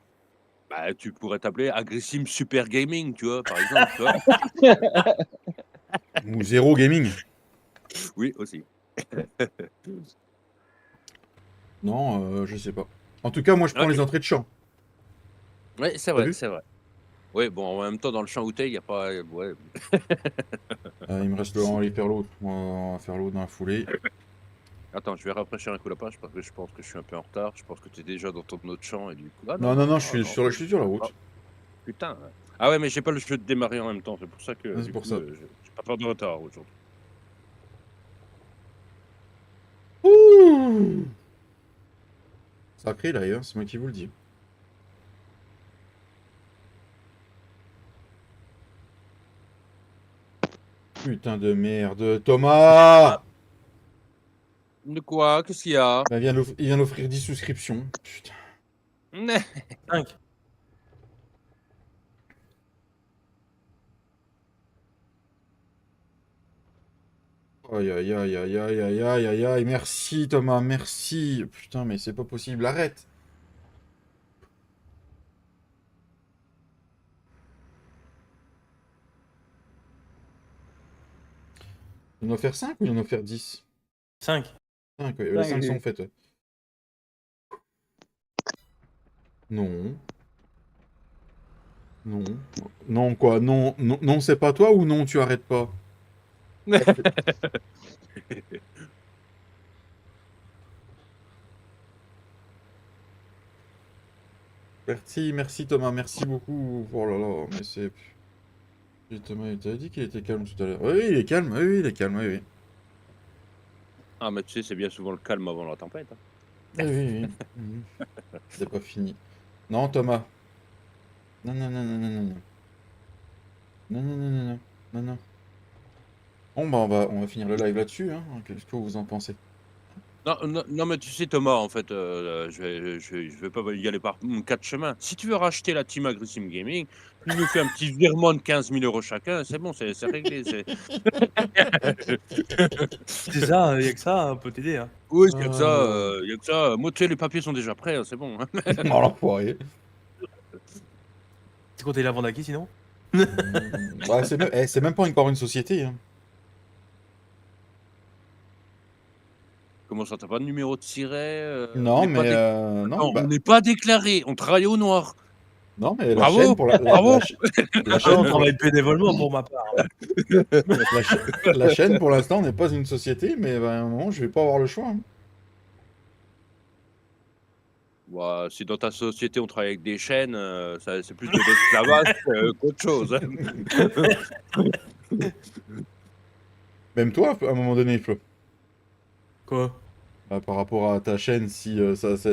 Bah, tu pourrais t'appeler Agrissim Super Gaming, tu vois, par exemple, tu vois? Ou 0 gaming. Oui, aussi. Non, je sais pas. En tout cas, moi je prends les OK. entrées de champ. Ouais, c'est T'as vrai, vu? c'est vrai. Ouais, bon, en même temps, dans le champ où tu es, il y a pas ouais. Il me reste le aller faire l'autre. On va faire l'autre dans la foulée. Attends, je vais rafraîchir un coup la page parce que je pense que je suis un peu en retard. Je pense que tu es déjà dans ton autre champ et du coup ah Non, non, non, non, non, non, non, je suis sur la route. ah, putain. Ah ouais, mais j'ai pas le jeu de démarrer en même temps, c'est pour ça que Ah, c'est du pour coup, ça. j'ai pas peur de retard aujourd'hui. Ouh! Sacré d'ailleurs, c'est moi qui vous le dis. Putain de merde. Thomas! De quoi? Qu'est-ce qu'il y a? Bah, il vient d'offrir 10 souscriptions. Putain. 5. Aïe aïe aïe aïe aïe aïe aïe aïe aïe. Merci Thomas, merci. Putain, mais c'est pas possible, arrête. Il en a offert 5 ou il en a offert 10? 5. 5, ouais, les 5 sont faites. Ouais. Non. Non. Non, quoi? Non, non, non, c'est pas toi ou non, tu arrêtes pas? Merci, merci Thomas, merci beaucoup. Oh là là, mais c'est. Et Thomas, il t'avait dit qu'il était calme tout à l'heure. Oui, oui, il est calme, oui, oui, il est calme, oui, oui. Ah, mais tu sais, c'est bien souvent le calme avant la tempête, hein. Oui, oui, oui. Mhm. C'est pas fini. Non, Thomas. Non, non, non, non, non, non, non. Non, non, non, non, non, non, non. Bon, bah, on va finir le live là-dessus, hein. Qu'est-ce que vous en pensez? Non, non, non, mais tu sais, Thomas, en fait, je vais pas y aller par 4 chemins. Si tu veux racheter la team Agrissim Gaming, tu nous fais un petit virement de 15 000 € chacun, c'est bon, c'est réglé. C'est ça, y'a que ça, on peut t'aider. Hein. Oui, il y a que ça, Oh, il y a que ça. Moi, tu sais, les papiers sont déjà prêts, hein, c'est bon, hein. oh l'enfoiré. Tu comptes la vendre à qui sinon? Ouais, c'est même pas encore une société, hein. Comment ça, tu pas de numéro de siret? On Non, n'est pas mais dé non, attends, on bah, n'est pas déclaré, on travaille au noir. non, mais la chaîne Bravo, pour bravo! la Ah, on chaîne pour travaille bénévolement pour ma part. la chaîne pour l'instant n'est pas une société, mais bah, à un moment je vais pas avoir le choix, hein. Bah, si dans ta société, on travaille avec des chaînes, ça c'est plus de l'esclavage, qu'autre chose, hein. Même toi, à un moment donné, Flo. Quoi? Bah, par rapport à ta chaîne, si,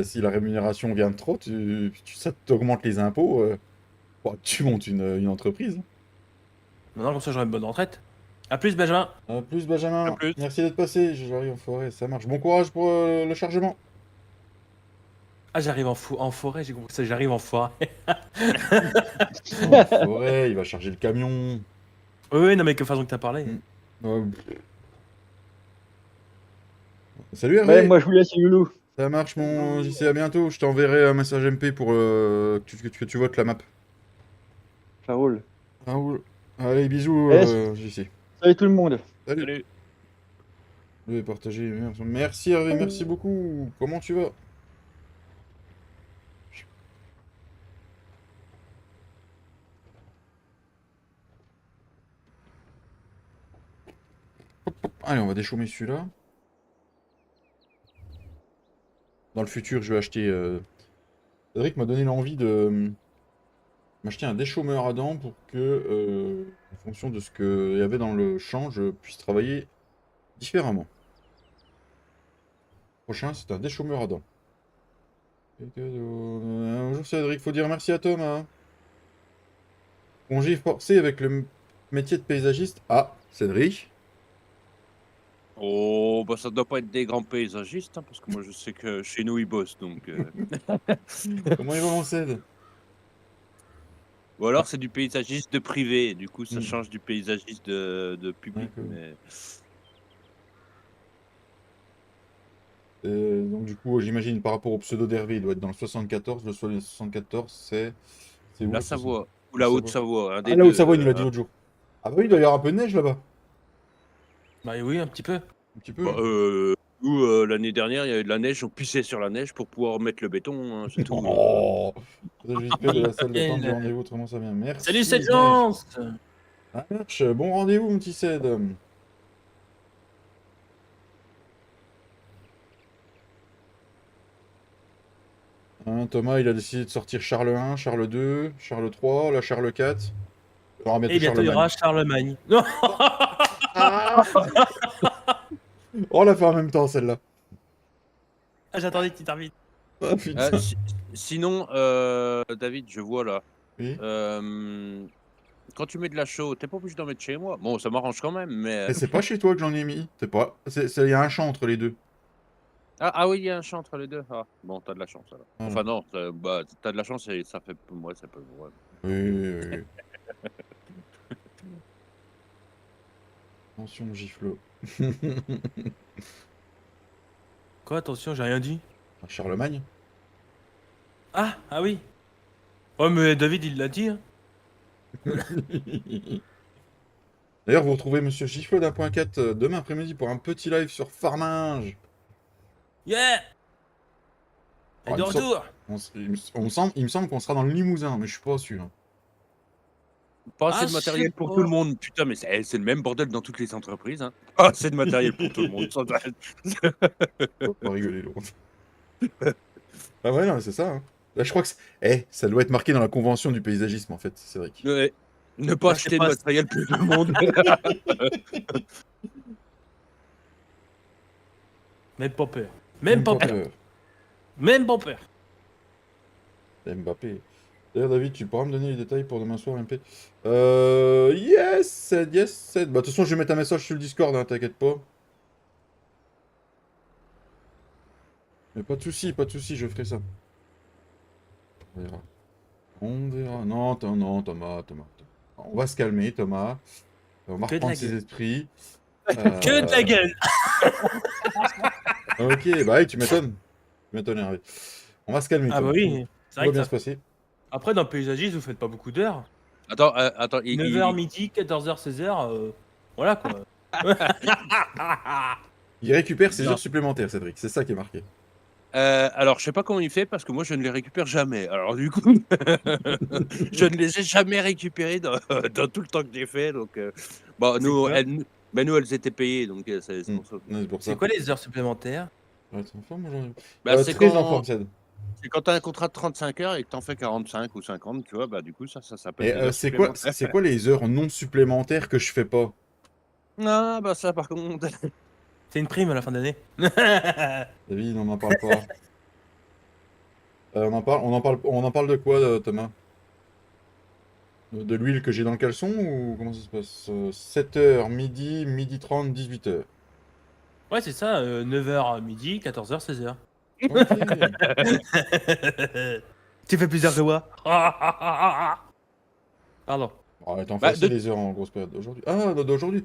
si la rémunération vient de trop, ça t'augmente les impôts, bah, tu montes une entreprise. Maintenant, comme ça, j'aurai une bonne retraite. A plus, Benjamin. À plus, À Benjamin. plus. Merci d'être passé. J'arrive en forêt, ça marche. Bon courage pour le chargement. Ah, j'arrive en forêt, j'ai compris ça, j'arrive en forêt. En forêt, il va charger le camion. Oui, non, mais que façon que t'as parlé. Mm. Euh, Salut Ouais, Hervé. moi je vous laisse, Loulou. Ça marche, mon JC. À bientôt. Je t'enverrai un message MP pour que tu votes la map. Ça roule. Ah, ouais. Allez, bisous, Allez, JC. salut tout le monde. Salut. Salut. Le partager. Merci Hervé, merci beaucoup. Comment tu vas? Allez, on va déchaumer celui-là. Dans le futur, je vais acheter... Cédric m'a donné l'envie de m'acheter un déchaumeur à dents pour que, en fonction de ce qu'il y avait dans le champ, je puisse travailler différemment. Prochain, c'est un déchaumeur à dents. Bonjour Cédric, faut dire merci à Tom. Hein. Congé forcé avec le métier de paysagiste. Ah, Cédric. Oh, bah ça doit pas être des grands paysagistes, hein, parce que moi je sais que chez nous ils bossent, donc. Comment il va mon Céd? Ou alors c'est du paysagiste de privé, du coup ça Hmm. change du paysagiste de public. D'accord. Mais... Donc du coup, j'imagine par rapport au pseudo d'Hervé, il doit être dans le 74. Le 74, c'est où La le 60? Savoie, ou La la Savoie. Haute-Savoie, un des Ah, la deux. Haute-Savoie, il nous l'a dit l'autre jour. Ah bah oui, il doit y avoir un peu de neige là-bas. Bah oui, un petit peu. Un petit peu. Bah, nous, l'année dernière, il y avait de la neige, on pissait sur la neige pour pouvoir mettre le béton, hein, c'est tout. Oh, JP de la salle d'attente du Nickel. rendez-vous, autrement ça vient. Merci. Salut, Neige. cette chance. Ça marche. Bon rendez-vous, mon petit Ced. Hein, Thomas, il a décidé de sortir Charles 1, Charles 2, Charles 3, là Charles 4. On va Et bientôt bientôt, il y Charlemagne. aura Charlemagne. Non. Oh, on l'a fait en même temps, celle-là. Ah, j'attendais que tu termines. Ah, putain. Sinon, David, je vois là. Oui. Quand tu mets de la chaux, t'es pas obligé d'en mettre chez moi. Bon, ça m'arrange quand même, mais. Mais c'est pas chez toi que j'en ai mis. C'est pas. Il y a un champ entre les deux. Ah oui, il y a un champ entre les deux. Ah, bon, t'as de la chance alors. Voilà. Enfin, non, bah, t'as de la chance et ça fait. Moi, ça peut. Ouais. Oui. Attention, gifle. Quoi, attention, j'ai rien dit. Charlemagne. Ah oui. Oh, mais David, il l'a dit. Hein. D'ailleurs, vous retrouvez Monsieur Gifle d'1.4 demain après-midi pour un petit live sur Farminge. Yeah. Et Ah, de il me semble- retour. il me semble qu'on sera dans le Limousin, mais je suis pas sûr. Pas Ah, assez de je matériel sais pour pas. tout le monde. Putain, mais c'est le même bordel dans toutes les entreprises. Hein. Pas assez de matériel pour tout le monde. On va rigoler, l'autre. Ah ouais, non, c'est ça. Hein. Là, je crois que ça doit être marqué dans la convention du paysagisme, en fait, c'est vrai. Ouais. Ne pas Là, c'est acheter de pas- matériel pour tout le monde. Même pas peur. Même pas peur. Même pas peur. Mbappé. D'ailleurs, David, tu pourras me donner les détails pour demain soir, MP? Yes, Ced, yes, Ced. Bah, de toute façon, je vais mettre un message sur le Discord, hein, t'inquiète pas. Mais pas de soucis, je ferai ça. On verra. On verra. Non, non, Thomas. On va se calmer, Thomas. On va Que de reprendre la ses gueule. esprits. Que de la gueule. Ok, bah oui, tu m'étonnes. Hervé. On va se calmer, Ah bah Thomas. oui. C'est Tout vrai va que bien ça... se passer. Après, dans le paysagiste, vous faites pas beaucoup d'heures. Attends, 9h midi, 14h, 16h. Voilà quoi. Il récupère ses Non. heures supplémentaires, Cédric. C'est ça qui est marqué. alors, je sais pas comment il fait parce que moi, je ne les récupère jamais. Alors, du coup, je ne les ai jamais récupérés dans tout le temps que j'ai fait. Donc, bon, nous, quoi elles étaient payées. Donc, c'est pour ça. Ouais, c'est pour ça. C'est quoi les heures supplémentaires? Ouais, t'es en forme aujourd'hui Bah, c'est très en quand, forme, Ced. c'est quand tu as un contrat de 35 heures et que tu en fais 45 ou 50, tu vois, bah, du coup, ça s'appelle Et des heures supplémentaires. c'est quoi les heures non supplémentaires que je fais pas? Ah, bah, ça, par contre. C'est une prime à la fin d'année. David, on n'en parle pas. On en parle de quoi, Thomas? De l'huile que j'ai dans le caleçon ou comment ça se passe? 7h, midi 30, 18h. Ouais, c'est ça. 9h midi, 14h, 16h. Ok. Tu fais plusieurs que moi. Pardon. Oh, t'en Bah, fais assez les heures en grosse période d'aujourd'hui. Ah, d'aujourd'hui.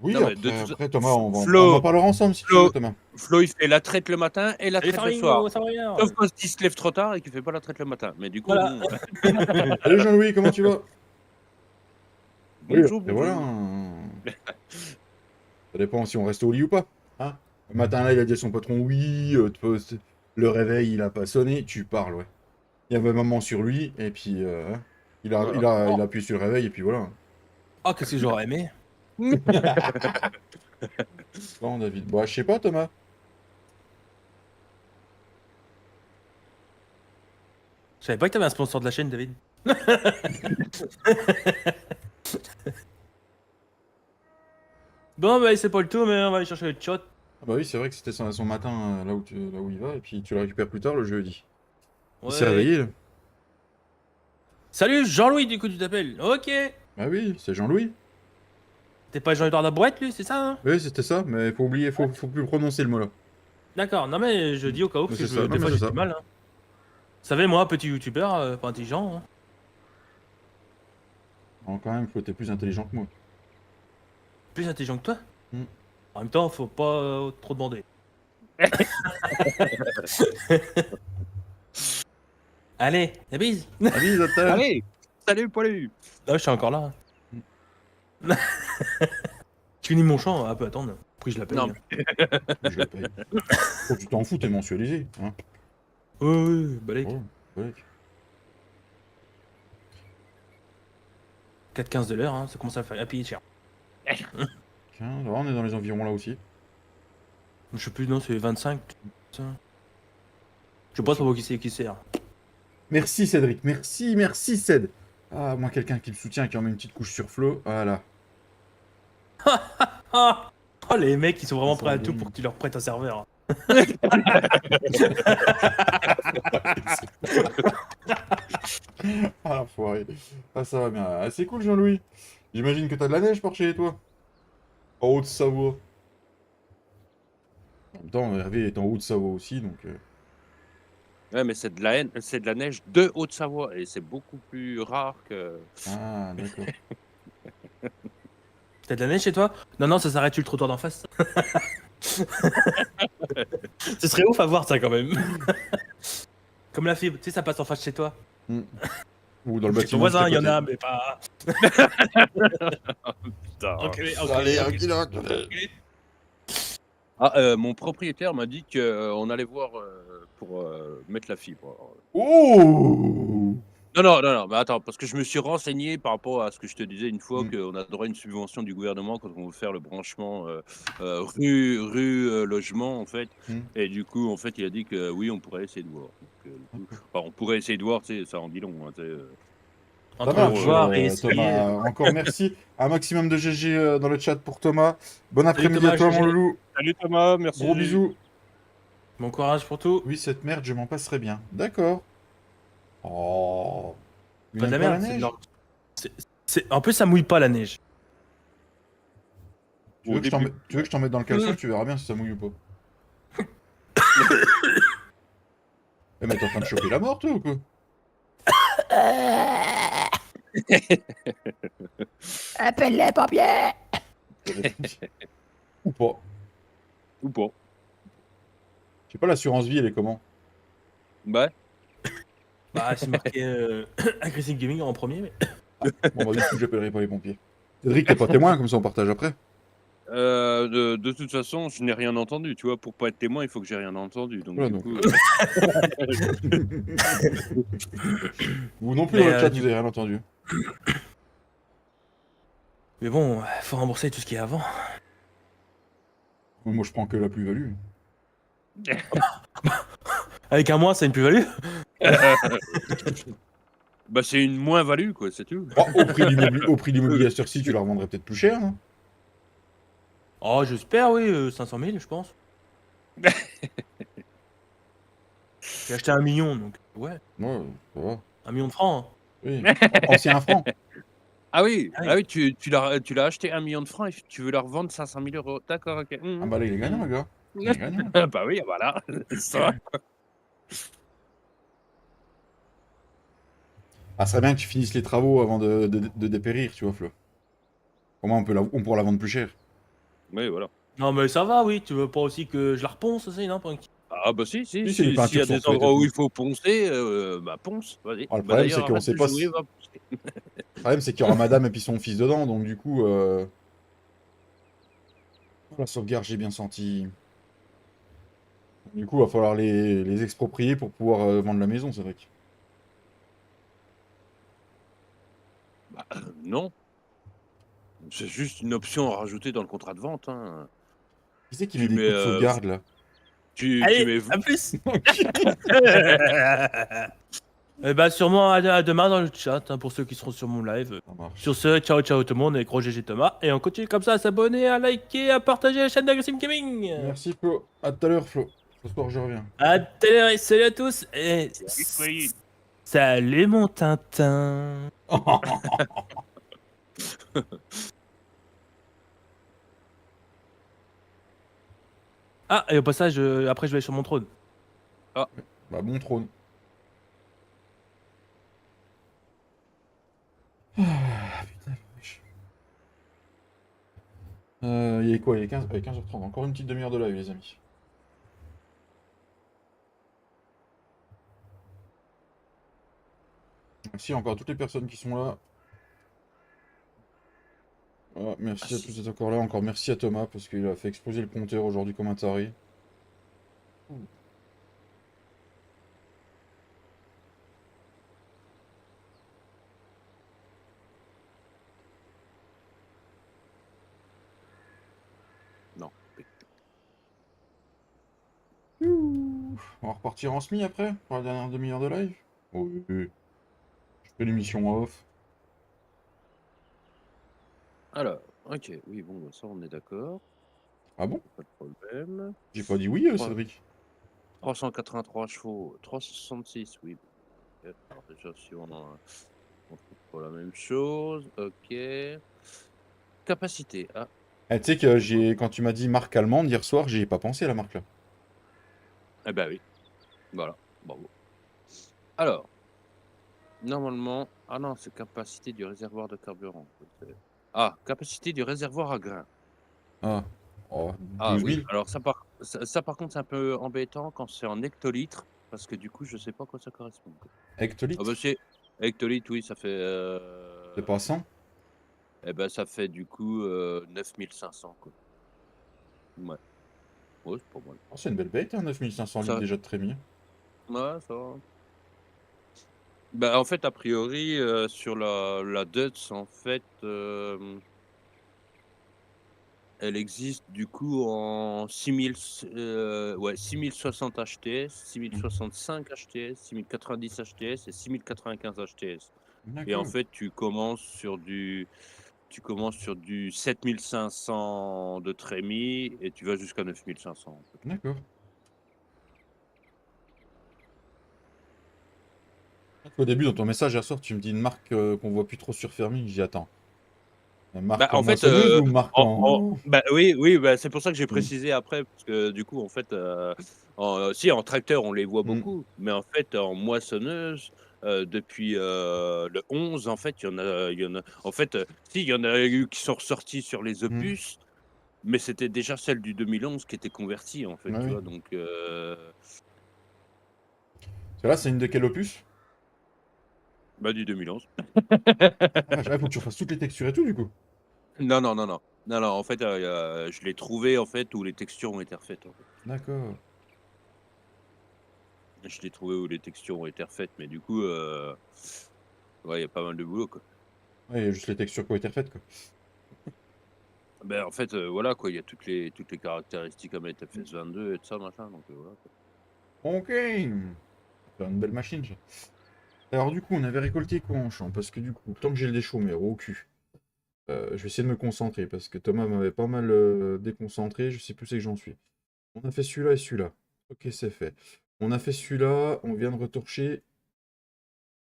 Oui, Non, mais de après, Thomas, on Flo, en parlera ensemble si tu Flo. veux, Thomas. Flo, il fait la traite le matin et la Salut traite le soir. Faringo, Sauf quand il se lève trop tard et qu'il fait pas la traite le matin. Mais du coup, Voilà. bon, Salut Jean-Louis, comment tu vas? bonjour, Et bonjour. voilà. dépend si on reste au lit ou pas. Hein, le matin, là, il a dit à son patron, oui, le réveil, il a pas sonné. Tu parles, ouais. Il y avait un moment sur lui, et puis hein, il a appuyé sur le réveil, et puis voilà. Ah, qu'est-ce que j'aurais aimé. Bon, David. Bon, je sais pas, Thomas. Je savais pas que t'avais un sponsor de la chaîne, David. Bon, bah, c'est pas le tout, mais on va aller chercher le chat. Ah bah oui, c'est vrai que c'était son matin, là où il va, et puis tu le récupères plus tard, le jeudi. Il s'est Ouais. réveillé, là. Salut, Jean-Louis, du coup, tu t'appelles. Ok. Bah oui, c'est Jean-Louis. T'es pas Jean-Édouard Dabouette, lui, c'est ça, hein? Oui, c'était ça, mais faut oublier, faut plus le prononcer, le mot, là. D'accord, non, mais je dis au cas où, Mais parce que c'est ça, non, des mais fois c'est j'ai ça. du mal. Hein. Vous savez, moi, petit youtubeur, pas intelligent. Hein. Non, quand même, faut être plus intelligent que moi. Plus intelligent que toi. Hmm. En même temps, faut pas trop demander. Allez, la bise. Allez, Zatel. Allez, salut Paulu. Non, je suis encore là. Hein. Je finis mon chant, un peu attendre. Après, je l'appelle. Non, Hein. Je le paye. Oh, tu t'en fous, t'es mensualisé. Hein. Oui, balèque. Oh, balèque. 4,15 de l'heure, hein, ça commence à faire à payer cher. Tiens, là, on est dans les environs là aussi. Je sais plus, non, c'est 25. Ça. Je sais pas trop qui c'est. Hein. Merci, Cédric. Merci, Céd. Ah, moi, quelqu'un qui me soutient, qui en met une petite couche sur Flo. Voilà. Ah oh, les mecs, ils sont vraiment Ça prêts à va tout bien. pour que tu leur prêtes un serveur. Ah, l'enfoiré. Ah, ça va bien. Ah, c'est cool, Jean-Louis. J'imagine que t'as de la neige par chez toi. En Haute-Savoie. En même temps, Hervé est en Haute-Savoie aussi, donc... Ouais, mais c'est de la neige de Haute-Savoie et c'est beaucoup plus rare que. Ah, d'accord. T'as de la neige chez toi? Non, ça s'arrête sur le trottoir d'en face. Ce serait ouf à voir ça quand même. Comme la fibre, tu sais, ça passe en face chez toi. Ou dans le Chez ton bâtiment. voisin, il y en juste à a, côté. mais pas. Putain. Enculé. Ah, mon propriétaire m'a dit qu'on allait voir pour mettre la fibre. Oh! Non, mais attends, parce que je me suis renseigné par rapport à ce que je te disais une fois, Mm. qu'on a droit à une subvention du gouvernement quand on veut faire le branchement rue logement, en fait. Mm. Et du coup, en fait, il a dit que oui, on pourrait essayer de voir. Donc, du coup, enfin, on pourrait essayer de voir, tu sais, ça en dit long. Hein, tu sais, Ça Entre marche, voir et essayer. Thomas. Encore merci. Un maximum de GG dans le chat pour Thomas. Bon après-midi Thomas, à toi, GG. mon loulou. Salut Thomas, merci. Gros bisous. Bon courage pour tout. Oui, cette merde, je m'en passerai bien. D'accord. Oh. Pas de la Même merde. neige En plus, ça mouille pas la neige. Tu veux Au que je début. tu veux que je t'en mette dans le caleçon, tu verras bien si ça mouille ou pas. Eh, mais t'es en train de choper la mort, toi, ou quoi? Appelle les pompiers! Ou pas. Ou pas. Je sais pas, l'assurance vie, elle est comment? Bah, Bah, c'est marqué Aggressive Gaming en premier, mais. Bon, bah, du coup, j'appellerai pas les pompiers. Cédric, t'es pas témoin, comme ça on partage après. de toute façon, je n'ai rien entendu, tu vois. Pour pas être témoin, il faut que j'ai rien entendu. Donc, Voilà, du donc. coup, Vous non plus Mais, dans le chat, du vous avez rien entendu. Mais bon, faut rembourser tout ce qui est avant. Moi, je prends que la plus-value. Avec un mois, c'est une plus-value. bah, c'est une moins-value, quoi, c'est tout. Oh, au prix de l'immobilier à cette heure-ci, tu la revendrais peut-être plus cher, non? Oh, j'espère, oui, 500 000, je pense. J'ai acheté 1 million, donc ouais, Ouais, ça va. 1 million de francs. Hein. Oui. Ancien franc. Ah oui, Ah oui. ah oui, tu l'as acheté 1 million de francs et tu veux la revendre 500 000 euros. D'accord, ok. Ah bah là, il est gagnant, le gars. Il est gagnant. Bah oui, voilà. Ça. Ah, ça serait bien que tu finisses les travaux avant de dépérir, tu vois, Flo. Au moins, on pourra la vendre plus cher. Oui, voilà. Non, mais ça va, oui, tu veux pas aussi que je la reponce aussi, non? Ah bah si, Oui, c'est s'il les y peintures a des sont faites et endroits où tout. il faut poncer, bah ponce, vas-y. Ah, le Bah, problème, d'ailleurs, c'est qu'on arrête sait de pas jouer, si- va poncer. Le problème, c'est qu'il y aura madame et puis son fils dedans, donc du coup... la sauvegarde, j'ai bien senti. Du coup, il va falloir les exproprier pour pouvoir vendre la maison, c'est vrai. Bah, non, c'est juste une option à rajouter dans le contrat de vente, hein. Qui c'est qui met Tu des mets, codes de sauvegarde, là? tu Allez, mets à plus. Eh ben, sûrement à demain dans le chat, hein, pour ceux qui seront sur mon live. Ça marche. Sur ce, ciao ciao tout le monde et gros GG Thomas. Et on continue comme ça à s'abonner, à liker, à partager la chaîne d'Aggressive Gaming. Merci, Flo. À tout à l'heure, Flo. Ce soir, je reviens. À tout à l'heure et salut à tous. Et oui. salut mon Tintin. Ah, et au passage, après je vais aller sur mon trône. Bah, bon trône. Ah, putain, la vache. Il est quoi? Il est 15h30. Encore une petite demi-heure de live, les amis. Merci encore à toutes les personnes qui sont là. Ah, merci à tous d'être encore là. Encore merci à Thomas parce qu'il a fait exploser le compteur aujourd'hui comme un taré. Non. On va repartir en semi après pour la dernière demi-heure de live. Oui. Je fais l'émission off. Alors, ok, oui, bon, ça on est d'accord, Ah bon? pas de problème. J'ai pas dit oui, Trois- Cédric. 383 chevaux, 366, oui. Alors déjà, si on trouve pas la même chose, ok. Capacité, ah, Eh, tu sais que quand tu m'as dit marque allemande hier soir, j'y ai pas pensé à la marque là. eh ben oui, voilà, bravo. Alors, normalement, ah non, c'est capacité du réservoir de carburant. Ah, capacité du réservoir à grains. Ah. Oh, Ah 12 oui, 000. alors ça par contre c'est un peu embêtant quand c'est en hectolitres, parce que du coup je sais pas à quoi ça correspond, quoi. Ah bah Hectolitres. c'est hectolitres, oui, ça fait C'est pas 100. eh ben ça fait du coup 9500 quoi. Ouais, ouais, c'est pas mal. Oh, c'est une belle bête, hein, 9500 litres Ça, déjà de trémie. ouais, ça va. Bah en fait a priori sur la Dutz en fait elle existe du coup en 6000 ouais 6060 HTS, 6065 HTS, 6090 HTS et 6095 HTS. Et en D'accord. fait, tu commences sur du 7500 de trémie et tu vas jusqu'à 9500 en fait. D'accord. Au début, dans ton message hier soir, tu me dis une marque qu'on voit plus trop sur Fermi. J'y attends. Une Bah, marque en en fait, moissonneuse ou marque en. bah, oui, bah, c'est pour ça que j'ai Hmm. précisé après, parce que du coup, en fait, si en tracteur, on les voit Hmm. beaucoup, mais en fait, en moissonneuse, depuis le 11, en fait, il y en a, en fait, si, il y en a eu qui sont ressortis sur les Hmm. Opus, mais c'était déjà celle du 2011 qui était convertie, en fait, Ouais, tu oui. vois, donc, Celle-là, c'est une de quel opus? bah, du 2011. Ah, vache, faut que tu refasses toutes les textures et tout, du coup. Non, non, non, non, non, non, en fait, je l'ai trouvé, en fait, où les textures ont été refaites, en fait. D'accord. Je l'ai trouvé où les textures ont été refaites, mais du coup, ouais, il y a pas mal de boulot, quoi. Ouais, il y a juste les textures qui ont été refaites, quoi. Ben, en fait, voilà, quoi, il y a toutes les caractéristiques à mettre FS22 et tout ça, machin, donc voilà, quoi. Ok. C'est une belle machine, ça. Alors, du coup, on avait récolté quoi en champ? Parce que du coup, tant que j'ai le déchauméro au cul, je vais essayer de me concentrer parce que Thomas m'avait pas mal déconcentré. Je sais plus où c'est que j'en suis. On a fait celui-là et celui-là. Ok, c'est fait. On a fait celui-là. On vient de retorcher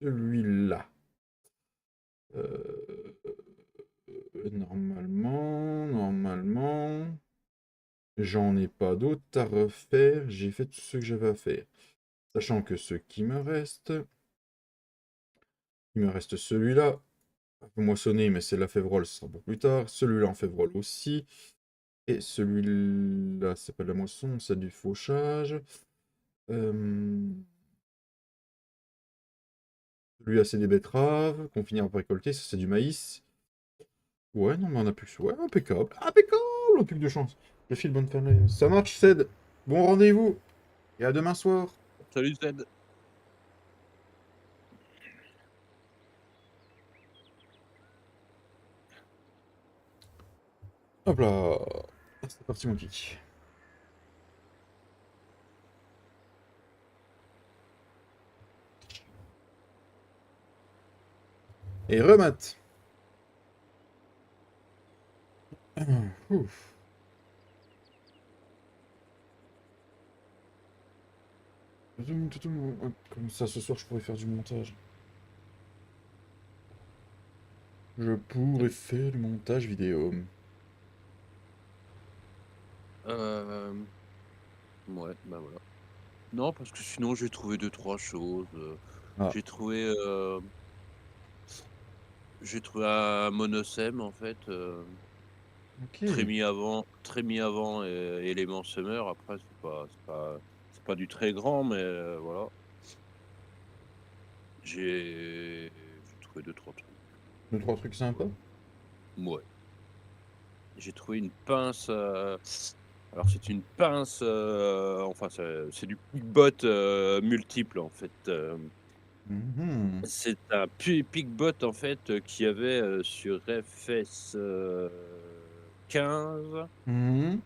celui-là. Normalement, j'en ai pas d'autres à refaire. J'ai fait tout ce que j'avais à faire. Sachant que ce qui me reste, il me reste celui-là. Un peu moissonné, mais c'est la févrole, ce sera pour plus tard. Celui-là en févrole aussi. Et celui-là, c'est pas de la moisson, c'est du fauchage. Celui-là, c'est des betteraves qu'on finira par récolter. Ça, c'est du maïs. Ouais, non, mais on a plus. Ouais, impeccable. Impeccable! On a plus que de chance. Je file bonne fin de live. Ça marche, Ced. Bon rendez-vous. Et à demain soir. Salut Zed. Hop là. C'est parti, mon kick. Et remat. Ouf. Comme ça, ce soir, je pourrais faire du montage. Je pourrais faire du montage vidéo. Ouais, bah voilà. Non, parce que sinon j'ai trouvé 2-3 choses. Ah. J'ai trouvé un monosème en fait, Ok. très mis avant Element Summer. Après c'est pas du très grand, mais voilà. J'ai trouvé 2-3 trucs. Deux, trois trucs sympas. Ouais. J'ai trouvé une pince, alors c'est une pince, enfin c'est du pick-bot, multiple en fait, Mhm. c'est un pick-bot en fait, qu'il y avait, sur FS, 15 Mhm.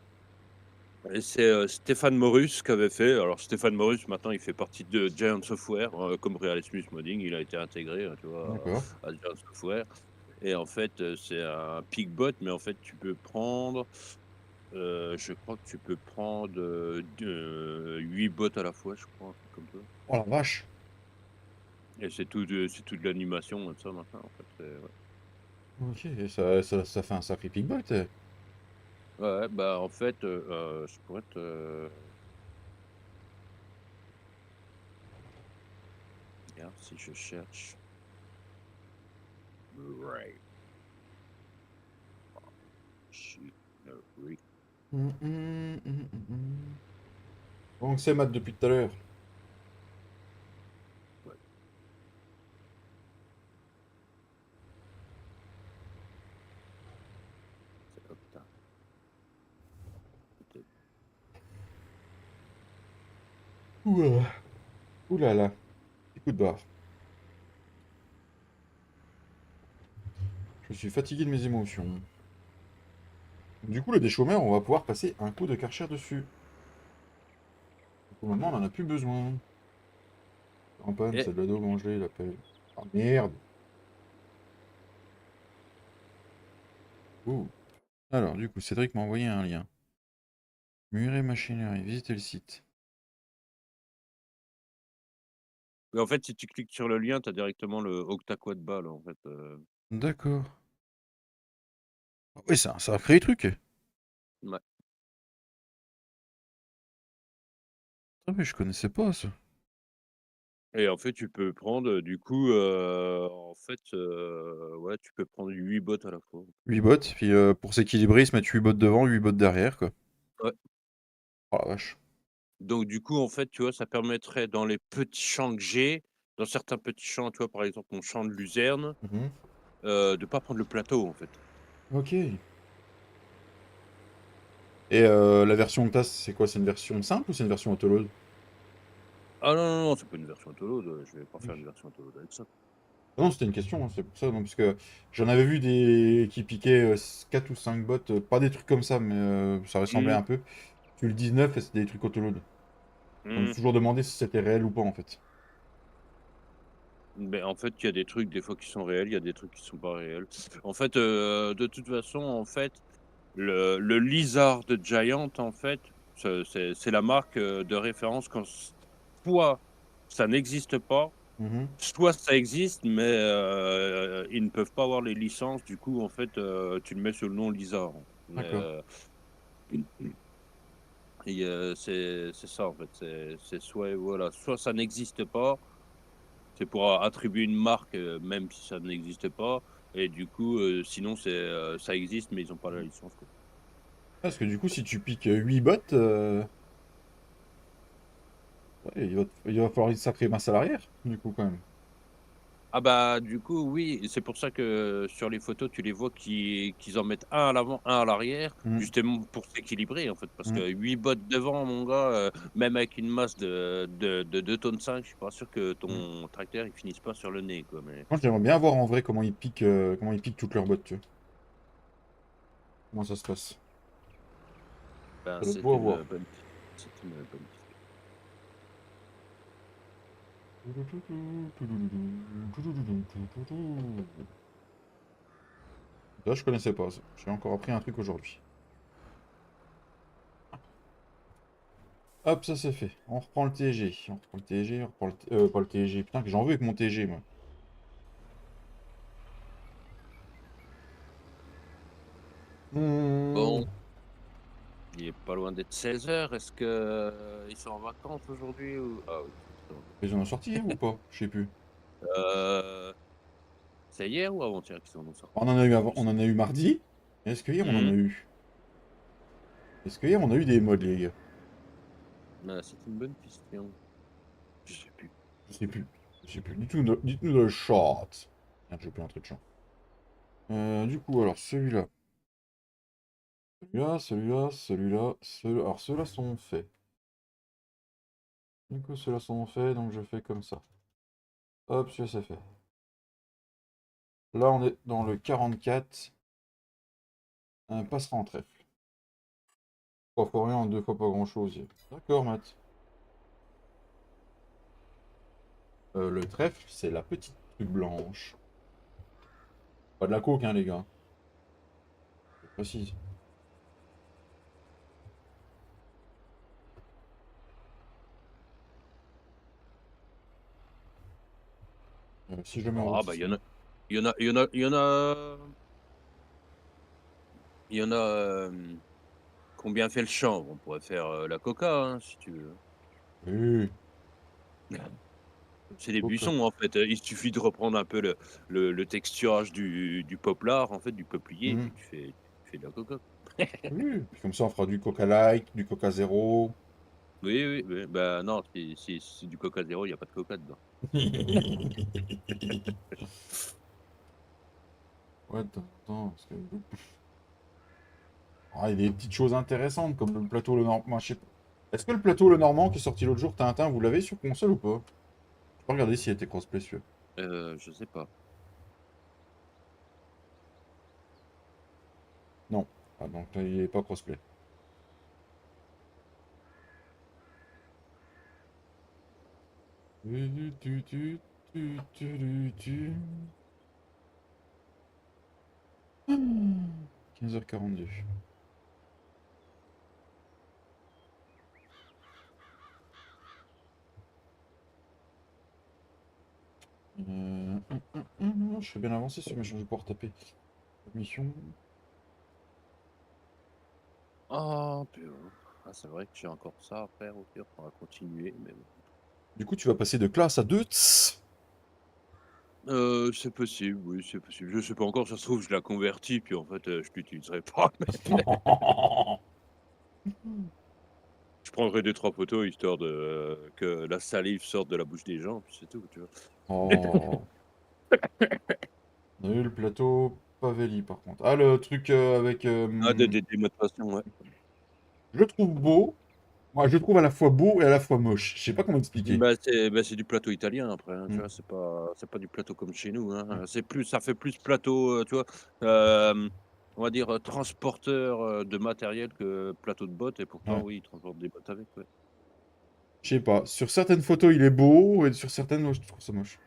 et c'est, Stéphane Morus qui avait fait. Alors Stéphane Morus maintenant il fait partie de Giant Software, comme Realismus Modding, il a été intégré, tu vois, D'accord. à Giant Software et en fait, c'est un pick-bot mais en fait tu peux prendre, je crois que tu peux prendre, 8 bots à la fois, je crois, un truc comme ça. Oh la vache. Et c'est tout de l'animation et ça maintenant, en fait, ouais. Ok, ça fait un sacré pickbot. Ouais, bah, en fait, je pourrais regarde si je cherche right machinery. Donc c'est Matt depuis tout à l'heure. Ouais, c'est hop là, peut-être. Ouh, ouh là là. Petit coup de barre. Je suis fatigué de mes émotions. Du coup, le déchômeur, on va pouvoir passer un coup de Karcher dessus. Du coup, maintenant, on en a plus besoin. En panne, Et c'est de l'ado manger, il appelle. Ah merde. Ouh. Alors, du coup, Cédric m'a envoyé un lien. Muret Machinerie, visitez le site. mais en fait, si tu cliques sur le lien, tu as directement le Octaquad Ball, en fait, D'accord. Ah ouais, c'est un sacré truc. ouais. Ah mais je connaissais pas ça. Et en fait, tu peux prendre, du coup, en fait, ouais, tu peux prendre 8 bots à la fois. 8 bots, puis pour s'équilibrer, ils se mettent 8 bots devant, 8 bots derrière, quoi. Ouais. Oh la vache. Donc du coup, en fait, tu vois, ça permettrait dans les petits champs que j'ai, dans certains petits champs, tu vois, par exemple, mon champ de luzerne, Mhm. de pas prendre le plateau, en fait. Ok. Et la version que t'as, c'est quoi? C'est une version simple ou c'est une version autoload? Ah non, non, non, c'est pas une version autoload, je vais pas faire Oui. une version autoload avec ça. Ah non, c'était une question, hein, c'est pour ça, non, parce que j'en avais vu des qui piquaient 4 ou 5 bots, pas des trucs comme ça, mais ça ressemblait Mmh, un peu. Tu le 19 et c'était des trucs autoload. Je me mmh. suis toujours demandé si c'était réel ou pas en fait. Beh, en fait, il y a des trucs, des fois, qui sont réels, il y a des trucs qui sont pas réels. En fait, de toute façon, en fait, le Lizard de Giant, en fait, c'est la marque, de référence quand soit ça n'existe pas, Mhm. soit ça existe, mais ils ne peuvent pas avoir les licences. Du coup, en fait, tu le mets sous le nom Lizard. Mais D'accord. et c'est ça, en fait. C'est soit voilà, soit ça n'existe pas, c'est pour a attribuer une marque, même si ça n'existe pas et du coup, sinon ça existe, mais ils ont pas la licence, quoi. Parce que du coup, si tu piques 8 bots, ouais, il va falloir une sacrée masse à l'arrière, du coup, quand même. Ah bah, du coup, oui, et c'est pour ça que sur les photos, tu les vois qu'ils en mettent un à l'avant, un à l'arrière, Mm, justement pour s'équilibrer, en fait. Parce mm. que 8 bottes devant, mon gars, même avec une masse de 2 tonnes 5, je suis pas sûr que ton tracteur, il finisse pas sur le nez, quoi. Mais Moi, j'aimerais bien voir en vrai comment ils piquent toutes leurs bottes, tu vois. Comment ça se passe. ben, Ça doit être beau à voir. c'est une bonne question. Là, je connaissais pas ça. J'ai encore appris un truc aujourd'hui. Hop, ça c'est fait. On reprend le TG. On reprend le TG, on reprend pas le TG. Putain, que j'en veux avec mon TG, moi. Bon, Hmm. il est pas loin d'être 16 heures. Est-ce que ils sont en vacances aujourd'hui ou ah oui, ils sont en Ils en ont sorti hier ou pas? Je sais plus. c'est hier ou avant-hier qu'ils en ont On sorti? en a eu Je sais avant, plus on c'est en a eu mardi. Est-ce que hier on en a mmh. eu? Est-ce que hier on a eu des mods, les gars? C'est une bonne question. Je sais plus. Je sais plus. Je sais plus. Dites-nous dans le chat. Merde, j'ai plus un truc de chat. Du coup, alors celui-là. Alors ceux-là sont faits. Du coup, ceux-là sont faits, donc je fais comme ça. Hop, celui-là c'est fait. Là, on est dans le 44. Un passera en trèfle. 3 fois rien en 2 fois pas grand-chose. D'accord, Matt. Le trèfle, c'est la petite truc blanche. Pas de la coke, hein, les gars. Je précise. Si je le mets en Ah bah, rôtisserie. il y en a il y en a il y en a il y en a, qui ont bien fait le chanvre. On pourrait faire, la coca, hein, si tu veux. Oui, C'est des coca. buissons, en fait, il suffit de reprendre un peu le texturage du poplard, en fait, du peuplier, et Mhm. puis tu fais de la coca. Oui, puis comme ça, on fera du coca light, du coca zéro. Oui, oui, oui, bah, non, si c'est du coca zéro, il y a pas de coca dedans. Ouais, attends, parce que... Ah, il y a des petites choses intéressantes, comme le plateau le Normand. Moi, je sais pas. Est-ce que le plateau le Normand qui est sorti l'autre jour, Tintin, vous l'avez sur console ou pas? Je peux regarder s'il était crossplay celui-là. Je sais pas. Non. Ah, donc là, il est pas crossplay. Tu, tu. 15h42. Je fais bien avancer sur mes chances de pouvoir taper. Mission. Ah, purée. Ah, c'est vrai que j'ai encore ça à faire, au pire, on va continuer, mais bon. Du coup, tu vas passer de classe à 2. C'est possible, oui, c'est possible. Je sais pas encore, ça se trouve, je la convertis, puis en fait, je l'utiliserai pas. Je prendrai 2-3 photos histoire de, que la salive sorte de la bouche des gens, puis c'est tout, tu vois? Oh. On a eu le plateau Pavelli par contre. Ah, le truc avec. Ah, des mots de façon, ouais. Je le trouve beau. Moi, je le trouve à la fois beau et à la fois moche. Je sais pas comment expliquer. C'est du plateau italien après, hein, tu Mm, vois? C'est pas du plateau comme chez nous, mm. hein. Ça fait plus plateau, tu vois? Hem, on va dire, transporteur, de matériel que plateau de bottes, et pourtant, Ouais. oui, ils transportent des bottes avec, ouais. Je sais pas. Sur certaines photos, il est beau et sur certaines, moi, je trouve ça moche.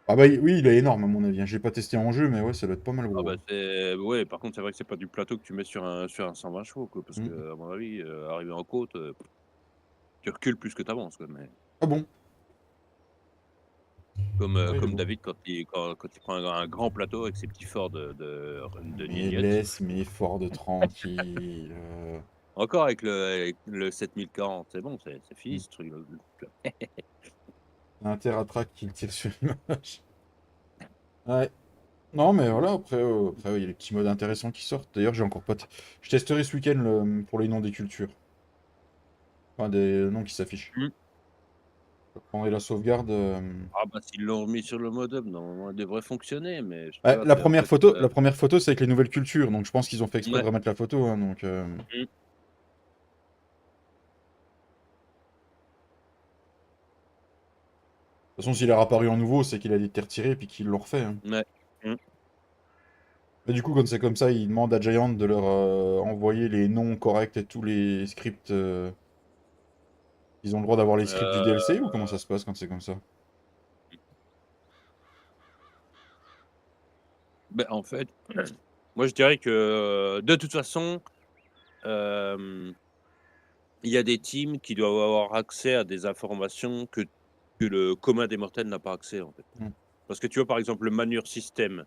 Ah bah oui, il est énorme à mon avis, hein. J'ai pas testé en jeu, mais ouais, ça doit être pas mal Ah gros, bah, hein. c'est ouais, par contre, c'est vrai que c'est pas du plateau que tu mets sur un 120 chevaux, quoi, parce Mm. qu'à mon avis, arrivé en côte, tu recules plus que tu avances, quoi, mais Ah bon? Ouais, il est comme beau. David quand il prend un grand plateau avec ses petits forts de Mais gnognottes. laisse mes Ford tranquille. Encore avec le 7040, c'est bon, c'est fini Mm. ce truc-là. Un TerraTrack qui le tire sur l'image. Ouais. Non, mais voilà, après, il y a des petits modes intéressants qui sortent. D'ailleurs, j'ai encore pas. Je testerai ce week-end pour les noms des cultures. Enfin, des noms qui s'affichent. Mmh. Je prendrai la sauvegarde. Ah bah s'ils l'ont remis sur le modem, normalement, elle devrait fonctionner, mais tu Ouais, vois, la c'est en première fait, photo, la première photo, c'est avec les nouvelles cultures, donc je pense qu'ils ont fait exprès de ouais. remettre la photo, hein, donc. Mmh. De toute façon, s'il est réapparu en nouveau, c'est qu'il a été retiré et puis qu'ils l'ont refait, hein. Ouais. Mmh. Mais du coup, quand c'est comme ça, ils demandent à Giant de leur envoyer les noms corrects et tous les scripts. Ils ont le droit d'avoir les scripts du DLC ou comment ça se passe quand c'est comme ça? Bah, en fait, moi je dirais que, de toute façon, hem, il y a des teams qui doivent avoir accès à des informations que le commun des mortels n'a pas accès, en fait. Mmh. Parce que tu vois, par exemple, le Manure System,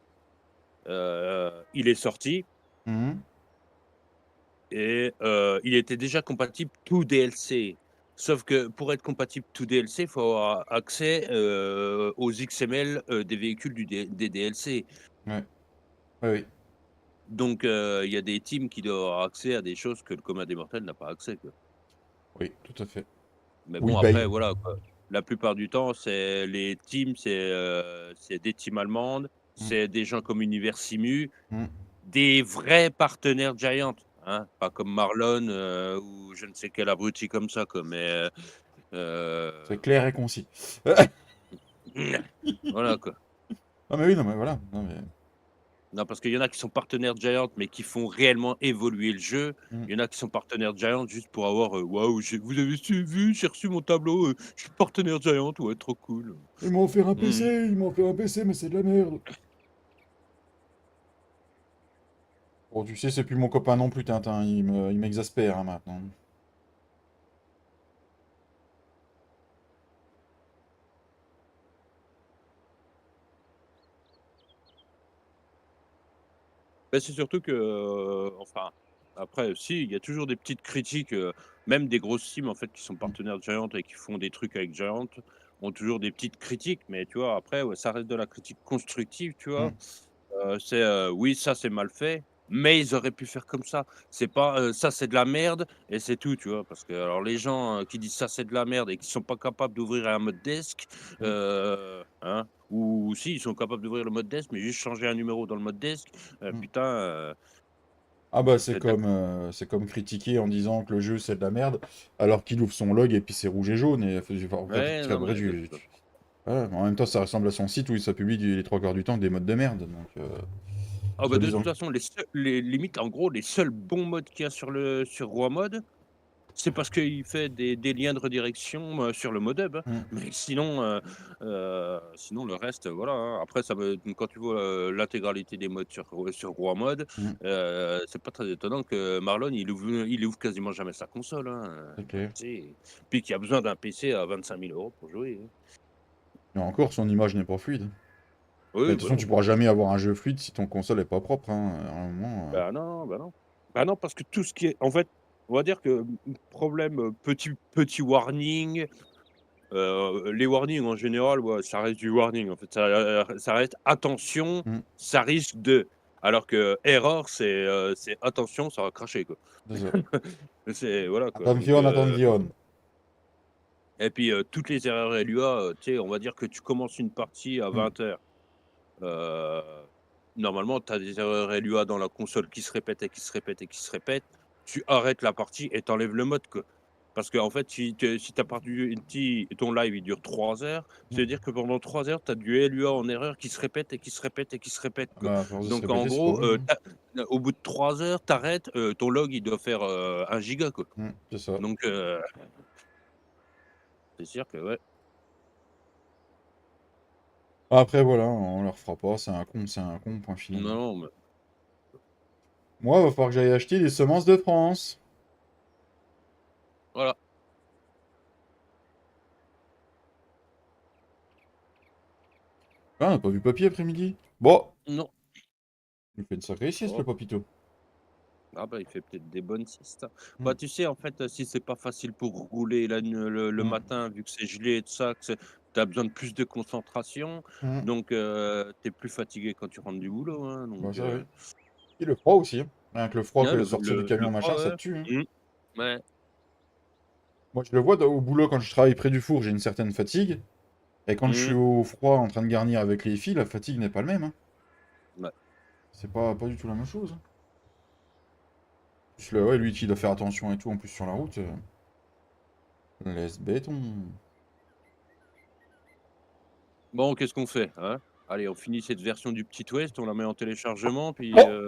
il est sorti Mmh. et il était déjà compatible tout DLC. Sauf que pour être compatible tout DLC, il faut avoir accès, aux XML, des véhicules des DLC. Ouais. Ouais, oui. Donc il y a des teams qui doivent avoir accès à des choses que le commun des mortels n'a pas accès, quoi. Oui, tout à fait. Mais Oui, bon, bah, après, voilà, quoi. La plupart du temps, c'est les teams, c'est des teams allemandes, mmh, c'est des gens comme Univers Simu, mmh. des vrais partenaires Giant, hein, pas comme Marlon, ou je ne sais quel abruti comme ça, quoi, mais C'est clair et concis. voilà, quoi. Ah, mais oui, non, mais voilà. Non, mais... Non, parce qu'il y en a qui sont partenaires Giant, mais qui font réellement évoluer le jeu. mmh. Il y en a qui sont partenaires Giant juste pour avoir, «Waouh, vous avez vu, j'ai reçu mon tableau, je suis partenaire Giant, ouais, trop cool». Ils m'ont offert un Mmh. PC, ils m'ont offert un PC, mais c'est de la merde. Bon, tu sais, c'est plus mon copain non plus, Tintin. Il m'exaspère hein, maintenant. Bah, c'est surtout que, enfin, après si, il y a toujours des petites critiques, même des grosses teams en fait qui sont Mmh. partenaires de Giant et qui font des trucs avec Giant, ont toujours des petites critiques, mais tu vois après, ouais, ça reste de la critique constructive, tu vois? Mmh. C'est, oui, ça c'est mal fait, mais ils auraient pu faire comme ça. C'est pas, ça c'est de la merde et c'est tout, tu vois? Parce que alors les gens, qui disent ça c'est de la merde et qui sont pas capables d'ouvrir un mode desk, Mmh. hein, ou si, ils sont capables d'ouvrir le mode desk, mais juste changer un numéro dans le mode desk, Mmh. putain, Ah bah tu as c'est comme critiquer en disant que le jeu c'est de la merde, alors qu'il ouvre son log et puis c'est rouge et jaune et ouais, non après mais de toute façon. ouais, mais en même temps ça ressemble à son site où ça publie les trois quarts du temps des modes de merde, donc Ah bah, de toute soi-disant. façon, les limites, en gros, les seuls bons modes qu'il y a sur Roi Mode, c'est parce qu'il fait des liens de redirection, sur le modem, hein. Mmh. Mais sinon, sinon le reste, voilà, hein. Après ça veut quand tu vois, l'intégralité des modes sur Roi Mode, Mmh. c'est pas très étonnant que Marlon, il ouvre quasiment jamais sa console, hein, C'est clair. tu sais? Puis qu'il a besoin d'un PC à 25 000 € pour jouer, hein. Et encore son image n'est pas fluide. Mais Oui, de toute bah façon non, tu bah pourras non. jamais avoir un jeu fluide si ton console est pas propre, hein, à un moment, Bah non, bah non. Bah non, parce que tout ce qui est en fait, on va dire que, problème, petit warning, les warnings en général, ouais, ça reste du warning en fait, ça reste attention, mmh, ça risque de. Alors que erreur, c'est attention, ça va cracher quoi. c'est ça. C'est voilà quoi, donc Attention, attention. et puis, toutes les erreurs LUA, tu sais, on va dire que tu commences une partie à Mmh. 20 h. Heu, Normalement, tu as des erreurs LUA dans la console qui se répètent et qui se répètent et qui se répètent. Tu arrêtes la partie et tu enlèves le mode, quoi. Parce qu'en fait, si ta partie ton live, il dure 3 heures, ça Mmh. veut dire que pendant 3 heures, tu as du LUA en erreur qui se répète et qui se répète et qui se répète, Ah quoi. bah, à force de se Donc en répéter, c'est pas gros, bon, hein. au bout de 3 heures, tu arrêtes, ton log, il doit faire, 1 giga, quoi. Mmh, c'est ça. Donc c'est sûr que ouais. Après voilà, on leur fera pas, c'est un con, point final. Non, mais Moi, va falloir que j'aille acheter des semences de France. voilà. Ah, on n'a pas vu papy après-midi. Bon, Non. il fait une sacrée sieste, Oh. le papito. Ah bah, il fait peut-être des bonnes siestes. Mmh. Bah, tu sais, en fait, si c'est pas facile pour rouler le Mmh. matin, vu que c'est gelé et tout ça, que tu as besoin de plus de concentration, Mmh. donc tu es plus fatigué quand tu rentres du boulot, hein, Bah donc ça, oui. Et le froid aussi, hein. Rien que le froid ouais, que sortir du le camion, froid, machin, ça ouais. te tue, hein. Mmh. Ouais. Moi, je le vois au boulot quand je travaille près du four, j'ai une certaine fatigue. Et quand je suis au froid en train de garnir avec les filles, la fatigue n'est pas le même. Hein. Ouais. C'est pas du tout la même chose. Hein. Plus ouais, lui qui doit faire attention et tout en plus sur la route. Laisse béton. Bon, qu'est-ce qu'on fait, hein? Allez, on finit cette version du Petit Ouest, on la met en téléchargement, puis voilà.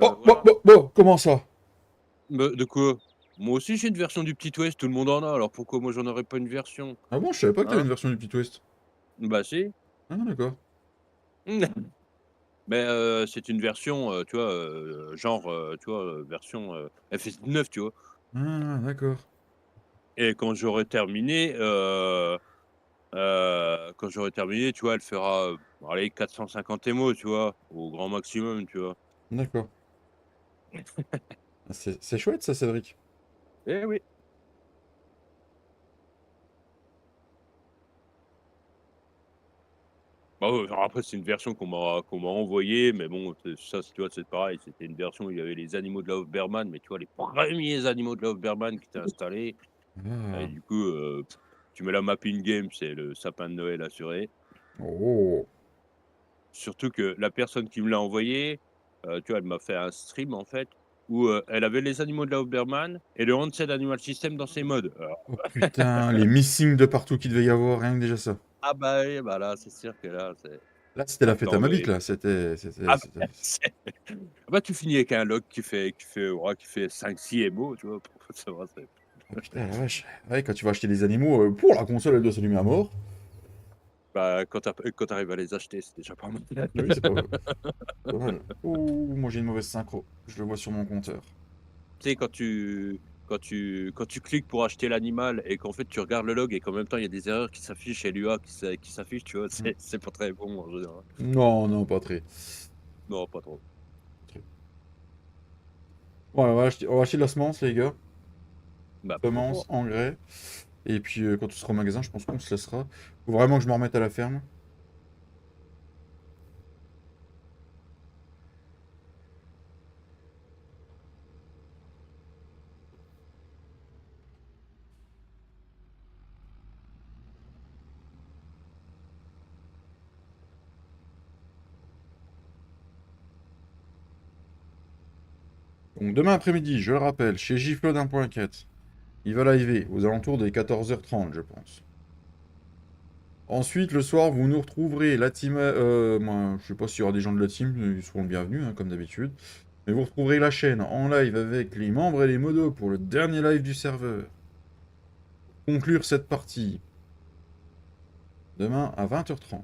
Comment ça? De quoi? Moi aussi j'ai une version du Petit Ouest, tout le monde en a, alors pourquoi moi j'en aurais pas une version? Ah bon, je savais pas que t'avais Hein? une version du Petit Ouest. Bah si. Ah d'accord. Mais c'est une version, tu vois, genre, tu vois, version, FS9, tu vois? Ah d'accord. Et quand j'aurai terminé, tu vois, elle fera, allez 450 émos, tu vois? Au grand maximum, tu vois? D'accord. Ah, c'est chouette ça, Cédric. Eh oui. Bah, ouais, alors après c'est une version qu'on m'a envoyée, mais bon, tu vois, c'est pareil, c'était une version où il y avait les animaux de la Hochberman, mais tu vois, les premiers animaux de la Hochberman qui étaient installés et Ah. du coup, tu mets la map in game, c'est le sapin de Noël assuré. Oh. Surtout que la personne qui me l'a envoyé, tu vois, elle m'a fait un stream, en fait, où, elle avait les animaux de la Hochberman et le Haunted Animal System dans ses modes. Alors Oh putain, les missings de partout qu'il devait y avoir, rien que déjà ça. ah bah, oui, bah, là, c'est sûr que là, c'est Là, c'était la fête à non, ma bite, mais là. ah bah, c'est ah bah, tu finis avec un log qui fait 5-6 émos, tu vois? Ça va, c'est Oh putain, la vache. Ouais, quand tu vas acheter des animaux, pour la console, elle doit s'allumer à mort. bah, quand tu arrives à les acheter, c'est déjà pas mal. Oui, c'est pas mal. Ouh, moi j'ai une mauvaise synchro. Je le vois sur mon compteur. Tu sais, quand tu cliques pour acheter l'animal et qu'en fait, tu regardes le log et qu'en même temps, il y a des erreurs qui s'affichent et l'UA qui s'affiche, tu vois? Mm. C'est pas très bon en général. Non, non, pas très. Non, pas trop. Bon, on va acheter de la semence, les gars. Bah, pourquoi Semence, pas? engrais. Et puis, quand tu seras au magasin, je pense qu'on se laissera. Faut vraiment que je me remette à la ferme. Donc, demain après-midi, je le rappelle, chez Giflod 1.4. Il va liver aux alentours des 14h30, je pense. Ensuite, le soir, vous nous retrouverez la team. Moi, je sais pas s'il y aura des gens de la team, ils seront bienvenus, hein, comme d'habitude. Mais vous retrouverez la chaîne en live avec les membres et les modos pour le dernier live du serveur. Pour conclure cette partie. Demain à 20h30.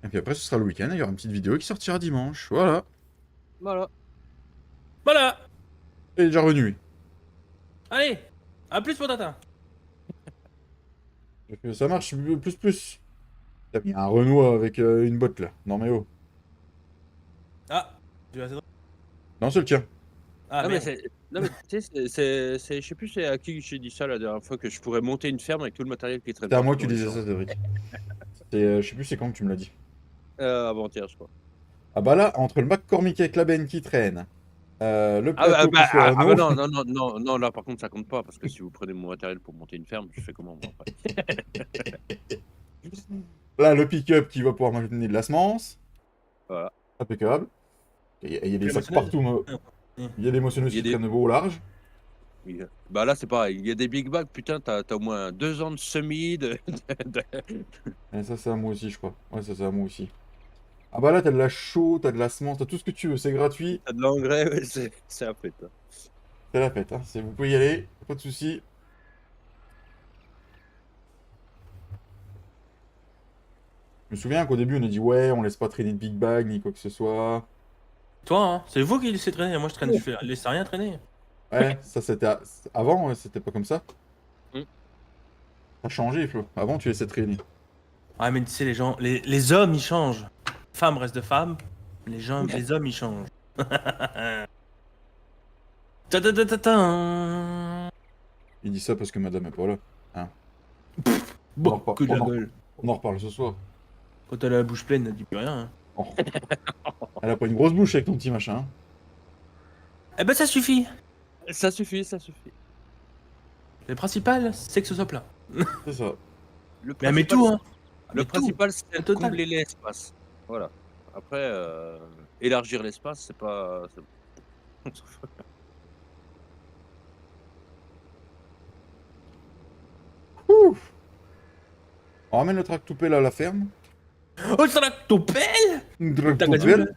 Et puis après, ce sera le week-end, il y aura une petite vidéo qui sortira dimanche. Voilà. Voilà. Voilà. Il est déjà revenu. Lui. Allez, à plus pour Tintin. Ça marche, plus. T'as mis un Renault avec une botte là. Non mais oh. Ah, tu vas Non, c'est le tien. Ah, Non, mais merde. non, mais tu sais, je sais plus c'est à qui j'ai dit ça la dernière fois, que je pourrais monter une ferme avec tout le matériel qui traîne C'était à moi partout que tu dans les disais champs. ça, Cédric. Je sais plus c'est quand que tu me l'as dit. Avant-hier, je crois. Ah bah là, entre le McCormick avec la benne qui traîne, le plateau plus le Ah bah Renault. non, non, non, non, non, là par contre ça compte pas, parce que si vous prenez mon matériel pour monter une ferme, je fais comment moi après? Là, le pick-up qui va pouvoir m'amener de la semence. Voilà. Impeccable. Il y a des Les sacs moissonneuses. partout. Il y a des moissonneuses Il y a qui des traînent au large. Bah là c'est pareil, il y a des big bags, putain, t'as au moins 2 ans de semis, de Et ça, c'est à moi aussi, je crois. Ouais, ça, c'est à moi aussi. Ah bah là, t'as de la chaux, t'as de la semence, t'as tout ce que tu veux, c'est gratuit. t'as de l'engrais, ouais, c'est un fait, hein. C'est la fête, hein. Vous pouvez y aller, pas de soucis. Je me souviens qu'au début, on a dit ouais, on laisse pas traîner de big bag ni quoi que ce soit. Toi, hein, c'est vous qui laissez traîner. Moi, je traîne, laissez rien traîner. Ouais, ça c'était avant, ouais, c'était pas comme ça. Mm. Ça a changé, Flo. Avant, tu laissais traîner. Ah, mais tu sais, les gens, les hommes, ils changent. Femmes restent de femmes. Les hommes, ils changent. Ta-ta-ta-ta-ta. Il dit ça parce que madame est pas là. Hein. Bon, coup de la gueule. On en reparle ce soir. Quand elle a la bouche pleine, elle dit plus rien. Hein. Oh. Elle a pas une grosse bouche avec ton petit machin. Hein. Eh ben, ça suffit. Ça suffit, ça suffit. Le principal, c'est que ce soit plein. C'est ça. Le Mais mets principal, tout, hein. Le Mais tout, principal, c'est de total. combler l'espace. Voilà. Après, élargir l'espace, c'est pas. Ouf. On ramène le tractopelle à la ferme. Oh, c'est la topelle. Une T'as tractopelle.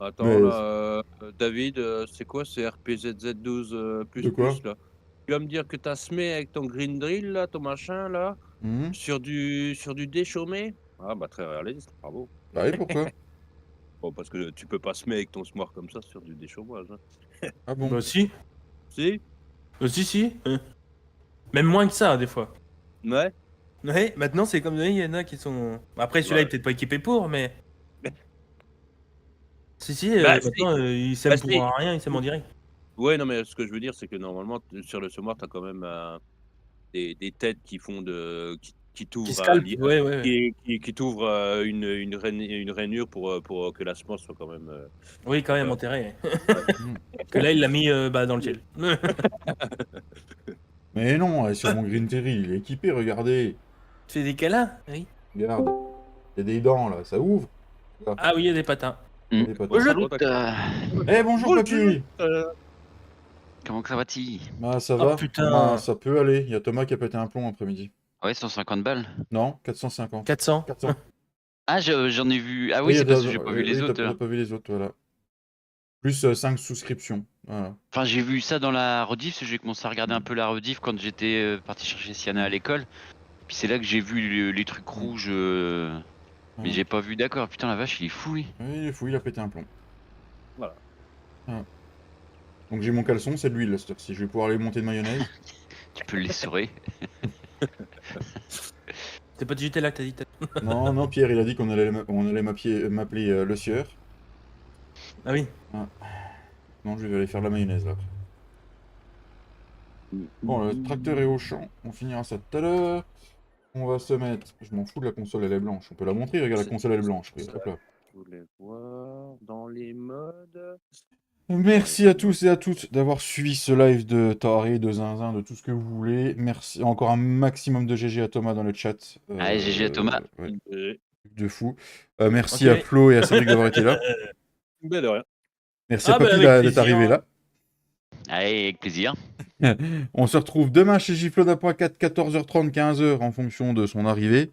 Attends, Mais- là, David, c'est quoi ce RPZZ12 De quoi là? Tu vas me dire que t'as semé avec ton green drill, là, ton machin, là, Mhm. sur du déchaummé? Ah, bah, très réaliste, bravo. Bah oui, pourquoi? Bon, parce que tu peux pas semer avec ton semoir comme ça sur du déchauffage. Hein. Ah bon? Bah si. Si? Si. Même moins que ça, des fois. Ouais. Ouais, maintenant c'est comme il y en a qui sont. Après celui-là Ouais. il est peut-être pas équipé pour, mais. Si, Bah, si. maintenant il sème Bah, pour si. rien, il sème en direct. Ouais, non, mais ce que je veux dire, c'est que normalement, sur le semoir, t'as quand même des têtes qui font qui Qui t'ouvrent scalpe, ouais. qui t'ouvrent une rainure pour que la semence soit quand même. Oui, quand même enterré. Mhm. Que là il l'a mis dans le ciel. Mais non, sur mon Green Terry, il est équipé, regardez. C'est des câlins, oui. Regarde. Il y a des dents là, ça ouvre. Ah oui, il y a des patins. Il y a des patins. Bonjour. Bon, d'accord. Eh bonjour papy. Comment que ça va-t-il? Ah ça Oh, va? putain. Ah, ça peut aller. Il y a Thomas qui a pété un plomb après-midi. Ouais, 150 balles. Non, 450. 400. 400. Ah, j'en ai vu. Ah oui, c'est parce que j'ai pas vu les oui, autres. t'as pas vu les autres, voilà. Plus 5 souscriptions. Voilà. Enfin, j'ai vu ça dans la rediff, parce que j'ai commencé à regarder un peu la rediff quand j'étais parti chercher Siana à l'école. Puis c'est là que j'ai vu les trucs rouges. Mais j'ai pas vu, d'accord. Putain, la vache, il est fou, lui. Oui, il est fou, il a pété un plomb. Voilà. Donc j'ai mon caleçon, c'est de l'huile, cette heure-ci. Je vais pouvoir aller monter de mayonnaise. Tu peux l'essorer. C'est pas du Nutella que t'as dit. Non, non, Pierre, il a dit qu'on allait m'appeler le sieur. Ah oui. Non, je vais aller faire de la mayonnaise, là. Bon, le tracteur est au champ. On finira ça tout à l'heure. On va se mettre... Je m'en fous de la console, elle est blanche. On peut la montrer, regarde, la console, elle est blanche. Hop là. Je voulais voir dans les modes. Merci à tous et à toutes d'avoir suivi ce live de Taré, de Zinzin, de tout ce que vous voulez. Merci encore un maximum de GG à Thomas dans le chat. Allez, GG à Thomas. Ouais, Euh, de fou. Merci Ok. à Flo et à Cédric d'avoir été là. Ben de rien. Merci à Ah, bah, Papy avec d'être plaisir. arrivé là. Allez, avec plaisir. On se retrouve demain chez Giflod.4, 14h30, 15h en fonction de son arrivée.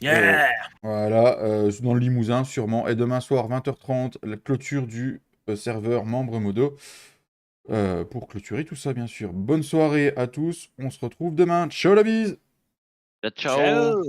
Yeah. Voilà, dans le Limousin sûrement. Et demain soir, 20h30, la clôture du serveur membre Modo. Pour clôturer tout ça, bien sûr. Bonne soirée à tous. On se retrouve demain. Ciao la bise! Ciao. Ciao.